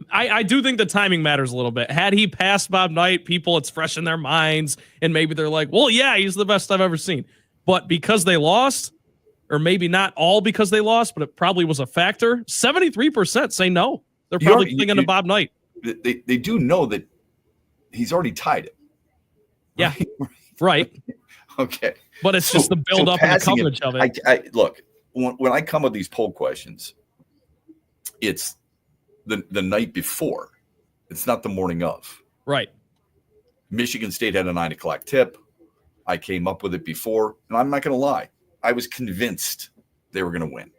I do think the timing matters a little bit. Had he passed Bob Knight, people, it's fresh in their minds, and maybe they're like, well, yeah, he's the best I've ever seen. But because they lost, or maybe not all because they lost, but it probably was a factor, 73% say no. They're probably thinking of Bob Knight. They do know that he's already tied it. Yeah, right. Okay. But it's just the build-up and the coverage of it. I look, when I come with these poll questions, it's the night before. It's not the morning of. Right. Michigan State had a 9 o'clock tip. I came up with it before, and I'm not going to lie. I was convinced they were going to win.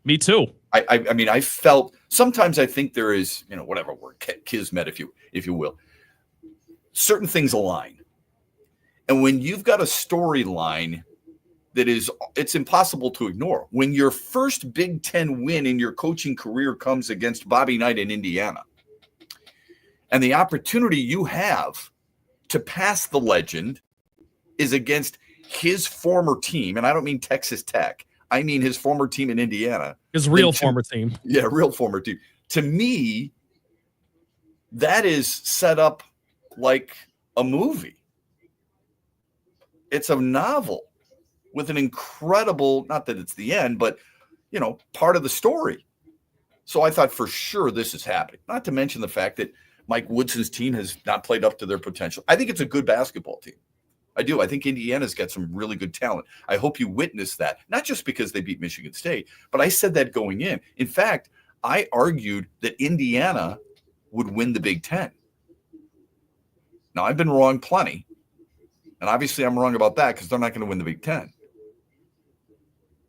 Me too. I mean, I felt sometimes I think there is, whatever word, kismet, if you will. Certain things align. And when you've got a storyline that it's impossible to ignore. When your first Big Ten win in your coaching career comes against Bobby Knight in Indiana, and the opportunity you have to pass the legend is against his former team, and I don't mean Texas Tech. I mean his former team in Indiana. His real former team. Yeah, real former team. To me, that is set up like a movie. It's a novel with an incredible, not that it's the end, but, part of the story. So I thought for sure this is happening. Not to mention the fact that Mike Woodson's team has not played up to their potential. I think it's a good basketball team. I do. I think Indiana's got some really good talent. I hope you witness that, not just because they beat Michigan State, but I said that going in. In fact, I argued that Indiana would win the Big Ten. Now, I've been wrong plenty, and obviously I'm wrong about that because they're not going to win the Big Ten.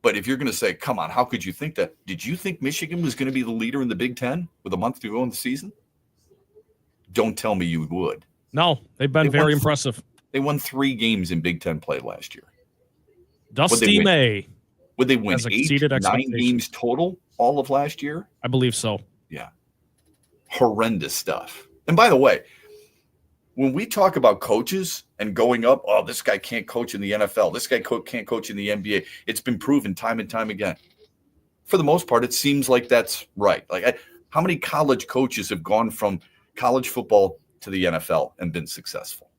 But if you're going to say, come on, how could you think that? Did you think Michigan was going to be the leader in the Big Ten with a month to go in the season? Don't tell me you would. No, they've been very impressive. They won 3 games in Big Ten play last year. Dusty May. Would they win 8, 9 games total all of last year? I believe so. Yeah. Horrendous stuff. And by the way, when we talk about coaches and going up, oh, this guy can't coach in the NFL. This guy can't coach in the NBA. It's been proven time and time again. For the most part, it seems like that's right. How many college coaches have gone from college football to the NFL and been successful?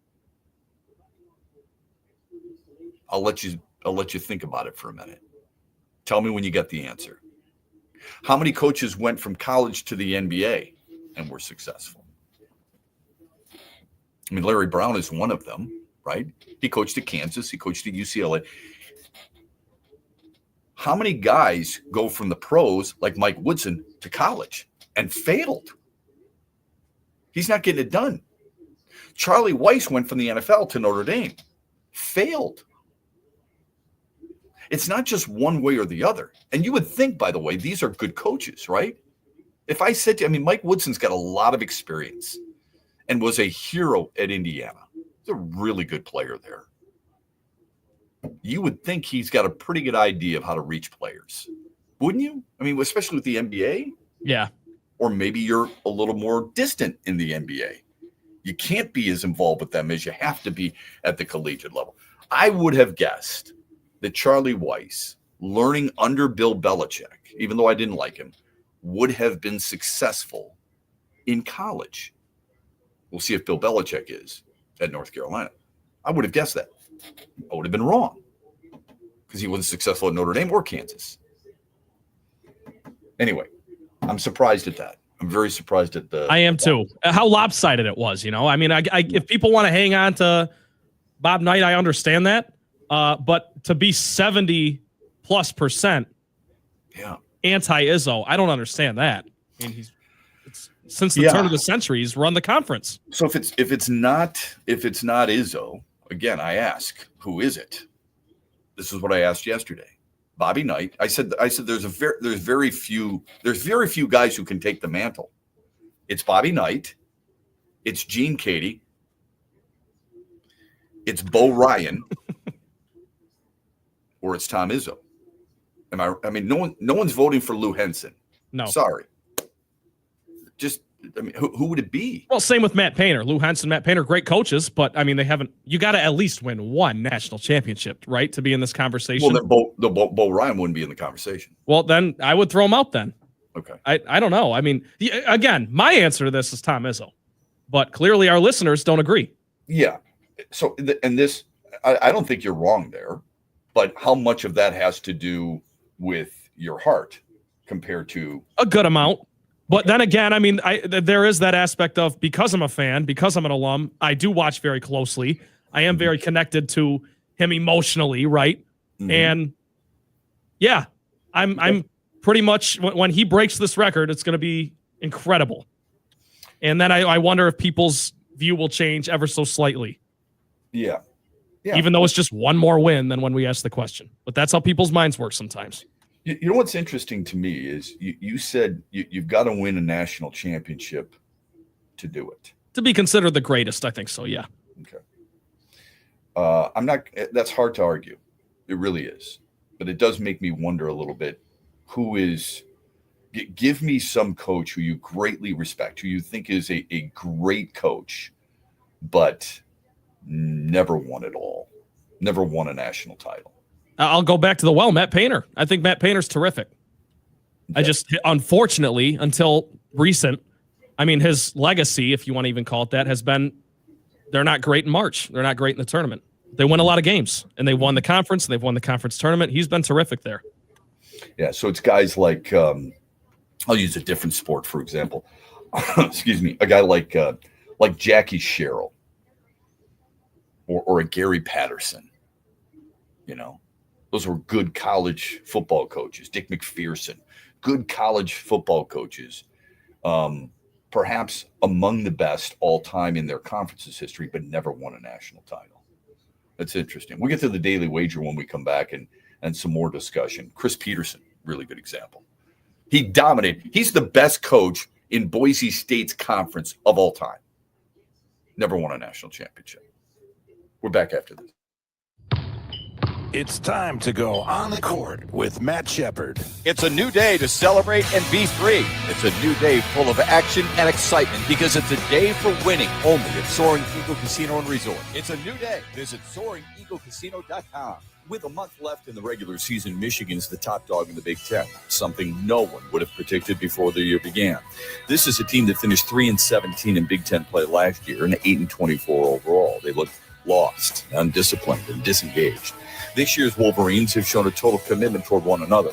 I'll let you think about it for a minute. Tell me when you get the answer. How many coaches went from college to the NBA and were successful? I mean, Larry Brown is one of them, right? He coached at Kansas. He coached at UCLA. How many guys go from the pros, like Mike Woodson, to college and failed? He's not getting it done. Charlie Weiss went from the NFL to Notre Dame. Failed. It's not just one way or the other. And you would think, by the way, these are good coaches, right? If I said to you, Mike Woodson's got a lot of experience and was a hero at Indiana. He's a really good player there. You would think he's got a pretty good idea of how to reach players. Wouldn't you? Especially with the NBA. Yeah. Or maybe you're a little more distant in the NBA. You can't be as involved with them as you have to be at the collegiate level. I would have guessed that Charlie Weiss, learning under Bill Belichick, even though I didn't like him, would have been successful in college. We'll see if Bill Belichick is at North Carolina. I would have guessed that. I would have been wrong because he wasn't successful at Notre Dame or Kansas. Anyway, I'm surprised at that. I'm very surprised at the. I am too. How lopsided it was, if people want to hang on to Bob Knight, I understand that. But to be 70+% anti-Izzo, I don't understand that. Since the turn of the century, he's run the conference. So if it's not Izzo, again, I ask, who is it? This is what I asked yesterday. Bobby Knight. I said there's very few guys who can take the mantle. It's Bobby Knight, it's Gene Cady, it's Bo Ryan, or it's Tom Izzo. No one's voting for Lou Henson. No. Sorry. Who would it be? Well, same with Matt Painter. Lou Henson, Matt Painter, great coaches, but they haven't. You got to at least win one national championship, right, to be in this conversation. Well, then Bo Ryan wouldn't be in the conversation. Well, then I would throw him out. Then, okay. I don't know. Again, my answer to this is Tom Izzo, but clearly our listeners don't agree. Yeah. So, I don't think you're wrong there, but how much of that has to do with your heart compared to a good amount? But then again, there is that aspect of, because I'm a fan, because I'm an alum, I do watch very closely. I am very connected to him emotionally, right? Mm-hmm. And yeah, I'm pretty much, when he breaks this record, it's going to be incredible. And then I wonder if people's view will change ever so slightly. Yeah. Even though it's just one more win than when we asked the question. But that's how people's minds work sometimes. You know what's interesting to me is you said you've got to win a national championship to do it. To be considered the greatest, I think so, yeah. Okay. That's hard to argue. It really is. But it does make me wonder a little bit, give me some coach who you greatly respect, who you think is a great coach, but never won it all, never won a national title. I'll go back to Matt Painter. I think Matt Painter's terrific. Okay. Unfortunately, until recent, his legacy, if you want to even call it that, has been they're not great in March. They're not great in the tournament. They win a lot of games, and they won the conference, and they've won the conference tournament. He's been terrific there. Yeah, so it's guys like, I'll use a different sport, for example. excuse me, a guy like Jackie Sherrill or a Gary Patterson. You know, those were good college football coaches. Dick McPherson, good college football coaches. Perhaps among the best all time in their conference's history, but never won a national title. That's interesting. We'll get to the Daily Wager when we come back and some more discussion. Chris Peterson, really good example. He dominated. He's the best coach in Boise State's conference of all time. Never won a national championship. We're back after this. It's time to go on the court with Matt Shepard. It's a new day to celebrate and be free. It's a new day full of action and excitement because it's a day for winning only at Soaring Eagle Casino and Resort. It's a new day. Visit SoaringEagleCasino.com. With a month left in the regular season, Michigan's the top dog in the Big Ten, something no one would have predicted before the year began. This is a team that finished 3-17 in Big Ten play last year and 8-24 overall. They looked lost, undisciplined, and disengaged. This year's Wolverines have shown a total commitment toward one another.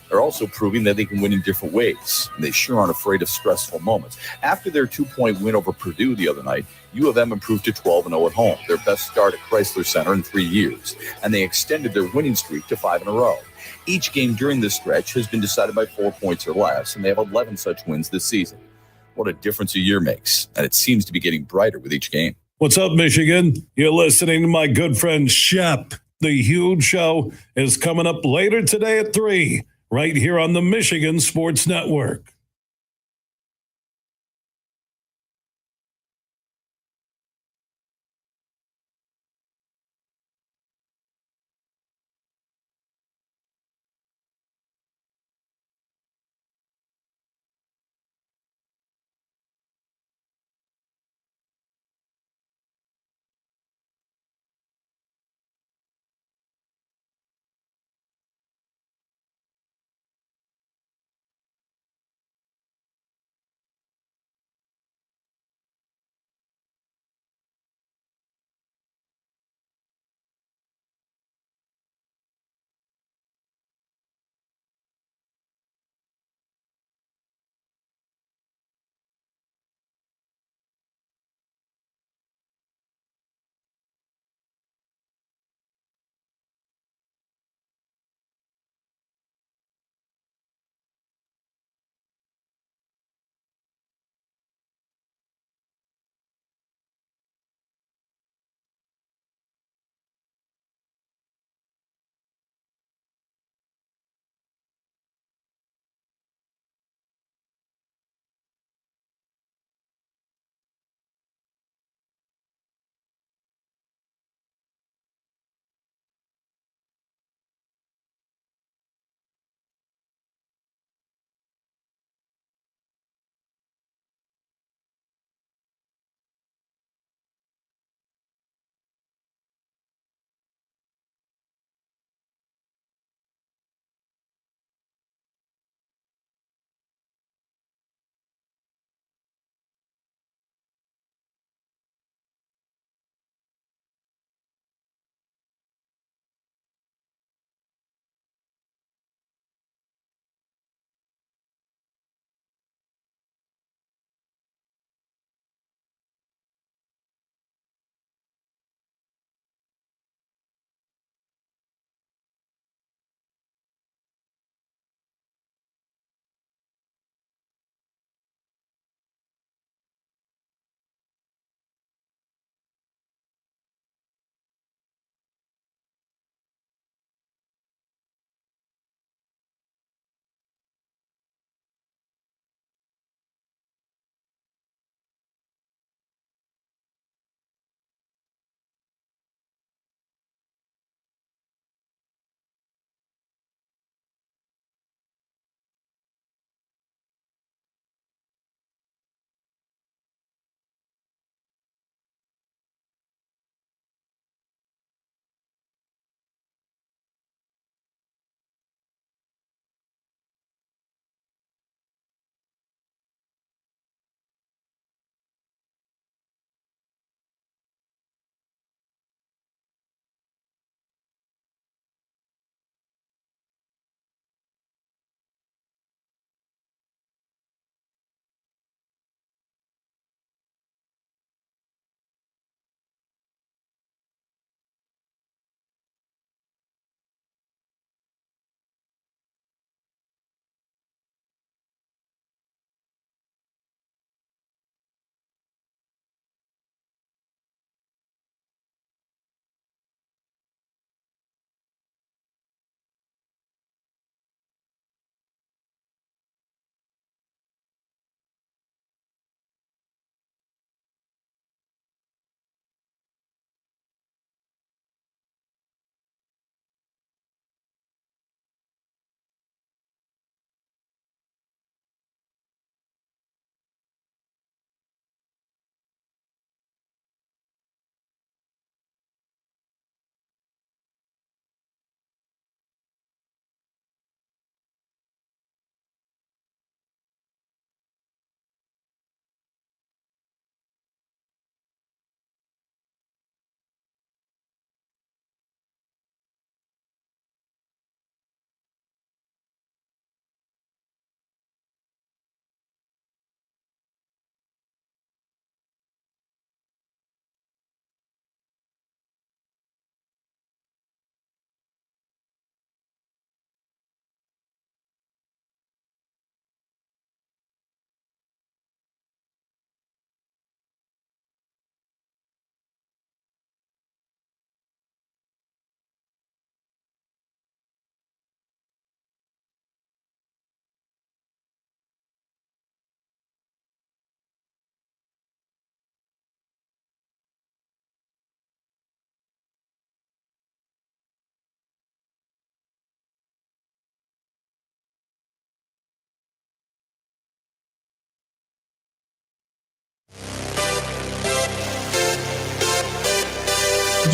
They're also proving that they can win in different ways, and they sure aren't afraid of stressful moments. After their 2-point win over Purdue the other night, U of M improved to 12-0 at home, their best start at Chrysler Center in 3 years, and they extended their winning streak to 5 in a row. Each game during this stretch has been decided by 4 points or less, and they have 11 such wins this season. What a difference a year makes, and it seems to be getting brighter with each game. What's up, Michigan? You're listening to my good friend Shep. The Huge Show is coming up later today at 3, right here on the Michigan Sports Network.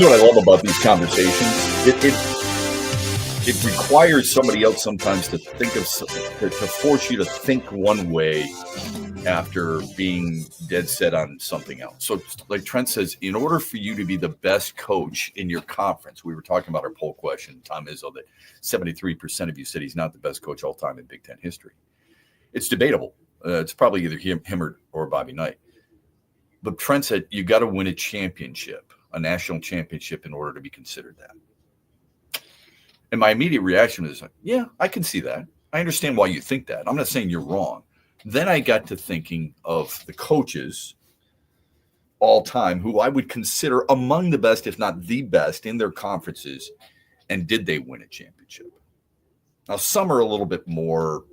Here's what I love about these conversations. It requires somebody else sometimes to think of to force you to think one way after being dead set on something else. So like Trent says, in order for you to be the best coach in your conference, we were talking about our poll question, Tom Izzo, that 73% of you said he's not the best coach all time in Big Ten history. It's debatable. It's probably either him or Bobby Knight. But Trent said you got to win a championship, a national championship, in order to be considered that. And my immediate reaction was, yeah, I can see that. I understand why you think that. I'm not saying you're wrong. Then I got to thinking of the coaches all time who I would consider among the best, if not the best, in their conferences. And did they win a championship? Now, some are a little bit more,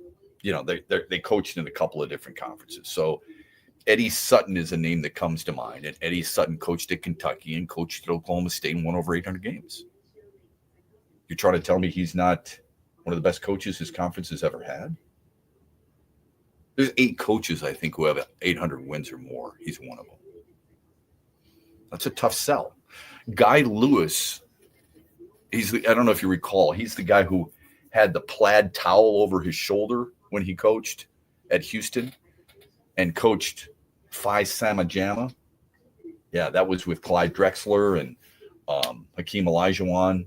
they coached in a couple of different conferences. So Eddie Sutton is a name that comes to mind. And Eddie Sutton coached at Kentucky and coached at Oklahoma State and won over 800 games. You're trying to tell me he's not one of the best coaches his conference has ever had? There's 8 coaches, I think, who have 800 wins or more. He's one of them. That's a tough sell. Guy Lewis, I don't know if you recall, he's the guy who had the plaid towel over his shoulder when he coached at Houston and coached Phi Sama Jama. Yeah, that was with Clyde Drexler and Hakeem Olajuwon.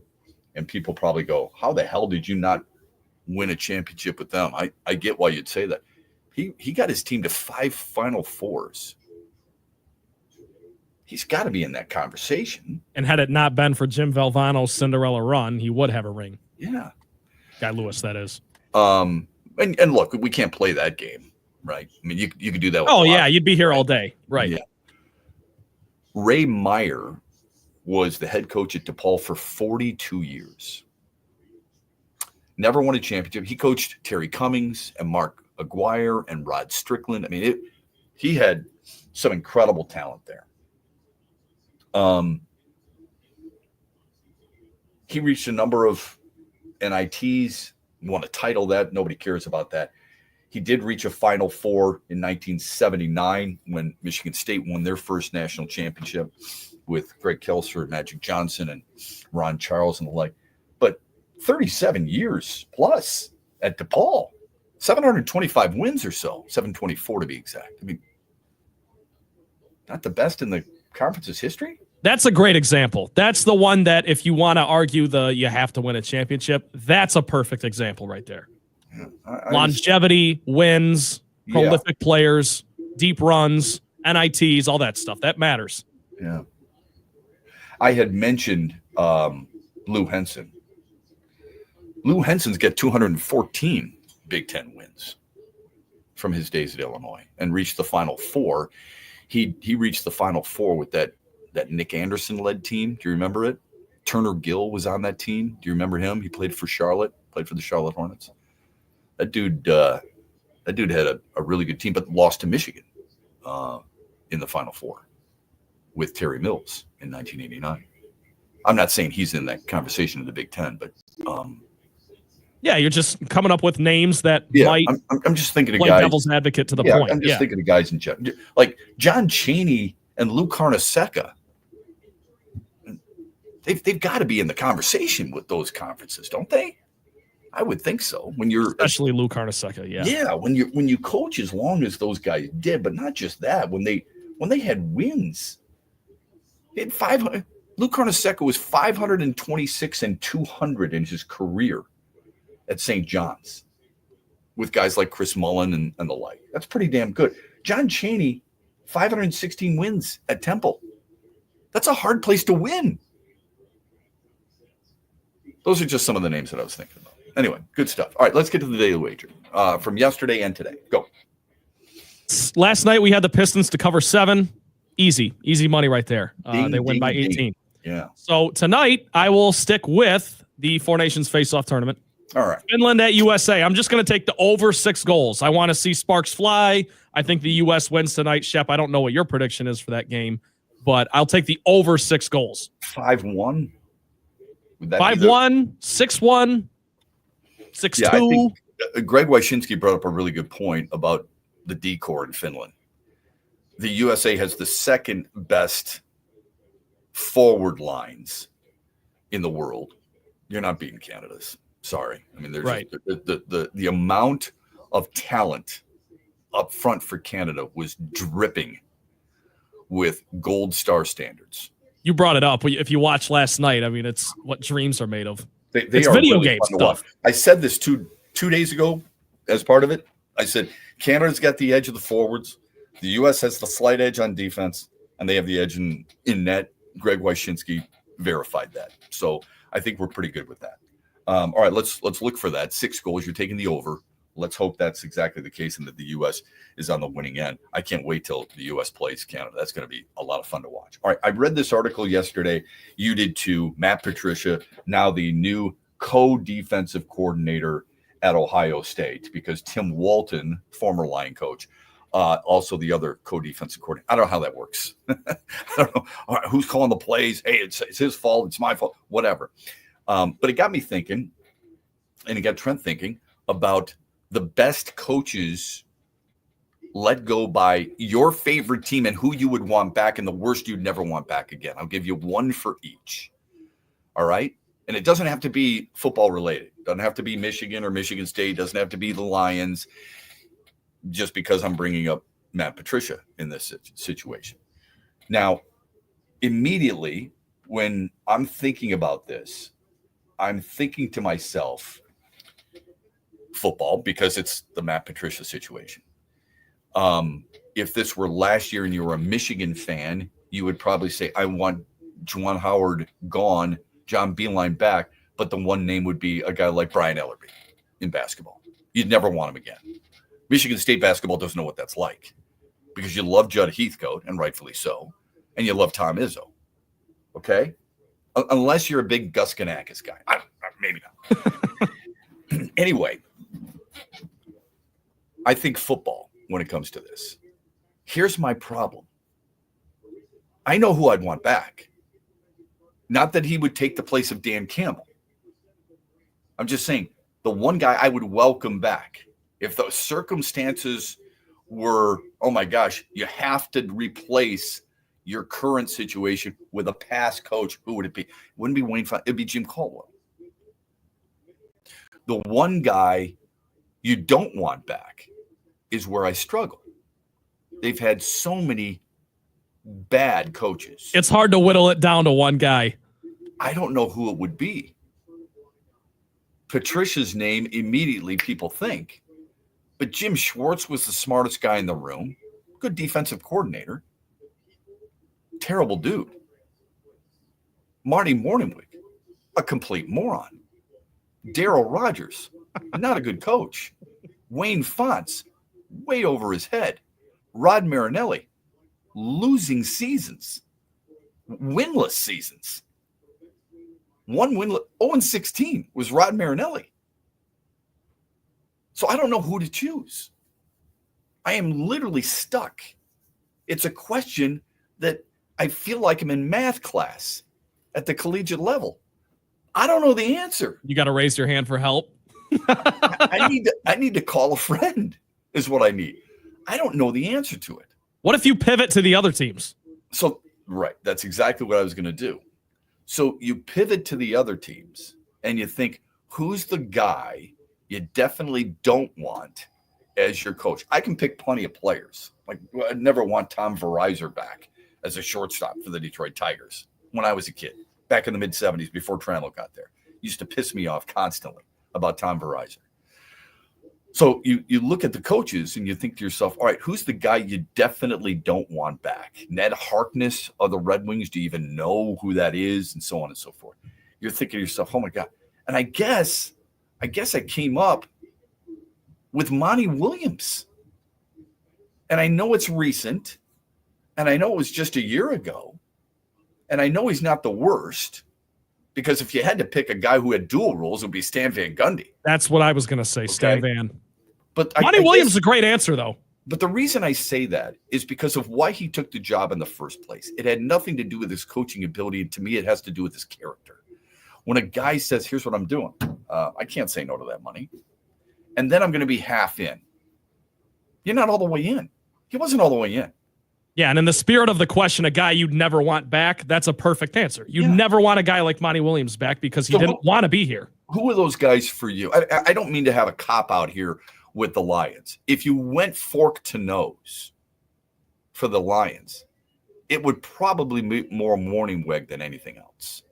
And people probably go, how the hell did you not win a championship with them? I get why you'd say that. He got his team to 5 Final Fours. He's got to be in that conversation. And had it not been for Jim Valvano's Cinderella run, he would have a ring. Yeah. Guy Lewis, that is. And look, we can't play that game, right? I mean, you could do that. Oh, yeah, you'd be here all day. Right. Yeah. Ray Meyer was the head coach at DePaul for 42 years. Never won a championship. He coached Terry Cummings and Mark Aguirre and Rod Strickland. I mean, he had some incredible talent there. He reached a number of NITs, won a title. That nobody cares about that. He did reach a Final Four in 1979 when Michigan State won their first national championship with Greg Kelser, Magic Johnson, and Ron Charles and the like. But 37 years plus at DePaul, 725 wins or so, 724 to be exact. I mean, not the best in the conference's history? That's a great example. That's the one that if you want to argue you have to win a championship, that's a perfect example right there. Yeah, longevity, wins, prolific players, deep runs, NITs, all that stuff. That matters. Yeah. I had mentioned Lou Henson. Lou Henson's got 214 Big Ten wins from his days at Illinois and reached the Final Four. He reached the Final Four with that Nick Anderson-led team. Do you remember it? Turner Gill was on that team. Do you remember him? He played for Charlotte, played for the Charlotte Hornets. That dude had a really good team, but lost to Michigan in the Final Four with Terry Mills in 1989. I'm not saying he's in that conversation in the Big Ten, but yeah, you're just coming up with names that might. I'm just thinking of play guys. Devil's advocate to the point. I'm just thinking of guys in general, like John Chaney and Lou Carnesecca. They've got to be in the conversation with those conferences, don't they? I would think so. When you're especially Lou Carnesecca, yeah. Yeah, when you coach as long as those guys did, but not just that. When they had wins, they had 500. Lou Carnesecca was 526 and 200 in his career at St. John's with guys like Chris Mullen and the like. That's pretty damn good. John Chaney, 516 wins at Temple. That's a hard place to win. Those are just some of the names that I was thinking about. Anyway, good stuff. All right, let's get to the Daily Wager from yesterday and today. Go. Last night we had the Pistons to cover 7. Easy money right there. They win by 18. Ding. Yeah. So tonight I will stick with the Four Nations Face-Off tournament. All right. Finland at USA. I'm just going to take the over 6 goals. I want to see sparks fly. I think the U.S. wins tonight. Shep, I don't know what your prediction is for that game, but I'll take the over 6 goals. 5-1? 5-1, 6-1, 6-2. Yeah, I think Greg Wyshynski brought up a really good point about the D-Corps in Finland. The USA has the second best forward lines in the world, you're not beating Canada's. Sorry. I mean, there's right. the amount of talent up front for Canada was dripping with gold star standards. You brought it up. If you watched last night, I mean, it's what dreams are made of. It's are video really game fun to stuff. watch. I said this two days ago as part of it. I said Canada's got the edge of the forwards. The U.S. has the slight edge on defense, and they have the edge in net. Greg Wyshynski verified that. So I think we're pretty good with that. All right, let's look for that. 6 goals. You're taking the over. Let's hope that's exactly the case and that the U.S. is on the winning end. I can't wait till the U.S. plays Canada. That's going to be a lot of fun to watch. All right, I read this article yesterday. You did too. Matt Patricia, now the new co-defensive coordinator at Ohio State, because Tim Walton, former Lion coach, also the other co-defensive coordinator. I don't know how that works. I don't know. All right, who's calling the plays? Hey, it's his fault. It's my fault. Whatever. But it got me thinking, and it got Trent thinking about the best coaches let go by your favorite team and who you would want back and the worst you'd never want back again. I'll give you one for each. All right? And it doesn't have to be football related. It doesn't have to be Michigan or Michigan State. It doesn't have to be the Lions, just because I'm bringing up Matt Patricia in this situation. Now, immediately when I'm thinking about this, I'm thinking to myself, football, because it's the Matt Patricia situation. If this were last year and you were a Michigan fan, you would probably say, I want Juwan Howard gone, John Beilein back, but the one name would be a guy like Brian Ellerby in basketball. You'd never want him again. Michigan State basketball doesn't know what that's like, because you love Judd Heathcote, and rightfully so, and you love Tom Izzo. Okay? Unless you're a big Gus Ganakis guy. Maybe not. Anyway, I think football when it comes to this. Here's my problem. I know who I'd want back. Not that he would take the place of Dan Campbell. I'm just saying the one guy I would welcome back if the circumstances were, oh my gosh, you have to replace your current situation with a past coach. Who would it be? It wouldn't be Wayne Fontenot. It'd be Jim Caldwell. The one guy you don't want back is where I struggle. They've had so many bad coaches. It's hard to whittle it down to one guy. I don't know who it would be. Patricia's name, immediately people think. But Jim Schwartz was the smartest guy in the room. Good defensive coordinator. Terrible dude. Marty Morningwig, a complete moron. Darryl Rogers, not a good coach. Wayne Fontes, way over his head. Rod Marinelli, losing seasons, winless seasons. One winless, 0-16 was Rod Marinelli. So I don't know who to choose. I am literally stuck. It's a question that I feel like I'm in math class at the collegiate level. I don't know the answer. You got to raise your hand for help. I need to call a friend is what I need. I don't know the answer to it. What if you pivot to the other teams? So, right. That's exactly what I was going to do. So you pivot to the other teams and you think, who's the guy you definitely don't want as your coach? I can pick plenty of players. Like, I'd never want Tom Verizor back as a shortstop for the Detroit Tigers when I was a kid, back in the mid-'70s before Trammell got there. Used to piss me off constantly about Tom Verizor. So you look at the coaches and you think to yourself, all right, who's the guy you definitely don't want back? Ned Harkness of the Red Wings, do you even know who that is? And so on and so forth. You're thinking to yourself, oh my God. And I guess I came up with Monty Williams. And I know it's recent, and I know it was just a year ago, and I know he's not the worst, because if you had to pick a guy who had dual roles, it would be Stan Van Gundy. That's what I was going to say, Okay. Stan Van. But Monty Williams is a great answer, though. But the reason I say that is because of why he took the job in the first place. It had nothing to do with his coaching ability. To me, it has to do with his character. When a guy says, here's what I'm doing, I can't say no to that money. And then I'm going to be half in. You're not all the way in. He wasn't all the way in. Yeah, and in the spirit of the question, a guy you'd never want back, that's a perfect answer. You never want a guy like Monty Williams back because he didn't want to be here. Who are those guys for you? I don't mean to have a cop-out here with the Lions. If you went fork to nose for the Lions, it would probably be more Morningweg than anything else.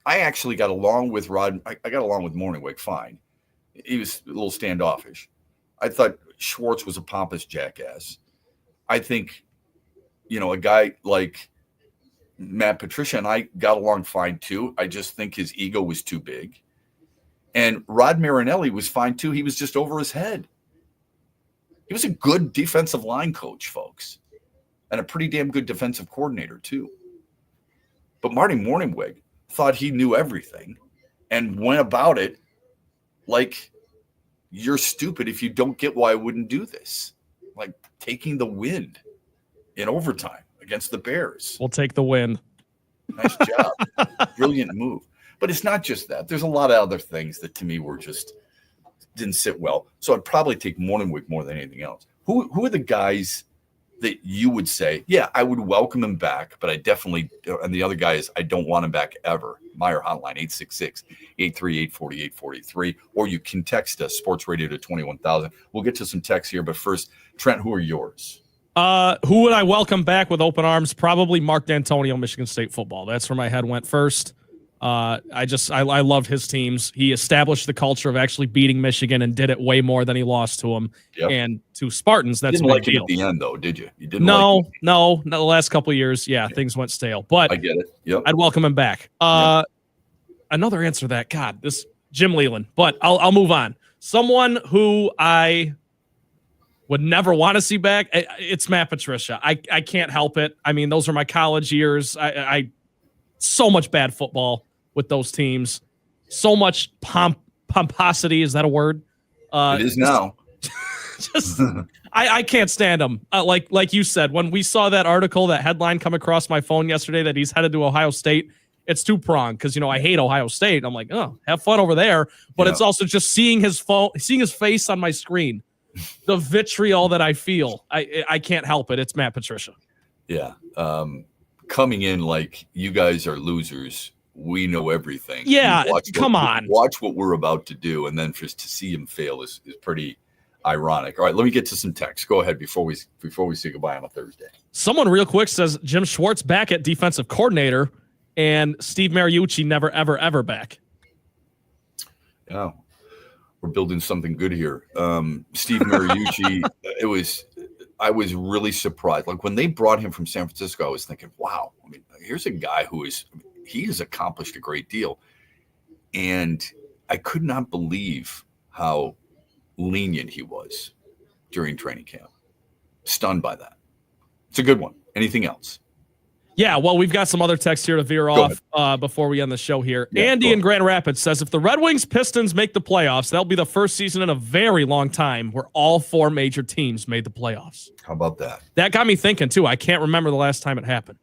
I actually got along with Rod. I got along with Morningweg fine. He was a little standoffish. I thought Schwartz was a pompous jackass. I think, a guy like Matt Patricia and I got along fine too. I just think his ego was too big. And Rod Marinelli was fine too. He was just over his head. He was a good defensive line coach, folks, and a pretty damn good defensive coordinator too. But Marty Morningweg thought he knew everything and went about it like you're stupid if you don't get why I wouldn't do this. Like taking the wind in overtime against the Bears. We'll take the win. Nice job. Brilliant move. But it's not just that. There's a lot of other things that to me were just didn't sit well. So I'd probably take Morningweg more than anything else. Who are the guys that you would say, yeah, I would welcome him back, but I definitely, and the other guy is, I don't want him back ever. Meyer Hotline, 866-838-4843, or you can text us, Sports Radio to 21,000. We'll get to some texts here, but first, Trent, who are yours? Who would I welcome back with open arms? Probably Mark D'Antonio, Michigan State football. That's where my head went first. I loved his teams. He established the culture of actually beating Michigan and did it way more than he lost to them. Yep. And to Spartans, that's you didn't a like big it deal. at the end, though, did you? You didn't. No. The last couple of years, things went stale. But I get it. Yep. I'd welcome him back. Another answer to that. God, this Jim Leland. But I'll move on. Someone who I would never want to see back. It's Matt Patricia. I can't help it. I mean, those are my college years. I so much bad football with those teams, so much pomposity. Is that a word? It is now. I can't stand him. Like you said, when we saw that article, that headline come across my phone yesterday that he's headed to Ohio State, it's two-pronged because, I hate Ohio State. I'm like, oh, have fun over there. But it's also just seeing his face on my screen, the vitriol that I feel. I can't help it. It's Matt Patricia. Yeah. Coming in like you guys are losers. We know everything. Yeah, come on. Watch what we're about to do, and then just to see him fail is pretty ironic. All right, let me get to some text. Go ahead before we say goodbye on a Thursday. Someone real quick says Jim Schwartz back at defensive coordinator and Steve Mariucci never, ever, ever back. Yeah, we're building something good here. Steve Mariucci, I was really surprised. Like when they brought him from San Francisco, I was thinking, wow, I mean, here's a guy he has accomplished a great deal. And I could not believe how lenient he was during training camp. Stunned by that. It's a good one. Anything else? Yeah, well, we've got some other text here to veer off before we end the show here. Yeah, Andy in Grand Rapids says, if the Red Wings Pistons make the playoffs, that'll be the first season in a very long time where all four major teams made the playoffs. How about that? That got me thinking, too. I can't remember the last time it happened.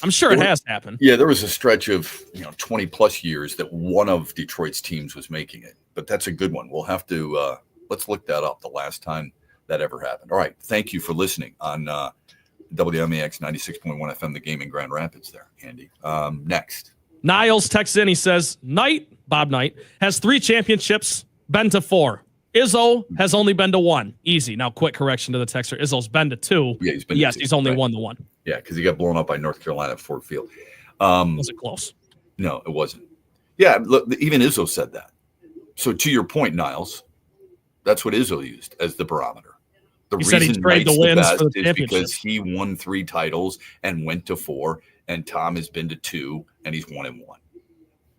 I'm sure it has happened. Yeah, there was a stretch of 20 plus years that one of Detroit's teams was making it, but that's a good one. We'll have to let's look that up. The last time that ever happened. All right, thank you for listening on WMAX 96.1 FM, the game in Grand Rapids. There, Andy. Next, Niles texts in. He says, Bob Knight has 3 championships, been to 4. Izzo has only been to 1. Easy. Now, quick correction to the texter. Izzo's been to 2. Yeah, he's been. Yes, to 2, he's only right. won the 1. Yeah, because he got blown up by North Carolina at Ford Field. Was it close? No, it wasn't. Yeah, look, even Izzo said that. So to your point, Niles, that's what Izzo used as the barometer. The he said he'd trade the wins for the championship because he won 3 titles and went to 4, and Tom has been to 2, and he's 1-1.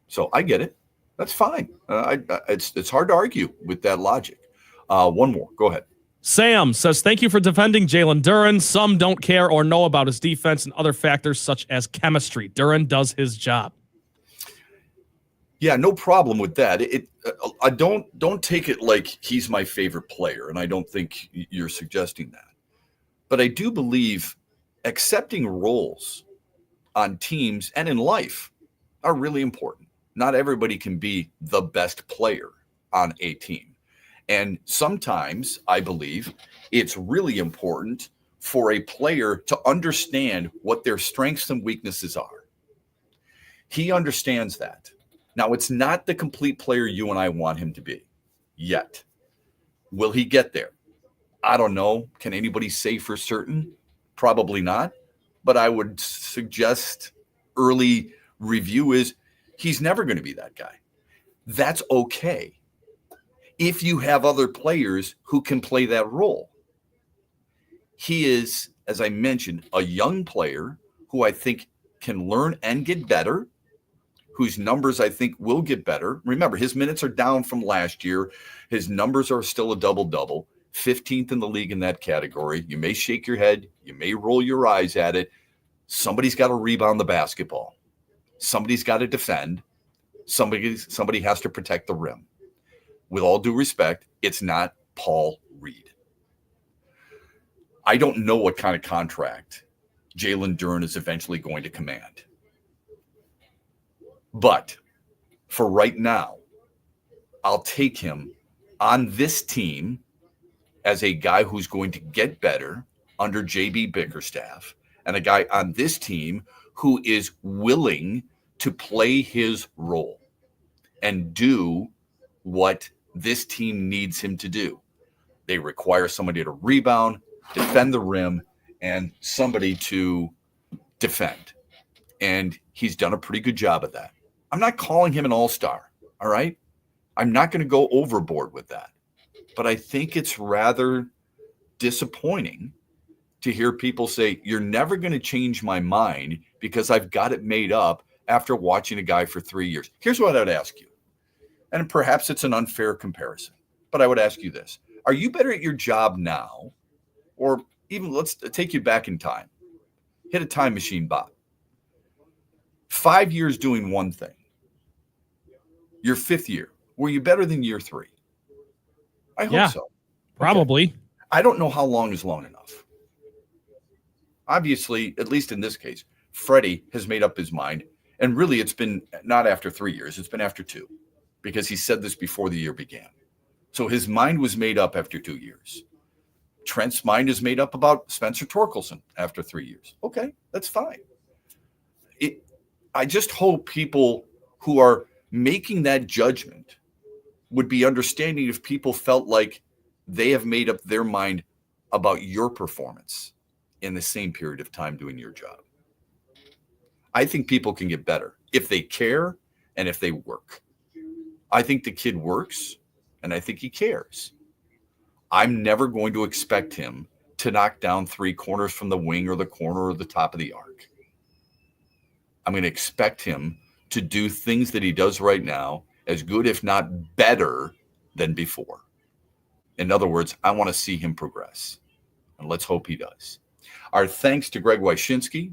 So I get it. That's fine. It's hard to argue with that logic. One more. Go ahead. Sam says, thank you for defending Jalen Duren. Some don't care or know about his defense and other factors such as chemistry. Duren does his job. Yeah, no problem with that. I don't take it like he's my favorite player, and I don't think you're suggesting that. But I do believe accepting roles on teams and in life are really important. Not everybody can be the best player on a team. And sometimes I believe it's really important for a player to understand what their strengths and weaknesses are. He understands that. Now, it's not the complete player you and I want him to be yet. Will he get there? I don't know. Can anybody say for certain? Probably not. But I would suggest early review is he's never going to be that guy. That's okay if you have other players who can play that role. He is, as I mentioned, a young player who I think can learn and get better, whose numbers I think will get better. Remember, his minutes are down from last year. His numbers are still a double-double, 15th in the league in that category. You may shake your head. You may roll your eyes at it. Somebody's got to rebound the basketball. Somebody's got to defend. Somebody has to protect the rim. With all due respect, it's not Paul Reed. I don't know what kind of contract Jalen Duren is eventually going to command. But for right now, I'll take him on this team as a guy who's going to get better under JB Bickerstaff, and a guy on this team who is willing to play his role and do what this team needs him to do. They require somebody to rebound, defend the rim, and somebody to defend. And he's done a pretty good job of that. I'm not calling him an all-star, all right? I'm not going to go overboard with that. But I think it's rather disappointing to hear people say, you're never going to change my mind because I've got it made up after watching a guy for 3 years. Here's what I would ask you. And perhaps it's an unfair comparison, but I would ask you this. Are you better at your job now? Or even let's take you back in time. Hit a time machine, Bob. 5 years doing one thing. Your 5th year. Were you better than year 3? I hope so. Probably. Okay. I don't know how long is long enough. Obviously, at least in this case, Freddie has made up his mind. And really, it's been not after 3 years. It's been after 2. Because he said this before the year began. So his mind was made up after 2 years. Trent's mind is made up about Spencer Torkelson after 3 years. Okay, that's fine. I just hope people who are making that judgment would be understanding if people felt like they have made up their mind about your performance in the same period of time doing your job. I think people can get better if they care and if they work. I think the kid works, and I think he cares. I'm never going to expect him to knock down 3 corners from the wing or the corner or the top of the arc. I'm going to expect him to do things that he does right now as good, if not better, than before. In other words, I want to see him progress, and let's hope he does. Our thanks to Greg Wyszynski.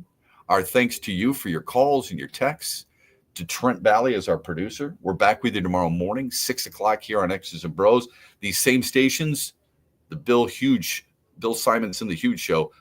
Our thanks to you for your calls and your texts. To Trent Valley as our producer. We're back with you tomorrow morning, 6 o'clock here on X's and Bros. These same stations, the Bill Simonson, The Huge Show,